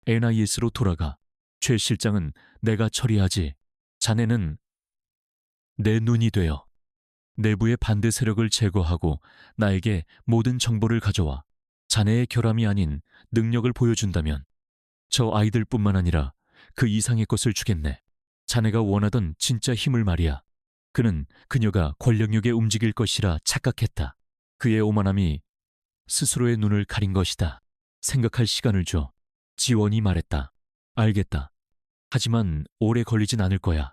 NIS로 돌아가. 최 실장은 내가 처리하지. 자네는 내 눈이 되어 내부의 반대 세력을 제거하고 나에게 모든 정보를 가져와. 자네의 결함이 아닌 능력을 보여준다면 저 아이들뿐만 아니라 그 이상의 것을 주겠네. 자네가 원하던 진짜 힘을 말이야. 그는 그녀가 권력욕에 움직일 것이라 착각했다. 그의 오만함이 스스로의 눈을 가린 것이다. 생각할 시간을 줘. 지원이 말했다. 알겠다. 하지만 오래 걸리진 않을 거야.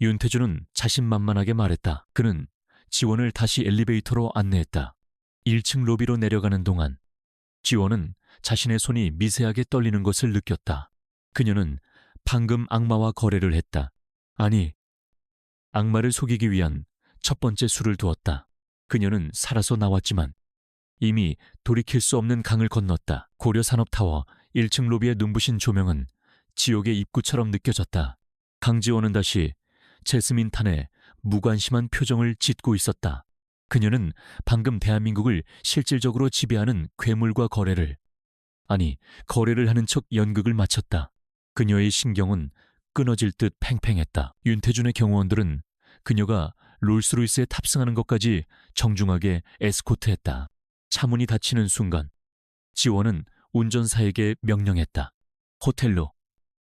윤태준은 자신만만하게 말했다. 그는 지원을 다시 엘리베이터로 안내했다. 1층 로비로 내려가는 동안 지원은 자신의 손이 미세하게 떨리는 것을 느꼈다. 그녀는 방금 악마와 거래를 했다. 아니, 악마를 속이기 위한 첫 번째 수를 두었다. 그녀는 살아서 나왔지만 이미 돌이킬 수 없는 강을 건넜다. 고려산업타워 1층 로비의 눈부신 조명은 지옥의 입구처럼 느껴졌다. 강지원은 다시 제스민 탄의 무관심한 표정을 짓고 있었다. 그녀는 방금 대한민국을 실질적으로 지배하는 괴물과 거래를 하는 척 연극을 마쳤다. 그녀의 신경은 끊어질 듯 팽팽했다. 윤태준의 경호원들은 그녀가 롤스로이스에 탑승하는 것까지 정중하게 에스코트했다. 차문이 닫히는 순간 지원은 운전사에게 명령했다. 호텔로.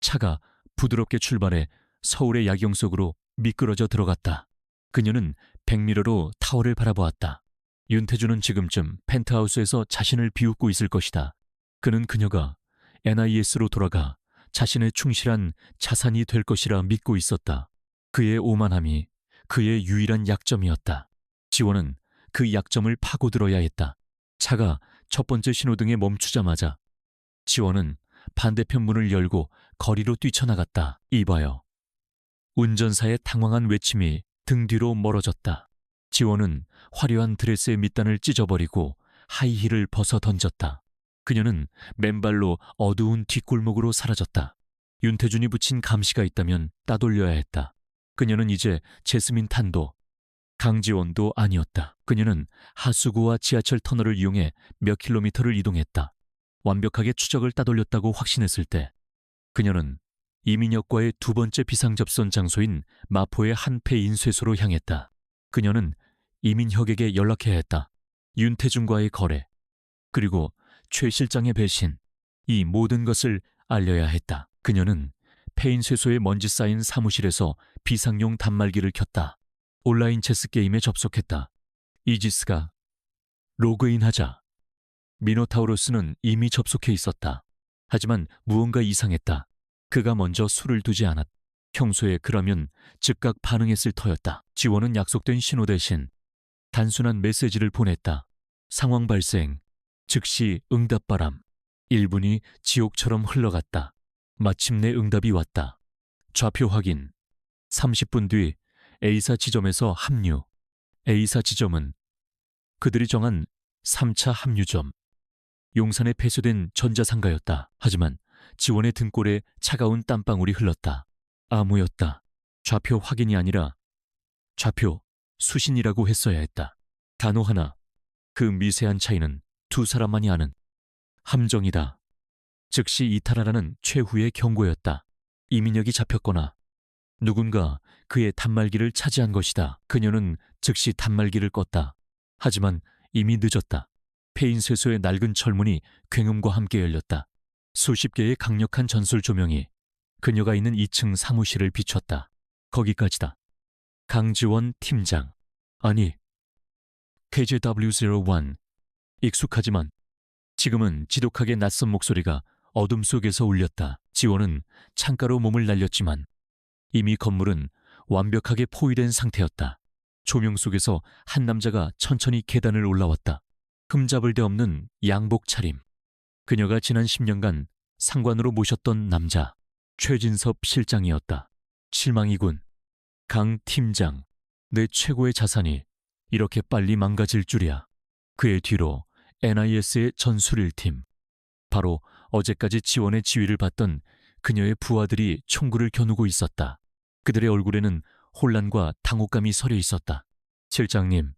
차가 부드럽게 출발해 서울의 야경 속으로 미끄러져 들어갔다. 그녀는 백미러로 타워를 바라보았다. 윤태준은 지금쯤 펜트하우스에서 자신을 비웃고 있을 것이다. 그는 그녀가 NIS로 돌아가 자신의 충실한 자산이 될 것이라 믿고 있었다. 그의 오만함이 그의 유일한 약점이었다. 지원은 그 약점을 파고들어야 했다. 차가 첫 번째 신호등에 멈추자마자 지원은 반대편 문을 열고 거리로 뛰쳐나갔다. 이봐요. 운전사의 당황한 외침이 등 뒤로 멀어졌다. 지원은 화려한 드레스의 밑단을 찢어버리고 하이힐을 벗어 던졌다. 그녀는 맨발로 어두운 뒷골목으로 사라졌다. 윤태준이 붙인 감시가 있다면 따돌려야 했다. 그녀는 이제 제스민 탄도, 강지원도 아니었다. 그녀는 하수구와 지하철 터널을 이용해 몇 킬로미터를 이동했다. 완벽하게 추적을 따돌렸다고 확신했을 때 그녀는 이민혁과의 두 번째 비상접선 장소인 마포의 한패 인쇄소로 향했다. 그녀는 이민혁에게 연락해야 했다. 윤태준과의 거래, 그리고 최 실장의 배신, 이 모든 것을 알려야 했다. 그녀는 폐인쇄소에 먼지 쌓인 사무실에서 비상용 단말기를 켰다. 온라인 체스 게임에 접속했다. 이지스가 로그인하자 미노타우로스는 이미 접속해 있었다. 하지만 무언가 이상했다. 그가 먼저 술을 두지 않았다. 평소에 그라면 즉각 반응했을 터였다. 지원은 약속된 신호 대신 단순한 메시지를 보냈다. 상황 발생, 즉시 응답 바람. 1분이 지옥처럼 흘러갔다. 마침내 응답이 왔다. 좌표 확인. 30분 뒤 A사 지점에서 합류. A사 지점은 그들이 정한 3차 합류점. 용산에 폐쇄된 전자상가였다. 하지만 지원의 등골에 차가운 땀방울이 흘렀다. 암호였다. 좌표 확인이 아니라 좌표 수신이라고 했어야 했다. 단어 하나, 그 미세한 차이는 두 사람만이 아는 함정이다. 즉시 이탈하라는 최후의 경고였다. 이민혁이 잡혔거나 누군가 그의 단말기를 차지한 것이다. 그녀는 즉시 단말기를 껐다. 하지만 이미 늦었다. 폐인쇄소의 낡은 철문이 굉음과 함께 열렸다. 수십 개의 강력한 전술 조명이 그녀가 있는 2층 사무실을 비췄다. 거기까지다. 강지원 팀장. 아니, KJW01. 익숙하지만 지금은 지독하게 낯선 목소리가 어둠 속에서 울렸다. 지원은 창가로 몸을 날렸지만 이미 건물은 완벽하게 포위된 상태였다. 조명 속에서 한 남자가 천천히 계단을 올라왔다. 흠잡을 데 없는 양복 차림. 그녀가 지난 10년간 상관으로 모셨던 남자, 최진섭 실장이었다. 실망이군. 강 팀장, 내 최고의 자산이 이렇게 빨리 망가질 줄이야. 그의 뒤로 NIS의 전술 1팀. 바로 어제까지 지원의 지휘를 받던 그녀의 부하들이 총구를 겨누고 있었다. 그들의 얼굴에는 혼란과 당혹감이 서려 있었다. 실장님,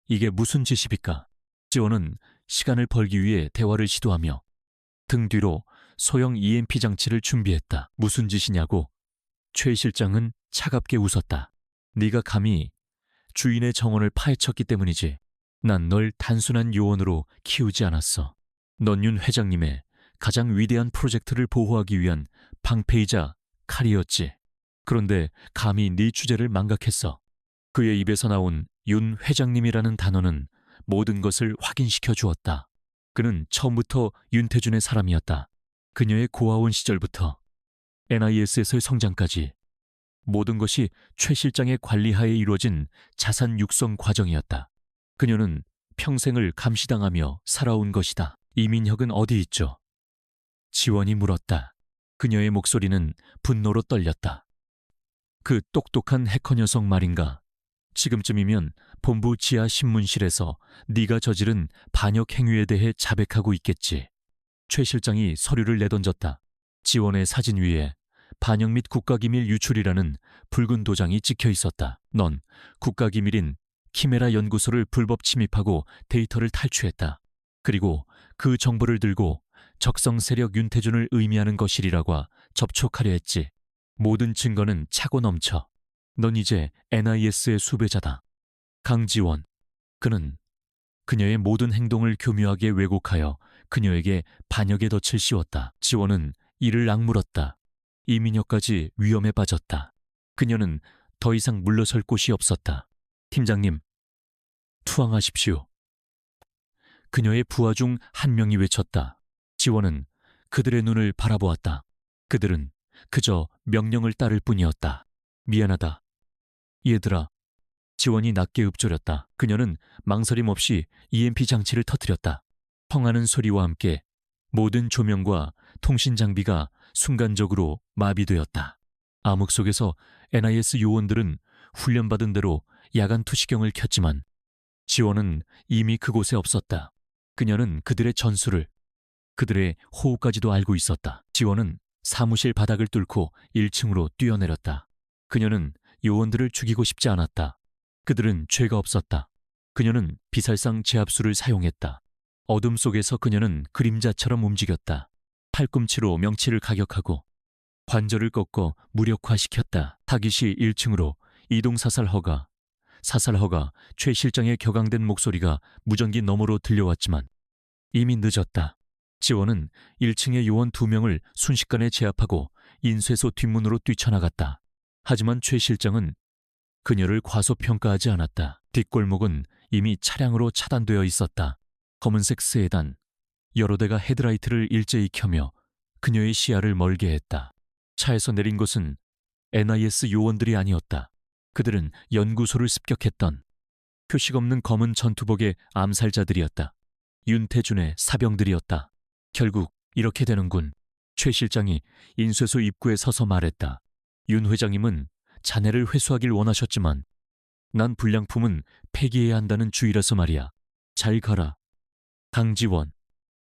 이게 무슨 짓입니까? 지원은 시간을 벌기 위해 대화를 시도하며 등 뒤로 소형 EMP 장치를 준비했다. 무슨 짓이냐고? 최 실장은 차갑게 웃었다. 네가 감히 주인의 정원을 파헤쳤기 때문이지. 난 널 단순한 요원으로 키우지 않았어. 넌 윤 회장님의 가장 위대한 프로젝트를 보호하기 위한 방패이자 칼이었지. 그런데 감히 네 주제를 망각했어. 그의 입에서 나온 윤 회장님이라는 단어는 모든 것을 확인시켜 주었다. 그는 처음부터 윤태준의 사람이었다. 그녀의 고아원 시절부터 NIS에서의 성장까지 모든 것이 최 실장의 관리하에 이루어진 자산 육성 과정이었다. 그녀는 평생을 감시당하며 살아온 것이다. 이민혁은 어디 있죠? 지원이 물었다. 그녀의 목소리는 분노로 떨렸다. 그 똑똑한 해커 녀석 말인가? 지금쯤이면 본부 지하 신문실에서 네가 저지른 반역 행위에 대해 자백하고 있겠지. 최 실장이 서류를 내던졌다. 지원의 사진 위에 반역 및 국가기밀 유출이라는 붉은 도장이 찍혀 있었다. 넌 국가기밀인 키메라 연구소를 불법 침입하고 데이터를 탈취했다. 그리고 그 정보를 들고 적성 세력 윤태준을 의미하는 것이리라고 접촉하려 했지. 모든 증거는 차고 넘쳐. 넌 이제 NIS의 수배자다. 강지원. 그는 그녀의 모든 행동을 교묘하게 왜곡하여 그녀에게 반역의 덫을 씌웠다. 지원은 이를 악물었다. 이민혁까지 위험에 빠졌다. 그녀는 더 이상 물러설 곳이 없었다. 팀장님, 투항하십시오. 그녀의 부하 중 한 명이 외쳤다. 지원은 그들의 눈을 바라보았다. 그들은 그저 명령을 따를 뿐이었다. 미안하다. 얘들아. 지원이 낮게 읊조렸다. 그녀는 망설임 없이 EMP 장치를 터뜨렸다. 펑하는 소리와 함께 모든 조명과 통신 장비가 순간적으로 마비되었다. 암흑 속에서 NIS 요원들은 훈련받은 대로 야간 투시경을 켰지만 지원은 이미 그곳에 없었다. 그녀는 그들의 전술을, 그들의 호흡까지도 알고 있었다. 지원은 사무실 바닥을 뚫고 1층으로 뛰어내렸다. 그녀는 요원들을 죽이고 싶지 않았다. 그들은 죄가 없었다. 그녀는 비살상 제압수를 사용했다. 어둠 속에서 그녀는 그림자처럼 움직였다. 팔꿈치로 명치를 가격하고 관절을 꺾어 무력화시켰다. 타깃이 1층으로 이동 사살 허가 최 실장의 격앙된 목소리가 무전기 너머로 들려왔지만 이미 늦었다. 지원은 1층의 요원 2명을 순식간에 제압하고 인쇄소 뒷문으로 뛰쳐나갔다. 하지만 최 실장은 그녀를 과소평가하지 않았다. 뒷골목은 이미 차량으로 차단되어 있었다. 검은색 세단, 여러 대가 헤드라이트를 일제히 켜며 그녀의 시야를 멀게 했다. 차에서 내린 것은 NIS 요원들이 아니었다. 그들은 연구소를 습격했던 표식 없는 검은 전투복의 암살자들이었다. 윤태준의 사병들이었다. 결국 이렇게 되는군. 최 실장이 인쇄소 입구에 서서 말했다. 윤 회장님은 자네를 회수하길 원하셨지만 난 불량품은 폐기해야 한다는 주의라서 말이야. 잘 가라. 강지원.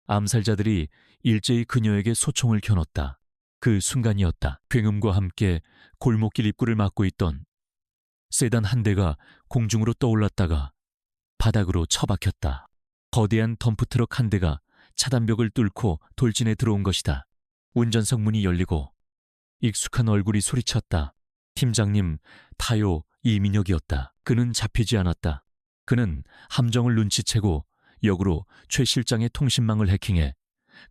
암살자들이 일제히 그녀에게 소총을 겨눴다. 그 순간이었다. 굉음과 함께 골목길 입구를 막고 있던 세단 한 대가 공중으로 떠올랐다가 바닥으로 처박혔다. 거대한 덤프트럭 한 대가 차단벽을 뚫고 돌진해 들어온 것이다. 운전석 문이 열리고 익숙한 얼굴이 소리쳤다. 팀장님, 타요 이민혁이었다. 그는 잡히지 않았다. 그는 함정을 눈치채고 역으로 최 실장의 통신망을 해킹해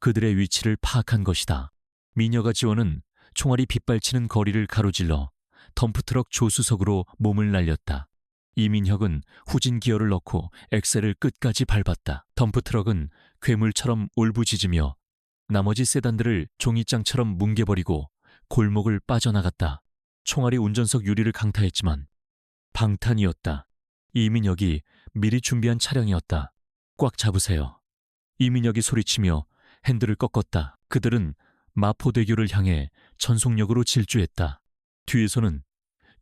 그들의 위치를 파악한 것이다. 미녀가 지원은 총알이 빗발치는 거리를 가로질러 덤프트럭 조수석으로 몸을 날렸다. 이민혁은 후진 기어를 넣고 엑셀을 끝까지 밟았다. 덤프트럭은 괴물처럼 울부짖으며 나머지 세단들을 종이장처럼 뭉개버리고 골목을 빠져나갔다. 총알이 운전석 유리를 강타했지만 방탄이었다. 이민혁이 미리 준비한 차량이었다. 꽉 잡으세요. 이민혁이 소리치며 핸들을 꺾었다. 그들은 마포대교를 향해 전속력으로 질주했다. 뒤에서는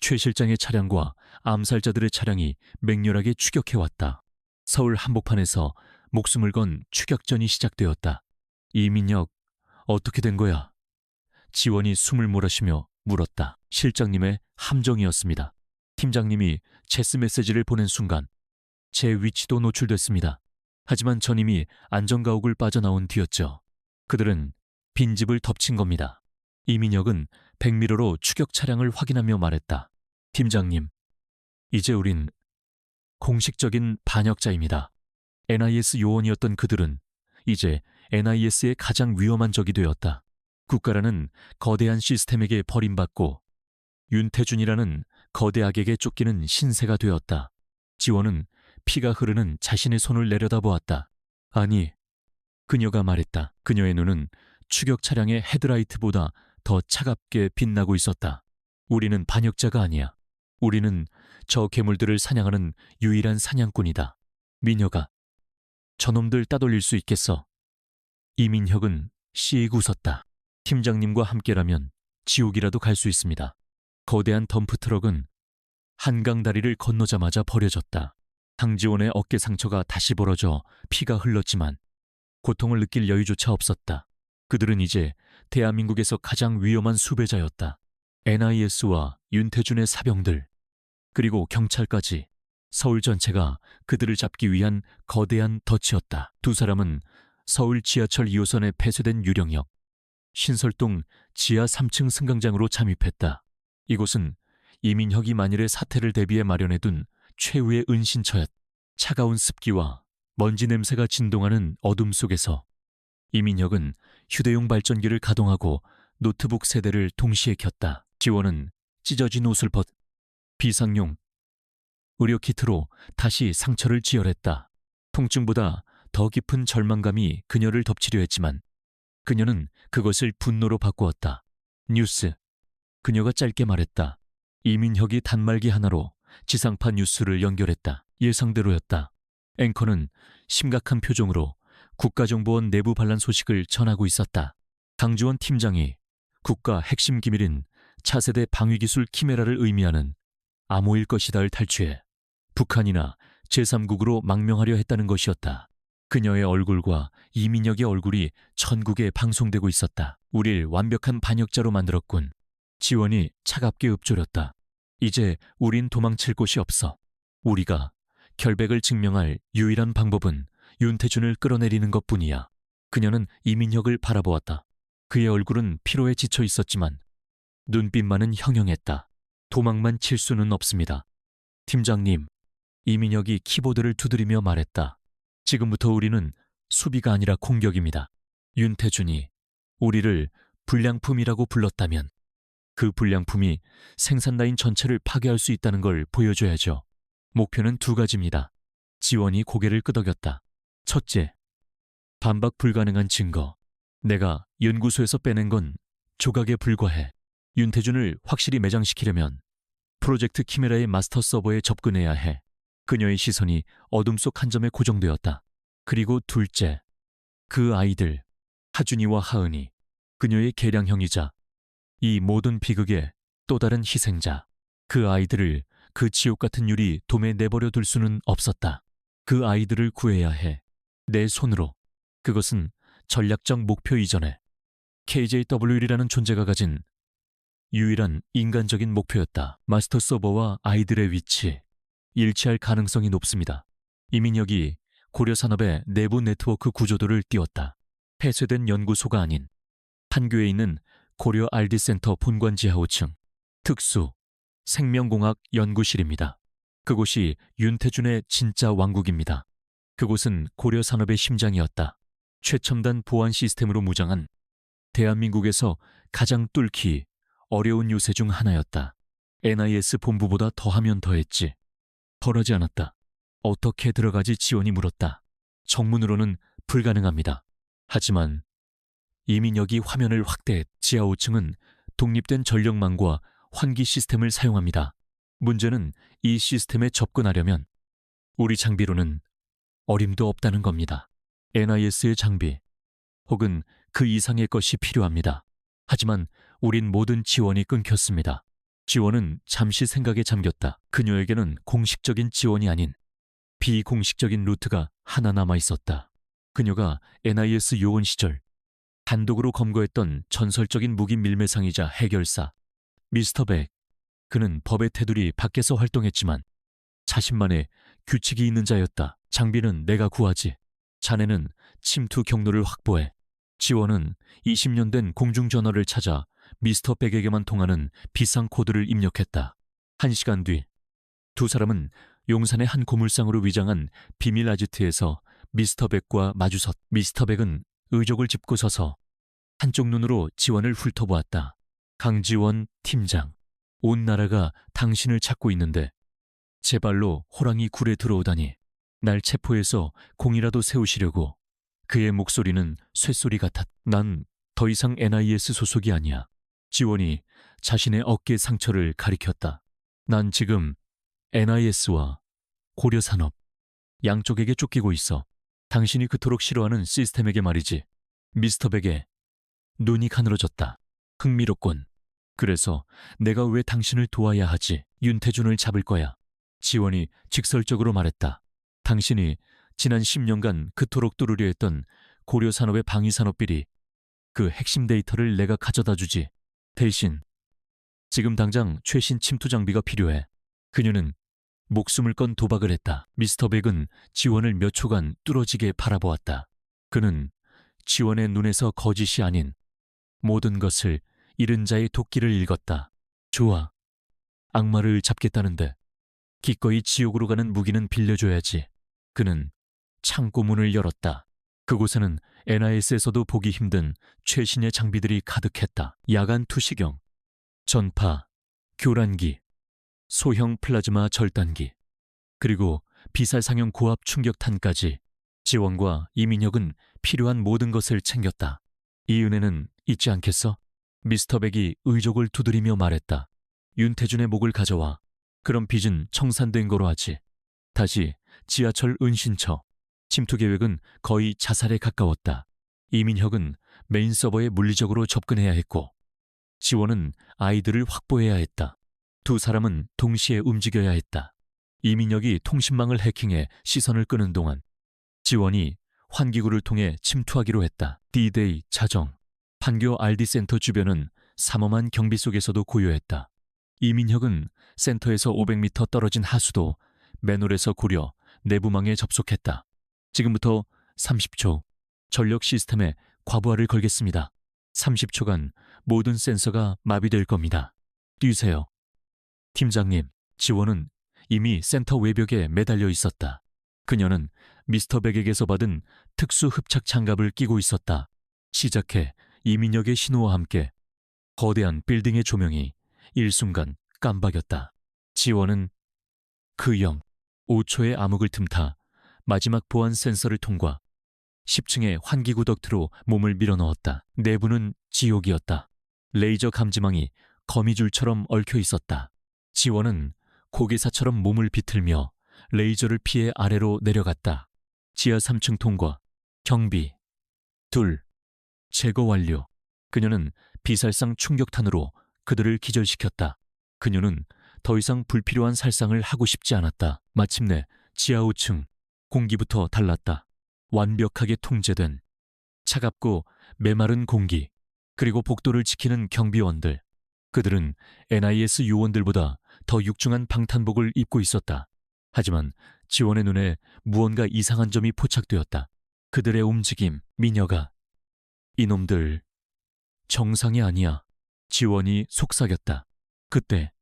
최 실장의 차량과 암살자들의 차량이 맹렬하게 추격해왔다. 서울 한복판에서 목숨을 건 추격전이 시작되었다. 이민혁, 어떻게 된 거야? 지원이 숨을 몰아쉬며 물었다. 실장님의 함정이었습니다. 팀장님이 체스 메시지를 보낸 순간 제 위치도 노출됐습니다. 하지만 전 이미 안전가옥을 빠져나온 뒤였죠. 그들은 빈집을 덮친 겁니다. 이민혁은 백미러로 추격 차량을 확인하며 말했다. 팀장님, 이제 우린 공식적인 반역자입니다. NIS 요원이었던 그들은 이제 NIS의 가장 위험한 적이 되었다. 국가라는 거대한 시스템에게 버림받고 윤태준이라는 거대 악에게 쫓기는 신세가 되었다. 지원은 피가 흐르는 자신의 손을 내려다보았다. 아니, 그녀가 말했다. 그녀의 눈은 추격 차량의 헤드라이트보다 더 차갑게 빛나고 있었다. 우리는 반역자가 아니야. 우리는 저 괴물들을 사냥하는 유일한 사냥꾼이다. 미녀가 저놈들 따돌릴 수 있겠어. 이민혁은 씩 웃었다. 팀장님과 함께라면 지옥이라도 갈 수 있습니다. 거대한 덤프트럭은 한강 다리를 건너자마자 버려졌다. 강지원의 어깨 상처가 다시 벌어져 피가 흘렀지만 고통을 느낄 여유조차 없었다. 그들은 이제 대한민국에서 가장 위험한 수배자였다. NIS와 윤태준의 사병들, 그리고 경찰까지 서울 전체가 그들을 잡기 위한 거대한 덫이었다. 두 사람은 서울 지하철 2호선에 폐쇄된 유령역 신설동 지하 3층 승강장으로 잠입했다. 이곳은 이민혁이 만일의 사태를 대비해 마련해둔 최후의 은신처였다. 차가운 습기와 먼지 냄새가 진동하는 어둠 속에서 이민혁은 휴대용 발전기를 가동하고 노트북 세대를 동시에 켰다. 지원은 찢어진 옷을 비상용 의료키트로 다시 상처를 지혈했다. 통증보다 더 깊은 절망감이 그녀를 덮치려 했지만 그녀는 그것을 분노로 바꾸었다. 뉴스. 그녀가 짧게 말했다. 이민혁이 단말기 하나로 지상파 뉴스를 연결했다. 예상대로였다. 앵커는 심각한 표정으로 국가정보원 내부 반란 소식을 전하고 있었다. 강지원 팀장이 국가 핵심 기밀인 차세대 방위기술 키메라를 의미하는 암호일 것이다를 탈취해 북한이나 제3국으로 망명하려 했다는 것이었다. 그녀의 얼굴과 이민혁의 얼굴이 전국에 방송되고 있었다. 우릴 완벽한 반역자로 만들었군. 지원이 차갑게 읊조렸다. 이제 우린 도망칠 곳이 없어. 우리가 결백을 증명할 유일한 방법은 윤태준을 끌어내리는 것뿐이야. 그녀는 이민혁을 바라보았다. 그의 얼굴은 피로에 지쳐 있었지만 눈빛만은 형형했다. 도망만 칠 수는 없습니다. 팀장님, 이민혁이 키보드를 두드리며 말했다. 지금부터 우리는 수비가 아니라 공격입니다. 윤태준이 우리를 불량품이라고 불렀다면 그 불량품이 생산 라인 전체를 파괴할 수 있다는 걸 보여줘야죠. 목표는 두 가지입니다. 지원이 고개를 끄덕였다. 첫째, 반박 불가능한 증거. 내가 연구소에서 빼낸 건 조각에 불과해. 윤태준을 확실히 매장시키려면 프로젝트 키메라의 마스터 서버에 접근해야 해. 그녀의 시선이 어둠 속 한 점에 고정되었다. 그리고 둘째, 그 아이들, 하준이와 하은이, 그녀의 개량형이자 이 모든 비극의 또 다른 희생자. 그 아이들을 그 지옥 같은 유리 돔에 내버려 둘 수는 없었다. 그 아이들을 구해야 해. 내 손으로. 그것은 전략적 목표 이전에 KJW라는 존재가 가진 유일한 인간적인 목표였다. 마스터 서버와 아이들의 위치, 일치할 가능성이 높습니다. 이민혁이 고려산업의 내부 네트워크 구조도를 띄웠다. 폐쇄된 연구소가 아닌 판교에 있는 고려 RD센터 본관 지하 5층 특수 생명공학 연구실입니다. 그곳이 윤태준의 진짜 왕국입니다. 그곳은 고려산업의 심장이었다. 최첨단 보안 시스템으로 무장한 대한민국에서 가장 뚫기 어려운 요새 중 하나였다. NIS 본부보다 더하면 더했지. 덜하지 않았다. 어떻게 들어가지 지원이 물었다. 정문으로는 불가능합니다. 하지만 이민혁이 화면을 확대해 지하 5층은 독립된 전력망과 환기 시스템을 사용합니다. 문제는 이 시스템에 접근하려면 우리 장비로는 어림도 없다는 겁니다. NIS의 장비 혹은 그 이상의 것이 필요합니다. 하지만 우린 모든 지원이 끊겼습니다. 지원은 잠시 생각에 잠겼다. 그녀에게는 공식적인 지원이 아닌 비공식적인 루트가 하나 남아 있었다. 그녀가 NIS 요원 시절 단독으로 검거했던 전설적인 무기 밀매상이자 해결사 미스터 백. 그는 법의 테두리 밖에서 활동했지만 자신만의 규칙이 있는 자였다. 장비는 내가 구하지. 자네는 침투 경로를 확보해. 지원은 20년 된 공중전화를 찾아 미스터 백에게만 통하는 비상 코드를 입력했다. 1시간 뒤 두 사람은 용산의 한 고물상으로 위장한 비밀 아지트에서 미스터 백과 마주섰. 미스터 백은 의족을 짚고 서서 한쪽 눈으로 지원을 훑어보았다. 강지원 팀장, 온 나라가 당신을 찾고 있는데 제발로 호랑이 굴에 들어오다니. 날 체포해서 공이라도 세우시려고. 그의 목소리는 쇠소리 같았. 난 더 이상 NIS 소속이 아니야. 지원이 자신의 어깨 상처를 가리켰다. 난 지금 NIS와 고려산업 양쪽에게 쫓기고 있어. 당신이 그토록 싫어하는 시스템에게 말이지. 미스터 백의 눈이 가늘어졌다. 흥미롭군. 그래서 내가 왜 당신을 도와야 하지? 윤태준을 잡을 거야. 지원이 직설적으로 말했다. 당신이 지난 10년간 그토록 뚫으려 했던 고려산업의 방위산업비리, 그 핵심 데이터를 내가 가져다 주지. 대신 지금 당장 최신 침투 장비가 필요해. 그녀는 목숨을 건 도박을 했다. 미스터 백은 지원을 몇 초간 뚫어지게 바라보았다. 그는 지원의 눈에서 거짓이 아닌 모든 것을 잃은 자의 도끼를 읽었다. 좋아. 악마를 잡겠다는데 기꺼이 지옥으로 가는 무기는 빌려줘야지. 그는 창고문을 열었다. 그곳에는 NIS에서도 보기 힘든 최신의 장비들이 가득했다. 야간 투시경, 전파, 교란기, 소형 플라즈마 절단기, 그리고 비살상용 고압 충격탄까지. 지원과 이민혁은 필요한 모든 것을 챙겼다. 이 은혜는 잊지 않겠어? 미스터 백이 의족을 두드리며 말했다. 윤태준의 목을 가져와. 그럼 빚은 청산된 거로 하지. 다시 지하철 은신처. 침투 계획은 거의 자살에 가까웠다. 이민혁은 메인 서버에 물리적으로 접근해야 했고 지원은 아이들을 확보해야 했다. 두 사람은 동시에 움직여야 했다. 이민혁이 통신망을 해킹해 시선을 끄는 동안 지원이 환기구를 통해 침투하기로 했다. D-Day 자정. 판교 RD센터 주변은 삼엄한 경비 속에서도 고요했다. 이민혁은 센터에서 500m 떨어진 하수도 맨홀에서 고려 내부망에 접속했다. 지금부터 30초 전력 시스템에 과부하를 걸겠습니다. 30초간 모든 센서가 마비될 겁니다. 뛰세요. 팀장님, 지원은 이미 센터 외벽에 매달려 있었다. 그녀는 미스터 백에게서 받은 특수 흡착 장갑을 끼고 있었다. 시작해 이민혁의 신호와 함께 거대한 빌딩의 조명이 일순간 깜박였다. 지원은 그 5초의 암흑을 틈타 마지막 보안 센서를 통과. 10층의 환기구 덕트로 몸을 밀어넣었다. 내부는 지옥이었다. 레이저 감지망이 거미줄처럼 얽혀 있었다. 지원은 고개사처럼 몸을 비틀며 레이저를 피해 아래로 내려갔다. 지하 3층 통과, 경비, 둘, 제거 완료. 그녀는 비살상 충격탄으로 그들을 기절시켰다. 그녀는 더 이상 불필요한 살상을 하고 싶지 않았다. 마침내 지하 5층, 공기부터 달랐다. 완벽하게 통제된 차갑고 메마른 공기, 그리고 복도를 지키는 경비원들. 그들은 NIS 요원들보다 더 육중한 방탄복을 입고 있었다. 하지만 지원의 눈에 무언가 이상한 점이 포착되었다. 그들의 움직임, 미녀가. 이놈들, 정상이 아니야. 지원이 속삭였다. 그때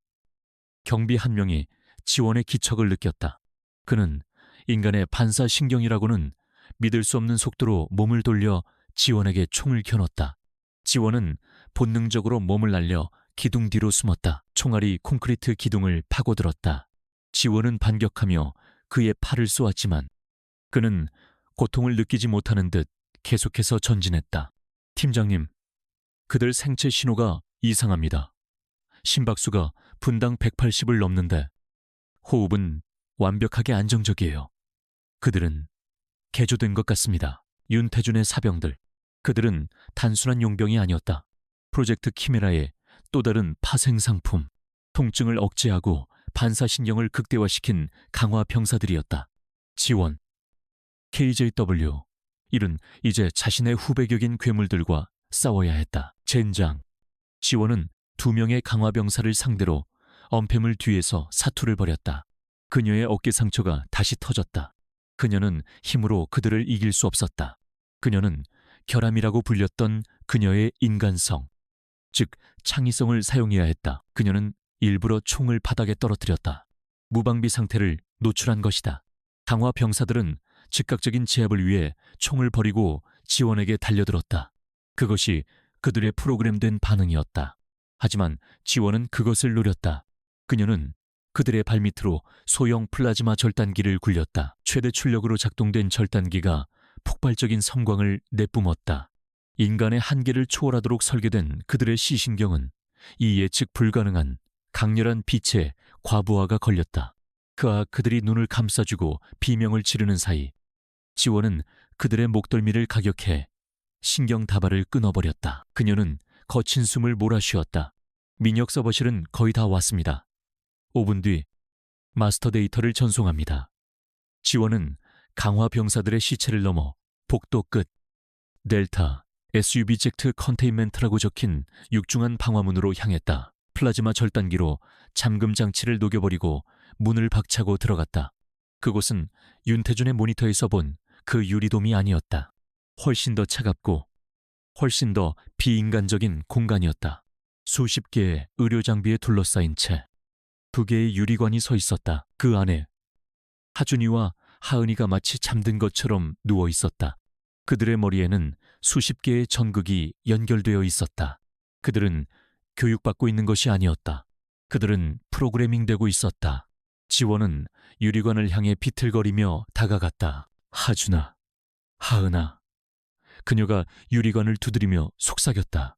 경비 한 명이 지원의 기척을 느꼈다. 그는 인간의 반사신경이라고는 믿을 수 없는 속도로 몸을 돌려 지원에게 총을 겨눴다. 지원은 본능적으로 몸을 날려 기둥 뒤로 숨었다. 총알이 콘크리트 기둥을 파고들었다. 지원은 반격하며 그의 팔을 쏘았지만 그는 고통을 느끼지 못하는 듯 계속해서 전진했다. 팀장님, 그들 생체 신호가 이상합니다. 심박수가 분당 180을 넘는데 호흡은 완벽하게 안정적이에요. 그들은 개조된 것 같습니다. 윤태준의 사병들. 그들은 단순한 용병이 아니었다. 프로젝트 키메라의 또 다른 파생 상품. 통증을 억제하고 반사신경을 극대화시킨 강화 병사들이었다. 지원, KJW. 이른 이제 자신의 후배 격인 괴물들과 싸워야 했다. 젠장. 지원은 2명의 강화 병사를 상대로 엄폐물 뒤에서 사투를 벌였다. 그녀의 어깨 상처가 다시 터졌다. 그녀는 힘으로 그들을 이길 수 없었다. 그녀는 결함이라고 불렸던 그녀의 인간성, 즉 창의성을 사용해야 했다. 그녀는 일부러 총을 바닥에 떨어뜨렸다. 무방비 상태를 노출한 것이다. 강화 병사들은 즉각적인 제압을 위해 총을 버리고 지원에게 달려들었다. 그것이 그들의 프로그램된 반응이었다. 하지만 지원은 그것을 노렸다. 그녀는 그들의 발밑으로 소형 플라즈마 절단기를 굴렸다. 최대 출력으로 작동된 절단기가 폭발적인 섬광을 내뿜었다. 인간의 한계를 초월하도록 설계된 그들의 시신경은 이 예측 불가능한 강렬한 빛에 과부하가 걸렸다. 그아 그들이 눈을 감싸주고 비명을 지르는 사이 지원은 그들의 목덜미를 가격해 신경 다발을 끊어버렸다. 그녀는 거친 숨을 몰아쉬었다. 민혁 서버실은 거의 다 왔습니다. 5분 뒤 마스터 데이터를 전송합니다. 지원은 강화 병사들의 시체를 넘어 복도 끝 델타 SUB젝트 컨테인멘트라고 적힌 육중한 방화문으로 향했다. 플라즈마 절단기로 잠금 장치를 녹여버리고 문을 박차고 들어갔다. 그곳은 윤태준의 모니터에서 본 그 유리돔이 아니었다. 훨씬 더 차갑고 훨씬 더 비인간적인 공간이었다. 수십 개의 의료 장비에 둘러싸인 채 2개의 유리관이 서 있었다. 그 안에 하준이와 하은이가 마치 잠든 것처럼 누워 있었다. 그들의 머리에는 수십 개의 전극이 연결되어 있었다. 그들은 교육받고 있는 것이 아니었다. 그들은 프로그래밍되고 있었다. 지원은 유리관을 향해 비틀거리며 다가갔다. 하준아, 하은아. 그녀가 유리관을 두드리며 속삭였다.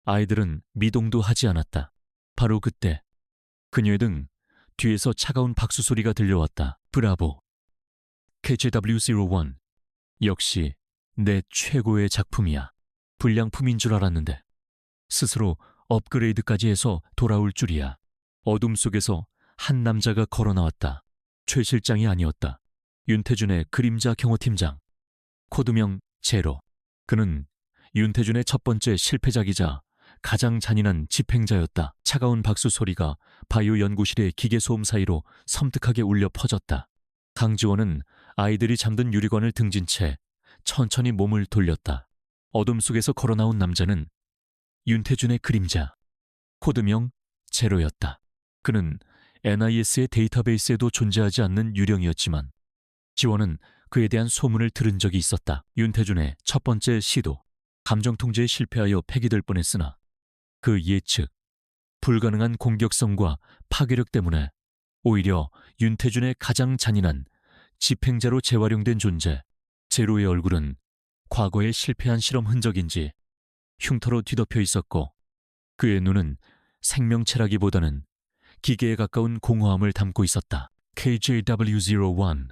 아이들은 미동도 하지 않았다. 바로 그때 그녀의 등 뒤에서 차가운 박수 소리가 들려왔다. 브라보. KJW01. 역시 내 최고의 작품이야. 불량품인 줄 알았는데 스스로 업그레이드까지 해서 돌아올 줄이야. 어둠 속에서 한 남자가 걸어 나왔다. 최 실장이 아니었다. 윤태준의 그림자 경호팀장. 코드명 제로. 그는 윤태준의 첫 번째 실패작이자 가장 잔인한 집행자였다. 차가운 박수 소리가 바이오 연구실의 기계 소음 사이로 섬뜩하게 울려 퍼졌다. 강지원은 아이들이 잠든 유리관을 등진 채 천천히 몸을 돌렸다. 어둠 속에서 걸어 나온 남자는 윤태준의 그림자, 코드명 제로였다. 그는 NIS의 데이터베이스에도 존재하지 않는 유령이었지만 지원은 그에 대한 소문을 들은 적이 있었다. 윤태준의 첫 번째 시도, 감정 통제에 실패하여 폐기될 뻔했으나 그 예측, 불가능한 공격성과 파괴력 때문에 오히려 윤태준의 가장 잔인한 집행자로 재활용된 존재, 제로의 얼굴은 과거의 실패한 실험 흔적인지 흉터로 뒤덮여 있었고 그의 눈은 생명체라기보다는 기계에 가까운 공허함을 담고 있었다. KJW01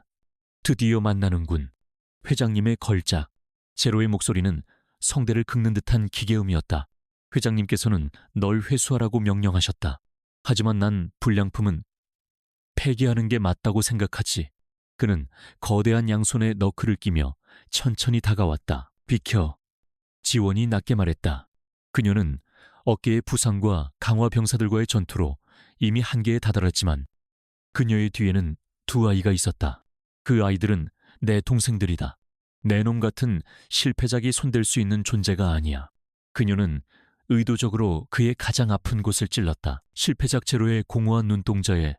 드디어 만나는군. 회장님의 걸작. 제로의 목소리는 성대를 긁는 듯한 기계음이었다. 회장님께서는 널 회수하라고 명령하셨다. 하지만 난 불량품은 폐기하는 게 맞다고 생각하지. 그는 거대한 양손에 너클을 끼며 천천히 다가왔다. 비켜. 지원이 낮게 말했다. 그녀는 어깨의 부상과 강화 병사들과의 전투로 이미 한계에 다다랐지만 그녀의 뒤에는 두 아이가 있었다. 그 아이들은 내 동생들이다. 내 놈 같은 실패작이 손댈 수 있는 존재가 아니야. 그녀는 의도적으로 그의 가장 아픈 곳을 찔렀다. 실패작 제로의 공허한 눈동자에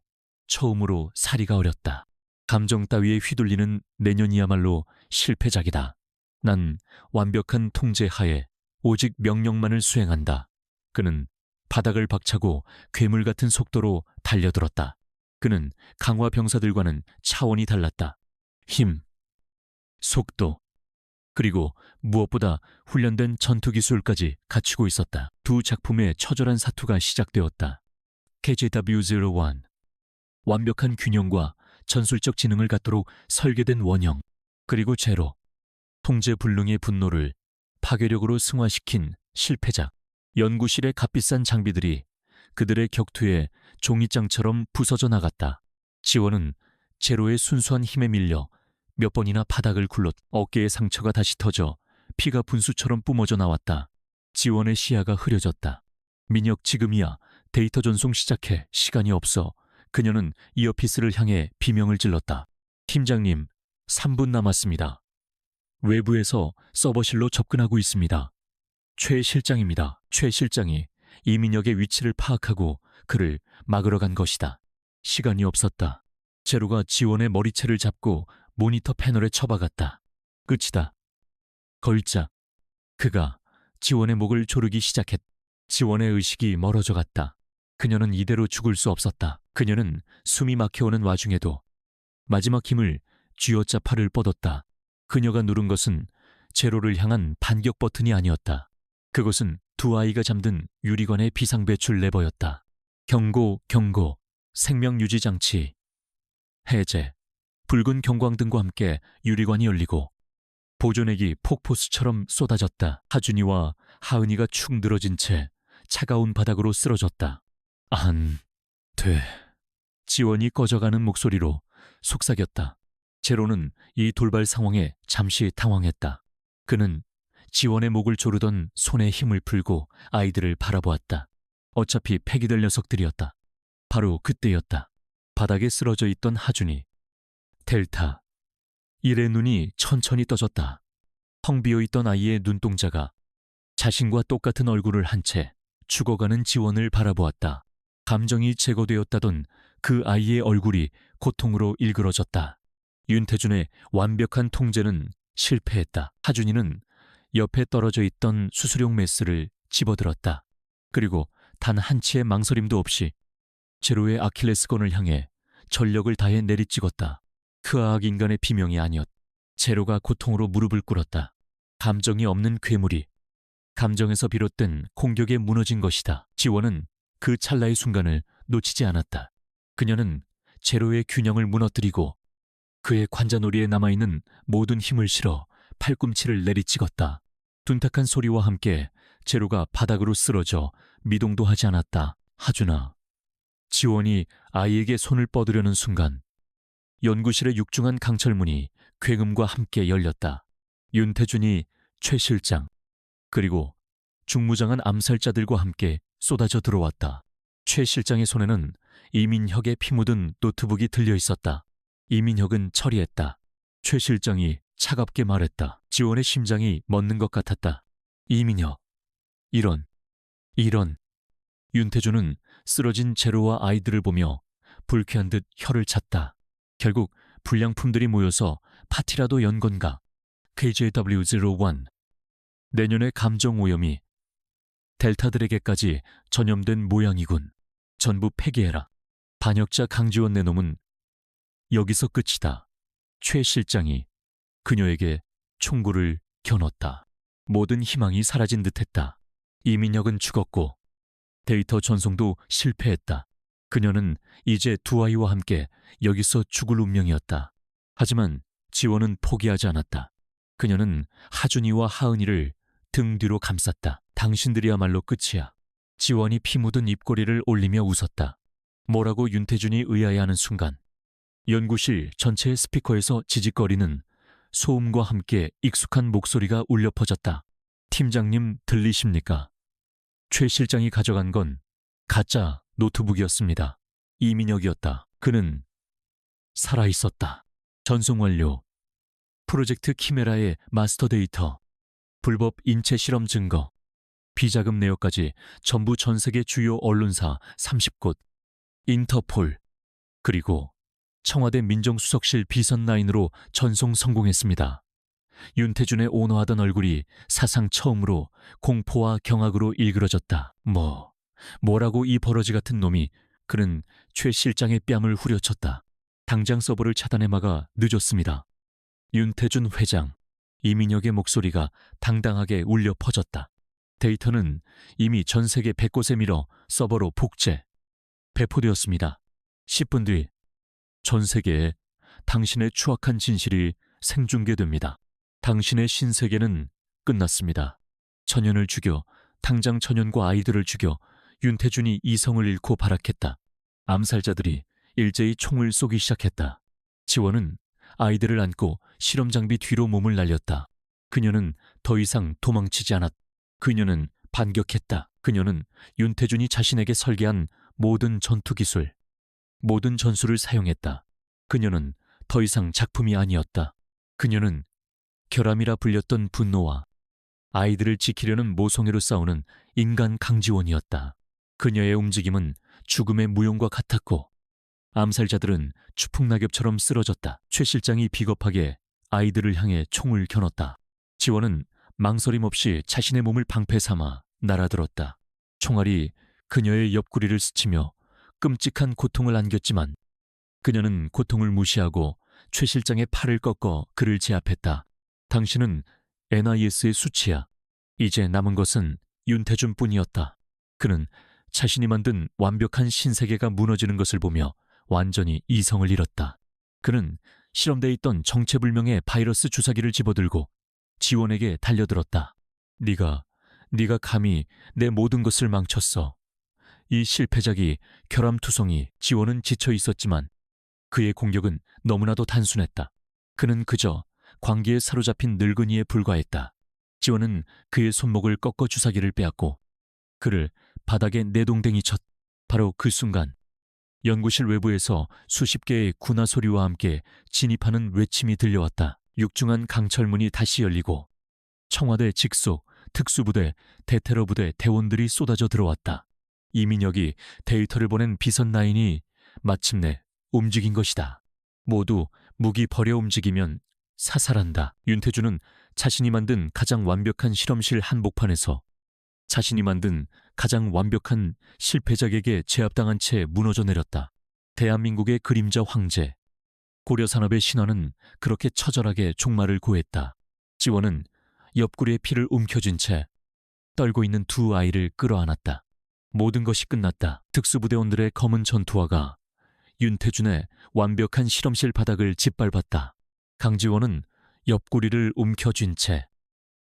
처음으로 사리가 어렸다. 감정 따위에 휘둘리는 내년이야말로 실패작이다. 난 완벽한 통제 하에 오직 명령만을 수행한다. 그는 바닥을 박차고 괴물 같은 속도로 달려들었다. 그는 강화 병사들과는 차원이 달랐다. 힘, 속도, 그리고 무엇보다 훈련된 전투 기술까지 갖추고 있었다. 두 작품의 처절한 사투가 시작되었다. KJW01 완벽한 균형과 전술적 지능을 갖도록 설계된 원형, 그리고 제로 통제 불능의 분노를 파괴력으로 승화시킨 실패작. 연구실의 값비싼 장비들이 그들의 격투에 종이장처럼 부서져 나갔다. 지원은 제로의 순수한 힘에 밀려 몇 번이나 바닥을 굴렀. 어깨의 상처가 다시 터져 피가 분수처럼 뿜어져 나왔다. 지원의 시야가 흐려졌다. 민혁 지금이야. 데이터 전송 시작해. 시간이 없어. 그녀는 이어피스를 향해 비명을 질렀다. 팀장님, 3분 남았습니다. 외부에서 서버실로 접근하고 있습니다. 최 실장입니다. 최 실장이 이민혁의 위치를 파악하고 그를 막으러 간 것이다. 시간이 없었다. 제로가 지원의 머리채를 잡고 모니터 패널에 처박았다. 끝이다. 걸작. 그가 지원의 목을 조르기 시작했. 지원의 의식이 멀어져 갔다. 그녀는 이대로 죽을 수 없었다. 그녀는 숨이 막혀오는 와중에도 마지막 힘을 쥐어짜 팔을 뻗었다. 그녀가 누른 것은 제로를 향한 반격 버튼이 아니었다. 그것은 두 아이가 잠든 유리관의 비상배출 레버였다. 경고, 경고, 생명유지 장치, 해제. 붉은 경광등과 함께 유리관이 열리고 보존액이 폭포수처럼 쏟아졌다. 하준이와 하은이가 축 늘어진 채 차가운 바닥으로 쓰러졌다. 안 돼. 지원이 꺼져가는 목소리로 속삭였다. 제로는 이 돌발 상황에 잠시 당황했다. 그는 지원의 목을 조르던 손에 힘을 풀고 아이들을 바라보았다. 어차피 폐기될 녀석들이었다. 바로 그때였다. 바닥에 쓰러져 있던 하준이. 델타. 일의 눈이 천천히 떠졌다. 텅 비어있던 아이의 눈동자가 자신과 똑같은 얼굴을 한 채 죽어가는 지원을 바라보았다. 감정이 제거되었다던 그 아이의 얼굴이 고통으로 일그러졌다. 윤태준의 완벽한 통제는 실패했다. 하준이는 옆에 떨어져 있던 수술용 메스를 집어들었다. 그리고 단 한치의 망설임도 없이 제로의 아킬레스건을 향해 전력을 다해 내리찍었다. 그 악악 인간의 비명이 아니었. 제로가 고통으로 무릎을 꿇었다. 감정이 없는 괴물이 감정에서 비롯된 공격에 무너진 것이다. 지원은 그 찰나의 순간을 놓치지 않았다. 그녀는 제로의 균형을 무너뜨리고 그의 관자놀이에 남아있는 모든 힘을 실어 팔꿈치를 내리찍었다. 둔탁한 소리와 함께 제로가 바닥으로 쓰러져 미동도 하지 않았다. 하준아. 지원이 아이에게 손을 뻗으려는 순간 연구실의 육중한 강철문이 굉음과 함께 열렸다. 윤태준이 최 실장 그리고 중무장한 암살자들과 함께 쏟아져 들어왔다. 최 실장의 손에는 이민혁의 피 묻은 노트북이 들려 있었다. 이민혁은 처리했다. 최 실장이 차갑게 말했다. 지원의 심장이 멎는 것 같았다. 이민혁. 이런. 윤태준은 쓰러진 제로와 아이들을 보며 불쾌한 듯 혀를 찼다. 결국 불량품들이 모여서 파티라도 연 건가? KJW01. 내년의 감정 오염이 델타들에게까지 전염된 모양이군. 전부 폐기해라. 반역자 강지원 내놈은 여기서 끝이다. 최 실장이 그녀에게 총구를 겨눴다. 모든 희망이 사라진 듯했다. 이민혁은 죽었고 데이터 전송도 실패했다. 그녀는 이제 두 아이와 함께 여기서 죽을 운명이었다. 하지만 지원은 포기하지 않았다. 그녀는 하준이와 하은이를 등 뒤로 감쌌다. 당신들이야말로 끝이야. 지원이 피 묻은 입꼬리를 올리며 웃었다. 뭐라고 윤태준이 의아해하는 순간 연구실 전체의 스피커에서 지직거리는 소음과 함께 익숙한 목소리가 울려 퍼졌다. 팀장님 들리십니까? 최 실장이 가져간 건 가짜 노트북이었습니다. 이민혁이었다. 그는 살아있었다. 전송 완료. 프로젝트 키메라의 마스터 데이터, 불법 인체 실험 증거, 비자금 내역까지 전부 전 세계 주요 언론사 30곳, 인터폴, 그리고 청와대 민정수석실 비선 라인으로 전송 성공했습니다. 윤태준의 온화하던 얼굴이 사상 처음으로 공포와 경악으로 일그러졌다. 뭐라고 이 버러지 같은 놈이. 그는 최 실장의 뺨을 후려쳤다. 당장 서버를 차단해 막아 늦었습니다. 윤태준 회장, 이민혁의 목소리가 당당하게 울려 퍼졌다. 데이터는 이미 전 세계 100곳에 밀어 서버로 복제, 배포되었습니다. 10분 뒤 전 세계에 당신의 추악한 진실이 생중계됩니다. 당신의 신세계는 끝났습니다. 천연을 죽여, 당장 천연과 아이들을 죽여 윤태준이 이성을 잃고 발악했다. 암살자들이 일제히 총을 쏘기 시작했다. 지원은 아이들을 안고 실험 장비 뒤로 몸을 날렸다. 그녀는 더 이상 도망치지 않았다. 그녀는 반격했다. 그녀는 윤태준이 자신에게 설계한 모든 전투 기술, 모든 전술을 사용했다. 그녀는 더 이상 작품이 아니었다. 그녀는 결함이라 불렸던 분노와 아이들을 지키려는 모성애로 싸우는 인간 강지원이었다. 그녀의 움직임은 죽음의 무용과 같았고 암살자들은 추풍낙엽처럼 쓰러졌다. 최 실장이 비겁하게 아이들을 향해 총을 겨눴다. 지원은 망설임 없이 자신의 몸을 방패 삼아 날아들었다. 총알이 그녀의 옆구리를 스치며 끔찍한 고통을 안겼지만 그녀는 고통을 무시하고 최 실장의 팔을 꺾어 그를 제압했다. 당신은 NIS의 수치야. 이제 남은 것은 윤태준뿐이었다. 그는 자신이 만든 완벽한 신세계가 무너지는 것을 보며 완전히 이성을 잃었다. 그는 실험대에 있던 정체불명의 바이러스 주사기를 집어들고 지원에게 달려들었다. 네가 감히 내 모든 것을 망쳤어. 이 실패작이 결함투성이. 지원은 지쳐 있었지만 그의 공격은 너무나도 단순했다. 그는 그저 광기에 사로잡힌 늙은이에 불과했다. 지원은 그의 손목을 꺾어 주사기를 빼앗고 그를 바닥에 내동댕이 쳤. 바로 그 순간 연구실 외부에서 수십 개의 군화 소리와 함께 진입하는 외침이 들려왔다. 육중한 강철문이 다시 열리고 청와대 직속 특수부대, 대테러부대 대원들이 쏟아져 들어왔다. 이민혁이 데이터를 보낸 비선 라인이 마침내 움직인 것이다. 모두 무기 버려 움직이면 사살한다. 윤태준은 자신이 만든 가장 완벽한 실험실 한복판에서 자신이 만든 가장 완벽한 실패작에게 제압당한 채 무너져 내렸다. 대한민국의 그림자 황제, 고려산업의 신화는 그렇게 처절하게 종말을 고했다. 지원은 옆구리에 피를 움켜쥔 채 떨고 있는 두 아이를 끌어안았다. 모든 것이 끝났다. 특수부대원들의 검은 전투화가 윤태준의 완벽한 실험실 바닥을 짓밟았다. 강지원은 옆구리를 움켜쥔 채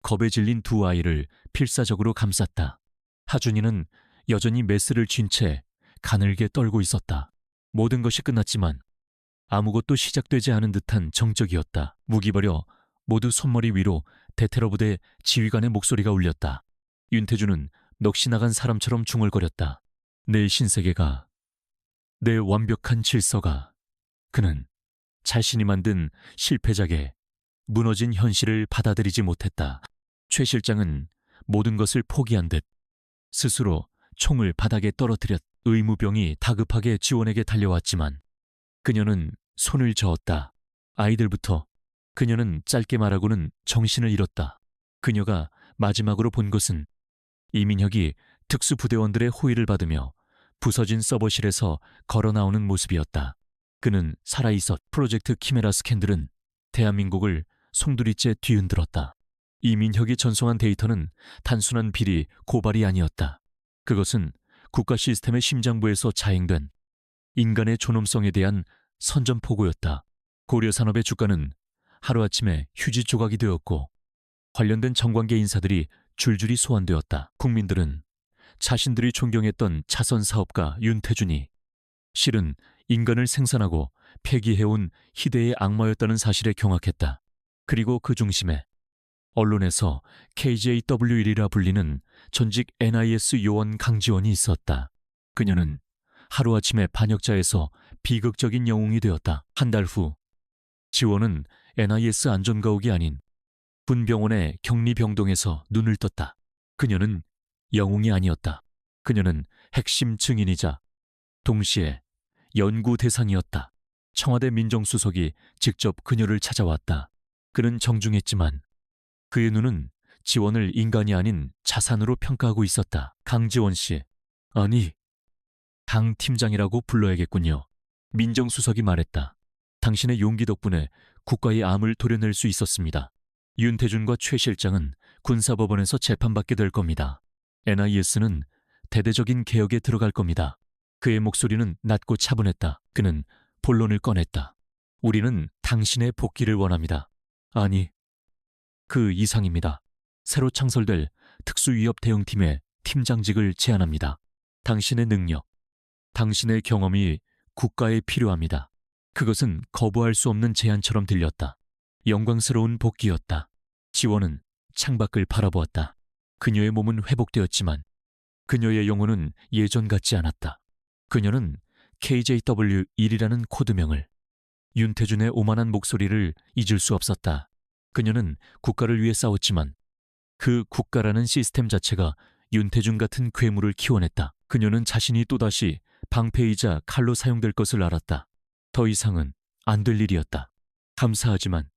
겁에 질린 두 아이를 필사적으로 감쌌다. 하준이는 여전히 메스를 쥔 채 가늘게 떨고 있었다. 모든 것이 끝났지만 아무것도 시작되지 않은 듯한 정적이었다. 무기 버려 모두 손머리 위로. 대테러부대 지휘관의 목소리가 울렸다. 윤태준은 넋이 나간 사람처럼 중얼거렸다. 내 신세계가, 내 완벽한 질서가. 그는 자신이 만든 실패작에 무너진 현실을 받아들이지 못했다. 최 실장은 모든 것을 포기한 듯 스스로 총을 바닥에 떨어뜨렸. 의무병이 다급하게 지원에게 달려왔지만 그녀는 손을 저었다. 아이들부터. 그녀는 짧게 말하고는 정신을 잃었다. 그녀가 마지막으로 본 것은 이민혁이 특수부대원들의 호의를 받으며 부서진 서버실에서 걸어 나오는 모습이었다. 그는 살아있었. 프로젝트 키메라 스캔들은 대한민국을 송두리째 뒤흔들었다. 이민혁이 전송한 데이터는 단순한 비리, 고발이 아니었다. 그것은 국가 시스템의 심장부에서 자행된 인간의 존엄성에 대한 선전포고였다. 고려 산업의 주가는 하루아침에 휴지 조각이 되었고 관련된 정관계 인사들이 줄줄이 소환되었다. 국민들은 자신들이 존경했던 차선 사업가 윤태준이 실은 인간을 생산하고 폐기해온 희대의 악마였다는 사실에 경악했다. 그리고 그 중심에 언론에서 KJW1이라 불리는 전직 NIS 요원 강지원이 있었다. 그녀는 하루아침에 반역자에서 비극적인 영웅이 되었다. 한 달 후 지원은 NIS 안전가옥이 아닌 분병원의 격리병동에서 눈을 떴다. 그녀는 영웅이 아니었다. 그녀는 핵심 증인이자 동시에 연구 대상이었다. 청와대 민정수석이 직접 그녀를 찾아왔다. 그는 정중했지만 그의 눈은 지원을 인간이 아닌 자산으로 평가하고 있었다. 강지원 씨, 아니, 당 팀장이라고 불러야겠군요. 민정수석이 말했다. 당신의 용기 덕분에 국가의 암을 도려낼 수 있었습니다. 윤태준과 최 실장은 군사법원에서 재판받게 될 겁니다. NIS는 대대적인 개혁에 들어갈 겁니다. 그의 목소리는 낮고 차분했다. 그는 본론을 꺼냈다. 우리는 당신의 복귀를 원합니다. 아니, 그 이상입니다. 새로 창설될 특수위협 대응팀의 팀장직을 제안합니다. 당신의 능력, 당신의 경험이 국가에 필요합니다. 그것은 거부할 수 없는 제안처럼 들렸다. 영광스러운 복귀였다. 지원은 창밖을 바라보았다. 그녀의 몸은 회복되었지만 그녀의 영혼은 예전 같지 않았다. 그녀는 KJW1이라는 코드명을, 윤태준의 오만한 목소리를 잊을 수 없었다. 그녀는 국가를 위해 싸웠지만 그 국가라는 시스템 자체가 윤태준 같은 괴물을 키워냈다. 그녀는 자신이 또다시 방패이자 칼로 사용될 것을 알았다. 더 이상은 안 될 일이었다. 감사하지만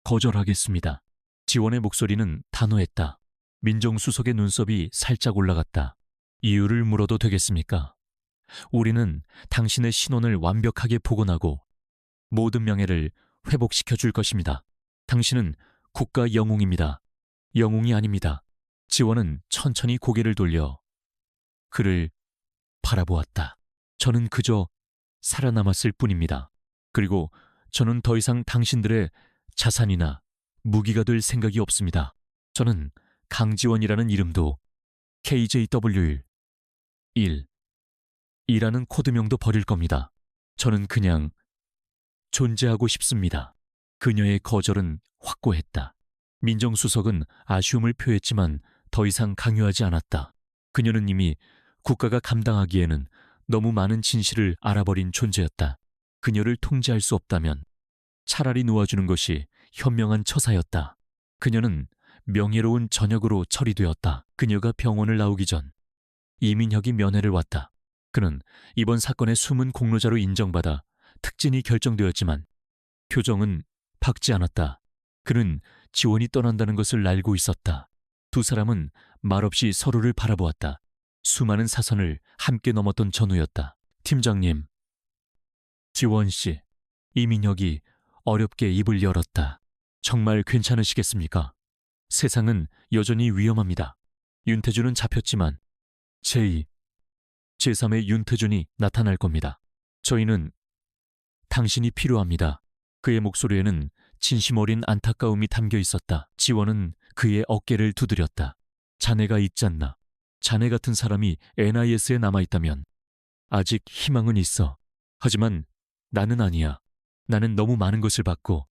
거절하겠습니다. 지원의 목소리는 단호했다. 민정수석의 눈썹이 살짝 올라갔다. 이유를 물어도 되겠습니까? 우리는 당신의 신원을 완벽하게 복원하고 모든 명예를 회복시켜 줄 것입니다. 당신은 국가 영웅입니다. 영웅이 아닙니다. 지원은 천천히 고개를 돌려 그를 바라보았다. 저는 그저 살아남았을 뿐입니다. 그리고 저는 더 이상 당신들의 자산이나 무기가 될 생각이 없습니다. 저는 강지원이라는 이름도 KJW1, 이라는 코드명도 버릴 겁니다. 저는 그냥 존재하고 싶습니다. 그녀의 거절은 확고했다. 민정수석은 아쉬움을 표했지만 더 이상 강요하지 않았다. 그녀는 이미 국가가 감당하기에는 너무 많은 진실을 알아버린 존재였다. 그녀를 통제할 수 없다면 차라리 놓아주는 것이 현명한 처사였다. 그녀는 명예로운 전역으로 처리되었다. 그녀가 병원을 나오기 전 이민혁이 면회를 왔다. 그는 이번 사건의 숨은 공로자로 인정받아 특진이 결정되었지만 표정은 밝지 않았다. 그는 지원이 떠난다는 것을 알고 있었다. 두 사람은 말없이 서로를 바라보았다. 수많은 사선을 함께 넘었던 전후였다. 팀장님, 지원 씨, 이민혁이 어렵게 입을 열었다. 정말 괜찮으시겠습니까? 세상은 여전히 위험합니다. 윤태준은 잡혔지만 제3의 윤태준이 나타날 겁니다. 저희는 당신이 필요합니다. 그의 목소리에는 진심 어린 안타까움이 담겨 있었다. 지원은 그의 어깨를 두드렸다. 자네가 있잖나. 자네 같은 사람이 NIS에 남아있다면 아직 희망은 있어. 하지만 나는 아니야. 나는 너무 많은 것을 받고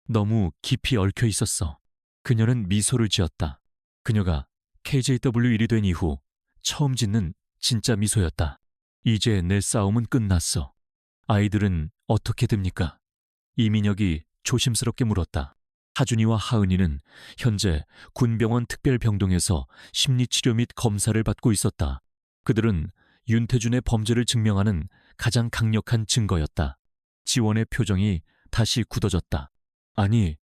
너무 깊이 얽혀 있었어. 그녀는 미소를 지었다. 그녀가 KJW1이 된 이후 처음 짓는 진짜 미소였다. 이제 내 싸움은 끝났어. 아이들은 어떻게 됩니까? 이민혁이 조심스럽게 물었다. 하준이와 하은이는 현재 군병원 특별병동에서 심리치료 및 검사를 받고 있었다. 그들은 윤태준의 범죄를 증명하는 가장 강력한 증거였다. 지원의 표정이 다시 굳어졌다. 아니,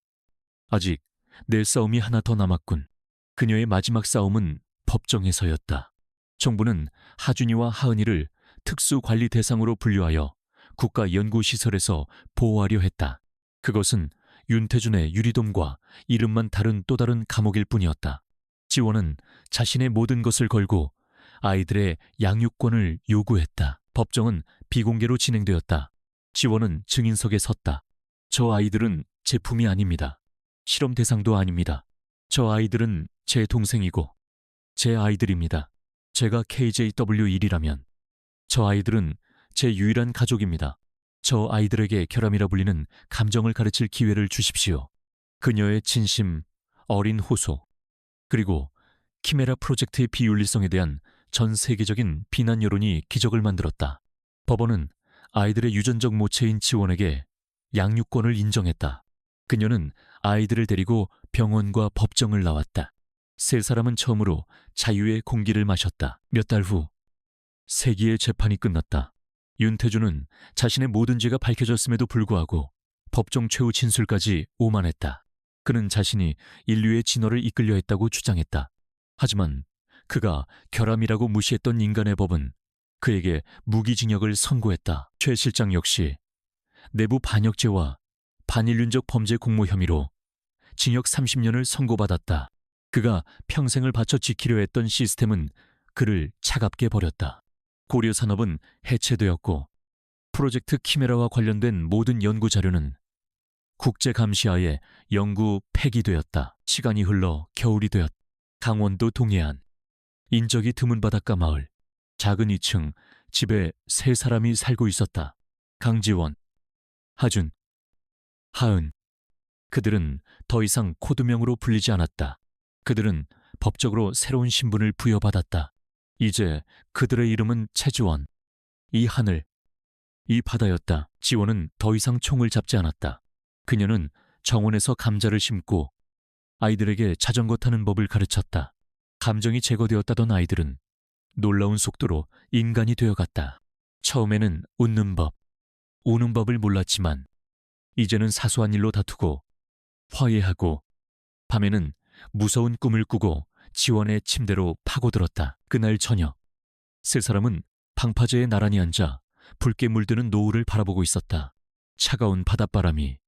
아직 내 싸움이 하나 더 남았군. 그녀의 마지막 싸움은 법정에서였다. 정부는 하준이와 하은이를 특수관리 대상으로 분류하여 국가연구시설에서 보호하려 했다. 그것은 윤태준의 유리돔과 이름만 다른 또 다른 감옥일 뿐이었다. 지원은 자신의 모든 것을 걸고 아이들의 양육권을 요구했다. 법정은 비공개로 진행되었다. 지원은 증인석에 섰다. 저 아이들은 제품이 아닙니다. 실험 대상도 아닙니다. 저 아이들은 제 동생이고 제 아이들입니다. 제가 KJW1이라면 저 아이들은 제 유일한 가족입니다. 저 아이들에게 결함이라 불리는 감정을 가르칠 기회를 주십시오. 그녀의 진심, 어린 호소, 그리고 키메라 프로젝트의 비윤리성에 대한 전 세계적인 비난 여론이 기적을 만들었다. 법원은 아이들의 유전적 모체인 지원에게 양육권을 인정했다. 그녀는 아이들을 데리고 병원과 법정을 나왔다. 세 사람은 처음으로 자유의 공기를 마셨다. 몇 달 후 세기의 재판이 끝났다. 윤태준은 자신의 모든 죄가 밝혀졌음에도 불구하고 법정 최후 진술까지 오만했다. 그는 자신이 인류의 진화를 이끌려 했다고 주장했다. 하지만 그가 결함이라고 무시했던 인간의 법은 그에게 무기징역을 선고했다. 최 실장 역시 내부 반역죄와 반인륜적 범죄 공모 혐의로 징역 30년을 선고받았다. 그가 평생을 바쳐 지키려 했던 시스템은 그를 차갑게 버렸다. 고려 산업은 해체되었고 프로젝트 키메라와 관련된 모든 연구 자료는 국제 감시하에 영구 폐기되었다. 시간이 흘러 겨울이 되었다. 강원도 동해안 인적이 드문 바닷가 마을 작은 2층 집에 세 사람이 살고 있었다. 강지원, 하준, 하은. 그들은 더 이상 코드명으로 불리지 않았다. 그들은 법적으로 새로운 신분을 부여받았다. 이제 그들의 이름은 최지원, 이 하늘, 이 바다였다. 지원은 더 이상 총을 잡지 않았다. 그녀는 정원에서 감자를 심고 아이들에게 자전거 타는 법을 가르쳤다. 감정이 제거되었다던 아이들은 놀라운 속도로 인간이 되어갔다. 처음에는 웃는 법, 우는 법을 몰랐지만 이제는 사소한 일로 다투고 화해하고 밤에는 무서운 꿈을 꾸고 지원의 침대로 파고들었다. 그날 저녁 세 사람은 방파제에 나란히 앉아 붉게 물드는 노을을 바라보고 있었다. 차가운 바닷바람이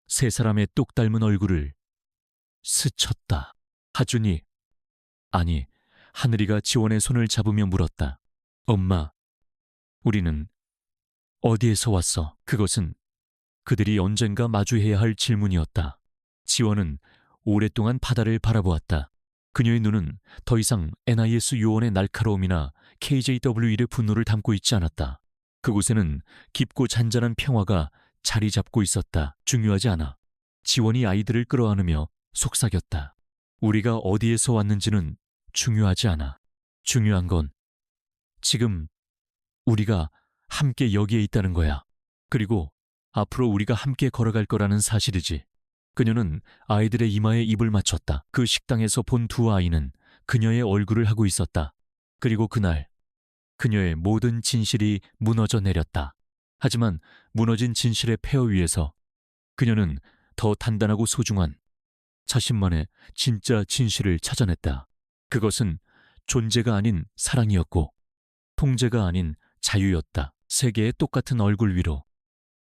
세 사람의 똑 닮은 얼굴을 스쳤다. 하준이, 아니 하늘이가 지원의 손을 잡으며 물었다. 엄마, 우리는 어디에서 왔어? 그것은 그들이 언젠가 마주해야 할 질문이었다. 지원은 오랫동안 바다를 바라보았다. 그녀의 눈은 더 이상 NIS 요원의 날카로움이나 KJW1의 분노를 담고 있지 않았다. 그곳에는 깊고 잔잔한 평화가 자리 잡고 있었다. 중요하지 않아. 지원이 아이들을 끌어안으며 속삭였다. 우리가 어디에서 왔는지는 중요하지 않아. 중요한 건 지금 우리가 함께 여기에 있다는 거야. 그리고 앞으로 우리가 함께 걸어갈 거라는 사실이지. 그녀는 아이들의 이마에 입을 맞췄다. 그 식당에서 본 두 아이는 그녀의 얼굴을 하고 있었다. 그리고 그날 그녀의 모든 진실이 무너져 내렸다. 하지만 무너진 진실의 폐허 위에서 그녀는 더 단단하고 소중한 자신만의 진짜 진실을 찾아냈다. 그것은 존재가 아닌 사랑이었고 통제가 아닌 자유였다. 세 개의 똑같은 얼굴 위로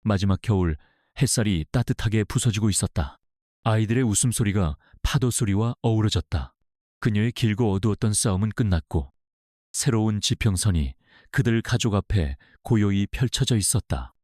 마지막 겨울 햇살이 따뜻하게 부서지고 있었다. 아이들의 웃음소리가 파도 소리와 어우러졌다. 그녀의 길고 어두웠던 싸움은 끝났고 새로운 지평선이 그들 가족 앞에 고요히 펼쳐져 있었다.